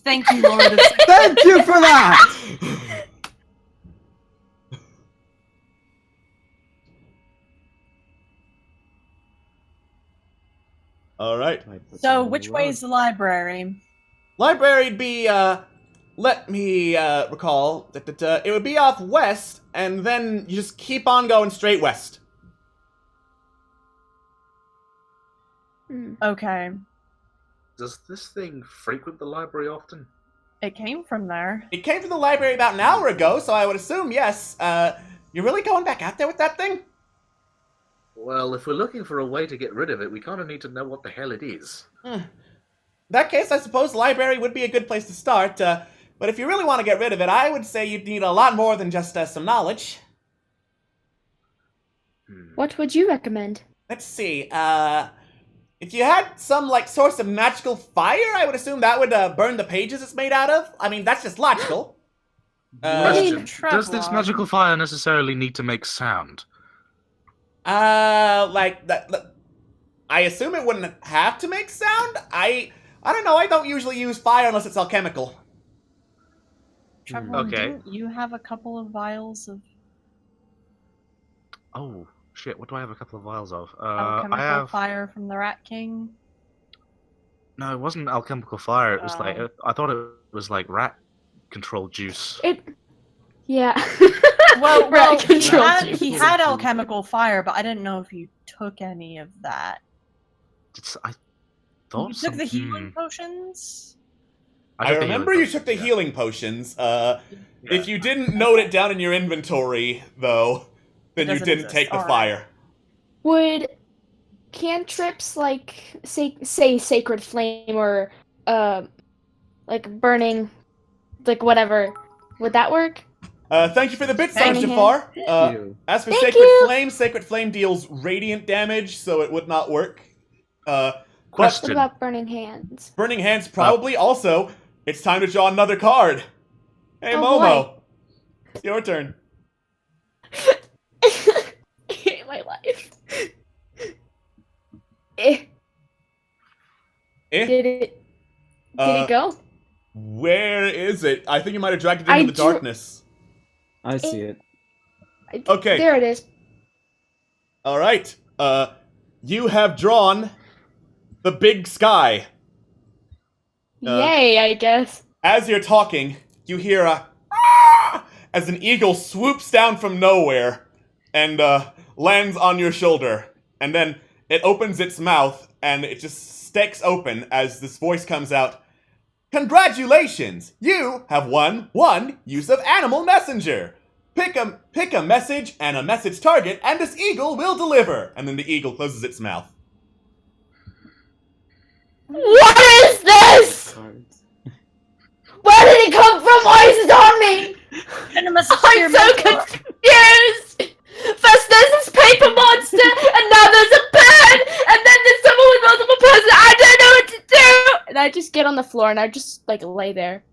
Thank you, Lord of Thank you for that! All right. So, which way is the library? Library'd be, let me, recall. It would be off west, and then you just keep on going straight west. Okay. Does this thing frequent the library often? It came from there. It came from the library about an hour ago, so I would assume yes. You're really going back out there with that thing? Well, if we're looking for a way to get rid of it, we kind of need to know what the hell it is. In that case, I suppose the library would be a good place to start, but if you really want to get rid of it, I would say you'd need a lot more than just some knowledge. What would you recommend? Let's see, if you had some, like, source of magical fire, I would assume that would burn the pages it's made out of. I mean, that's just logical. Question. Does this magical fire necessarily need to make sound? Like, I assume it wouldn't have to make sound? I don't know, I don't usually use fire unless it's alchemical. Trevor, Okay. didn't you have a couple of vials of Oh, shit, what do I have a couple of vials of? alchemical I have... fire from the Rat King? No, it wasn't alchemical fire, it was like... Oh. I thought it was like rat control juice. Yeah. Well, Rat he control had, juice. he had alchemical fire, but I didn't know if you took any of that. I thought You took the some- healing potions? I remember you took the healing potions. If you didn't note it down in your inventory, though, then you doesn't didn't exist. take the Alright. fire. Would cantrips like say sacred flame or like burning, like whatever, would that work? Thank you for the bits, Thank you. Jafar. As for Thank Sacred Flame deals radiant damage, so it would not work. What Question. about burning hands? Burning Hands probably. Also, it's time to draw another card. Hey, Oh, Momo. It's your turn. I hate my life. Did it go? Where is it? I think you might have dragged it I into the drew- darkness. I see it. Okay. There it is. All right. You have drawn the big sky. Yay, I guess. As you're talking, you hear a "Ah!" as an eagle swoops down from nowhere and lands on your shoulder. And then it opens its mouth and it just sticks open as this voice comes out. Congratulations! You have won one use of Animal Messenger. Pick a message and a message target, and this eagle will deliver. And then the eagle closes its mouth. What is this? Where did it come from? Why is it on me? I'm so confused. First there's this paper monster, and now there's a bird, and then there's someone with multiple persons. I don't know what to do. And I just get on the floor and I just like lay there.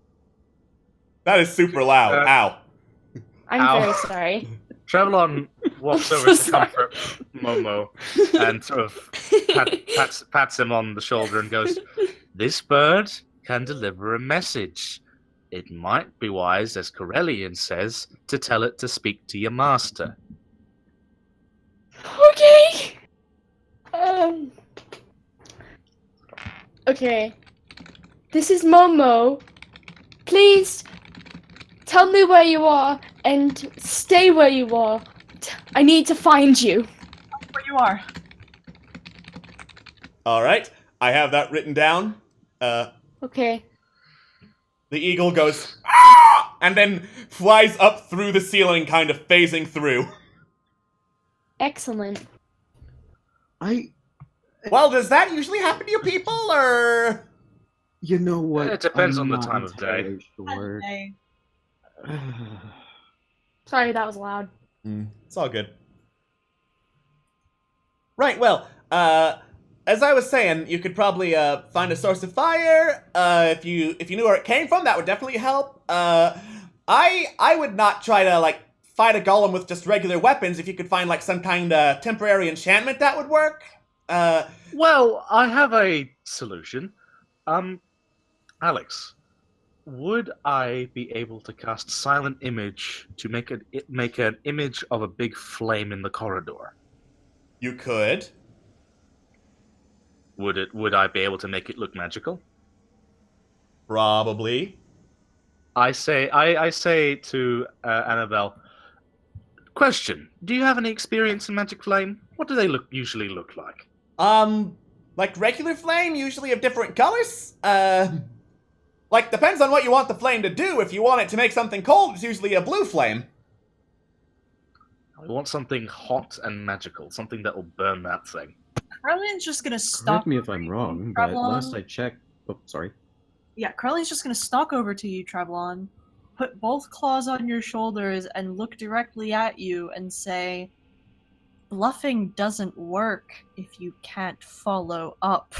That is super loud. Ow. I'm Ow. very sorry. Travelon walks over to comfort Momo and sort of pats him on the shoulder and goes, "This bird can deliver a message. It might be wise, as Corellian says, to tell it to speak to your master." Okay. Okay. This is Momo. Please tell me where you are and stay where you are. I need to find you. Where you are. All right. I have that written down. Okay. The eagle goes, "Ah!" and then flies up through the ceiling, kind of phasing through. Excellent. Well, does that usually happen to you people, or? You know what? It depends on the not time of day. entirely Sure. Sorry, that was loud. It's all good. Right, well, as I was saying, you could probably find a source of fire. If you knew where it came from, that would definitely help. I would not try to like fight a golem with just regular weapons. If you could find like some kind of temporary enchantment, that would work. Well, I have a solution. Alex, would I be able to cast Silent Image to make an image of a big flame in the corridor? You could. Would I be able to make it look magical? Probably. I say to Annabelle, question, do you have any experience in Magic Flame? What do they usually look like? Like regular flame, usually of different colors. Like, depends on what you want the flame to do. If you want it to make something cold, it's usually a blue flame. I want something hot and magical, something that will burn that thing. Krellian's just gonna Correct stalk. me if I'm wrong, but Travelon. last I checked... Oh, sorry. Yeah, Krellian's just gonna stalk over to you, Travelon, put both claws on your shoulders, and look directly at you and say, "Bluffing doesn't work if you can't follow up."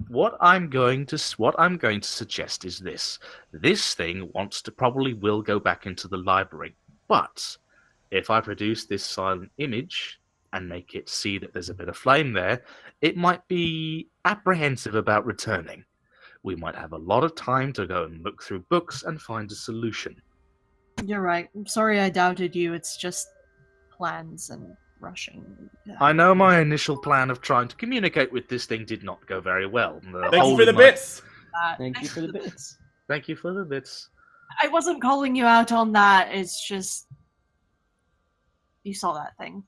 What I'm going to suggest is this. This thing probably will go back into the library, but if I produce this silent image and make it see that there's a bit of flame there, it might be apprehensive about returning. We might have a lot of time to go and look through books and find a solution. You're right. I'm sorry I doubted you. It's just plans and rushing. I know my initial plan of trying to communicate with this thing did not go very well. Thank you for the bits. Thank you for the bits. Thank you for the bits. I wasn't calling you out on that. It's just you saw that thing.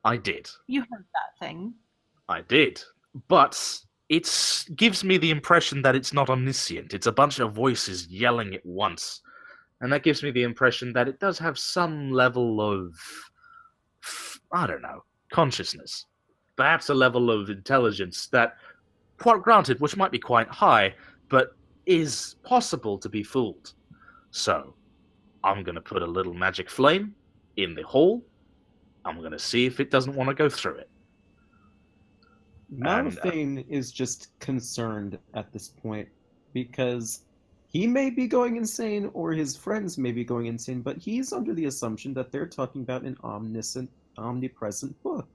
I did. You heard that thing. I did. But it gives me the impression that it's not omniscient. It's a bunch of voices yelling at once. And that gives me the impression that it does have some level of, I don't know, consciousness. Perhaps a level of intelligence that, quite granted, which might be quite high, but is possible to be fooled. So, I'm going to put a little magic flame in the hall. I'm going to see if it doesn't want to go through it. Malifane is just concerned at this point because he may be going insane or his friends may be going insane, but he's under the assumption that they're talking about an omnipresent book.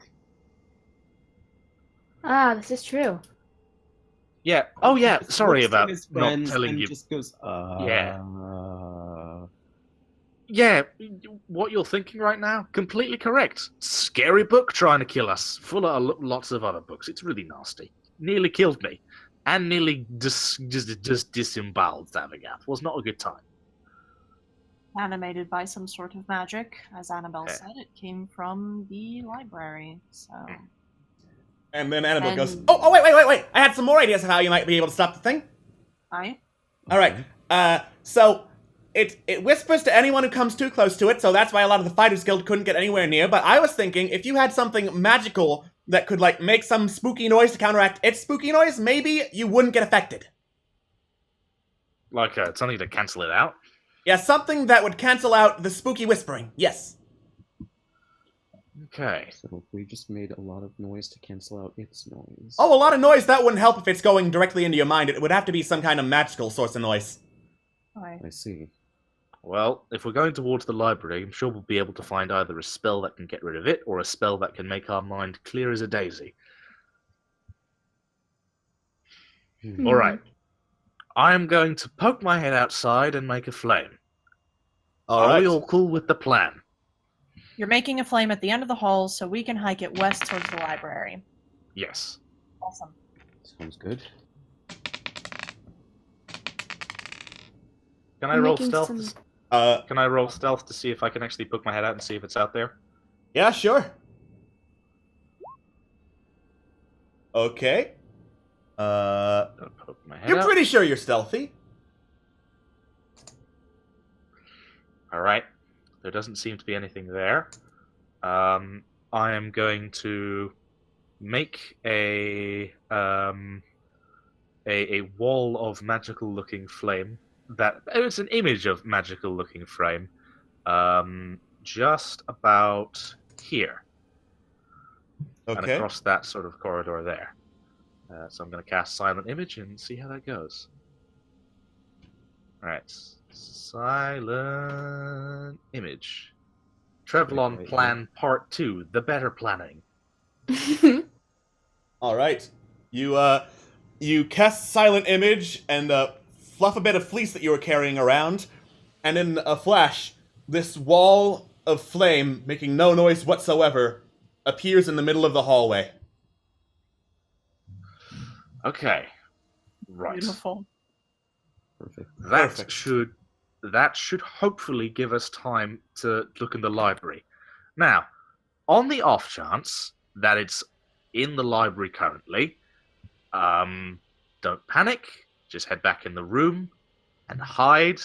Ah, this is true. Yeah. Oh, yeah. Just Sorry looks to about his not friends telling and you. Just goes, Yeah. Yeah, what you're thinking right now, completely correct. Scary book trying to kill us, full of lots of other books. It's really nasty. Nearly killed me, and nearly just disemboweled Zavagoth. Was not a good time. Animated by some sort of magic, as Annabelle said, it came from the library. So. And then Annabelle goes, "Oh, wait! I had some more ideas of how you might be able to stop the thing." Hi. All right. So it whispers to anyone who comes too close to it, so that's why a lot of the Fighters Guild couldn't get anywhere near. But I was thinking, if you had something magical that could like make some spooky noise to counteract its spooky noise, maybe you wouldn't get affected. Like something to cancel it out. Yeah, something that would cancel out the spooky whispering. Yes. Okay. So if we just made a lot of noise to cancel out its noise. Oh, a lot of noise, that wouldn't help if it's going directly into your mind. It would have to be some kind of magical source of noise. Right. I see. Well, if we're going towards the library, I'm sure we'll be able to find either a spell that can get rid of it, or a spell that can make our mind clear as a daisy. Alright. I am going to poke my head outside and make a flame. Are we all cool with the plan? You're making a flame at the end of the hall so we can hike it west towards the library. Yes. Awesome. Sounds good. Can I roll stealth? Can I roll stealth to see if I can actually poke my head out and see if it's out there? Yeah, sure. Okay. You're pretty sure you're stealthy. Alright. There doesn't seem to be anything there. I am going to make a wall of magical looking flame. It's an image of magical looking flame. Just about here. and Okay. across that sort of corridor there. So I'm going to cast Silent Image and see how that goes. Alright. Silent Image. Trevlon Okay, Plan Part 2, The Better Planning. All right. You cast Silent Image and fluff a bit of fleece that you were carrying around, and in a flash, this wall of flame, making no noise whatsoever, appears in the middle of the hallway. Okay. Right. Beautiful. Perfect. That should hopefully give us time to look in the library. Now, on the off chance that it's in the library currently, don't panic. Just head back in the room and hide,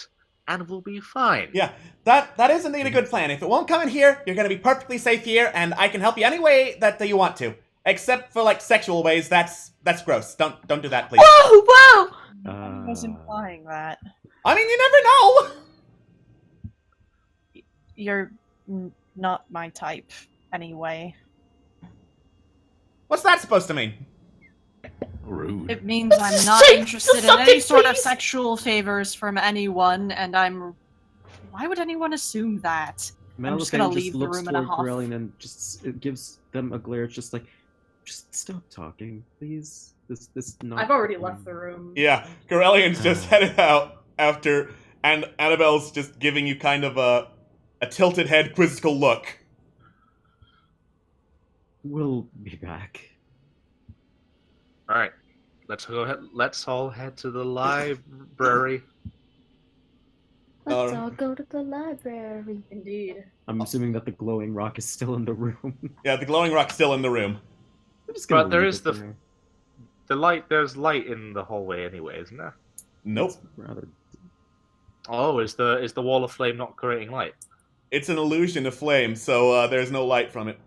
and we'll be fine. Yeah, that is indeed a good plan. If it won't come in here, you're gonna be perfectly safe here, and I can help you any way that you want to. Except for like sexual ways, that's gross. Don't do that, please. Whoa, whoa! I was implying that. I mean, you never know. You're not my type, anyway. What's that supposed to mean? Rude. It means I'm not Say interested in something, any sort of please. sexual favors from anyone, and I'm. Why would anyone assume that? I'm just gonna Malifaux leave the looks room in a toward huff. Corellian and just it gives them a glare. It's just like, just stop talking, please. This not. I've already left the room. Yeah, Corellian's just headed out after, and Annabelle's just giving you kind of a tilted head, quizzical look. We'll be back. All right, let's go ahead. Let's all head to the library. Let's all go to the library. Indeed. I'm assuming that the glowing rock is still in the room. Yeah, the glowing rock's still in the room. I'm just gonna But there leave is it the there. light. There's light in the hallway anyway, isn't there? Nope. Rather. Oh, is the wall of flame not creating light? It's an illusion of flame, so there's no light from it.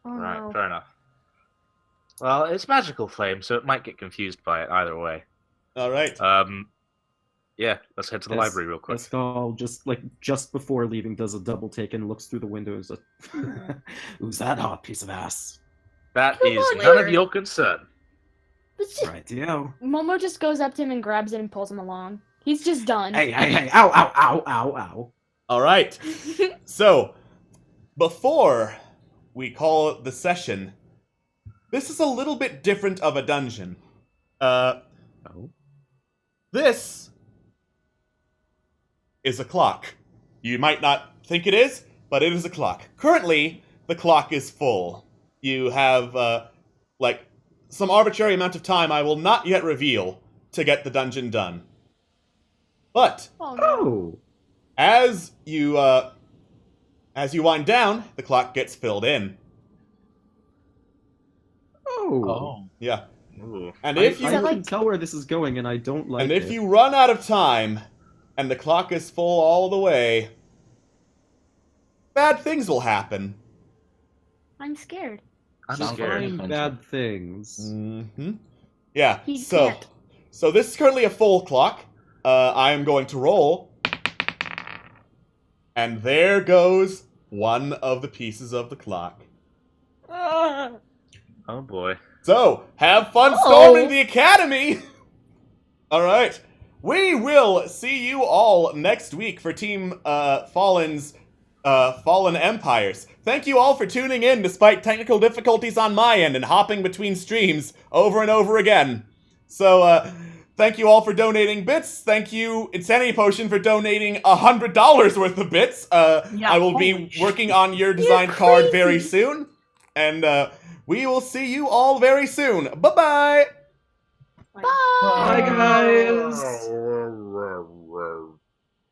Oh, Right, no. fair enough. Well, it's magical flame, so it might get confused by it either way. All right. Yeah, let's head to the Yes, library real quick. Pascal, just before leaving, does a double take and looks through the window and is like, "Who's that hot piece of ass?" That Come is on, none of Larry. your concern. Let's just- Right, yo. Momo just goes up to him and grabs it and pulls him along. He's just done. Hey, hey, hey! Ow, ow, ow, ow, ow! All right. So, before we call the session, this is a little bit different of a dungeon. This is a clock. You might not think it is, but it is a clock. Currently, the clock is full. You have, like, some arbitrary amount of time I will not yet reveal to get the dungeon done. But, Oh, no. Oh, as you wind down, the clock gets filled in. oh! Yeah. Ooh. And I if you can like- tell where this is going, and I don't like and it. if you run out of time and the clock is full all the way, bad things will happen. I'm scared. I'm Sounds scared. very- Find bad things. Mm-hmm. Yeah. He so can't. so this is currently a full clock. I am going to roll. And there goes one of the pieces of the clock. Oh boy. So, have fun Oh. storming the academy! Alright. We will see you all next week for Team Fallen's Fallen Empires. Thank you all for tuning in despite technical difficulties on my end and hopping between streams over and over again. So, thank you all for donating bits. Thank you, Insanity Potion, for donating $100 worth of bits. I will be holy working on your design card very soon. And we will see you all very soon. Bye-bye! Bye. Bye, guys. Wow.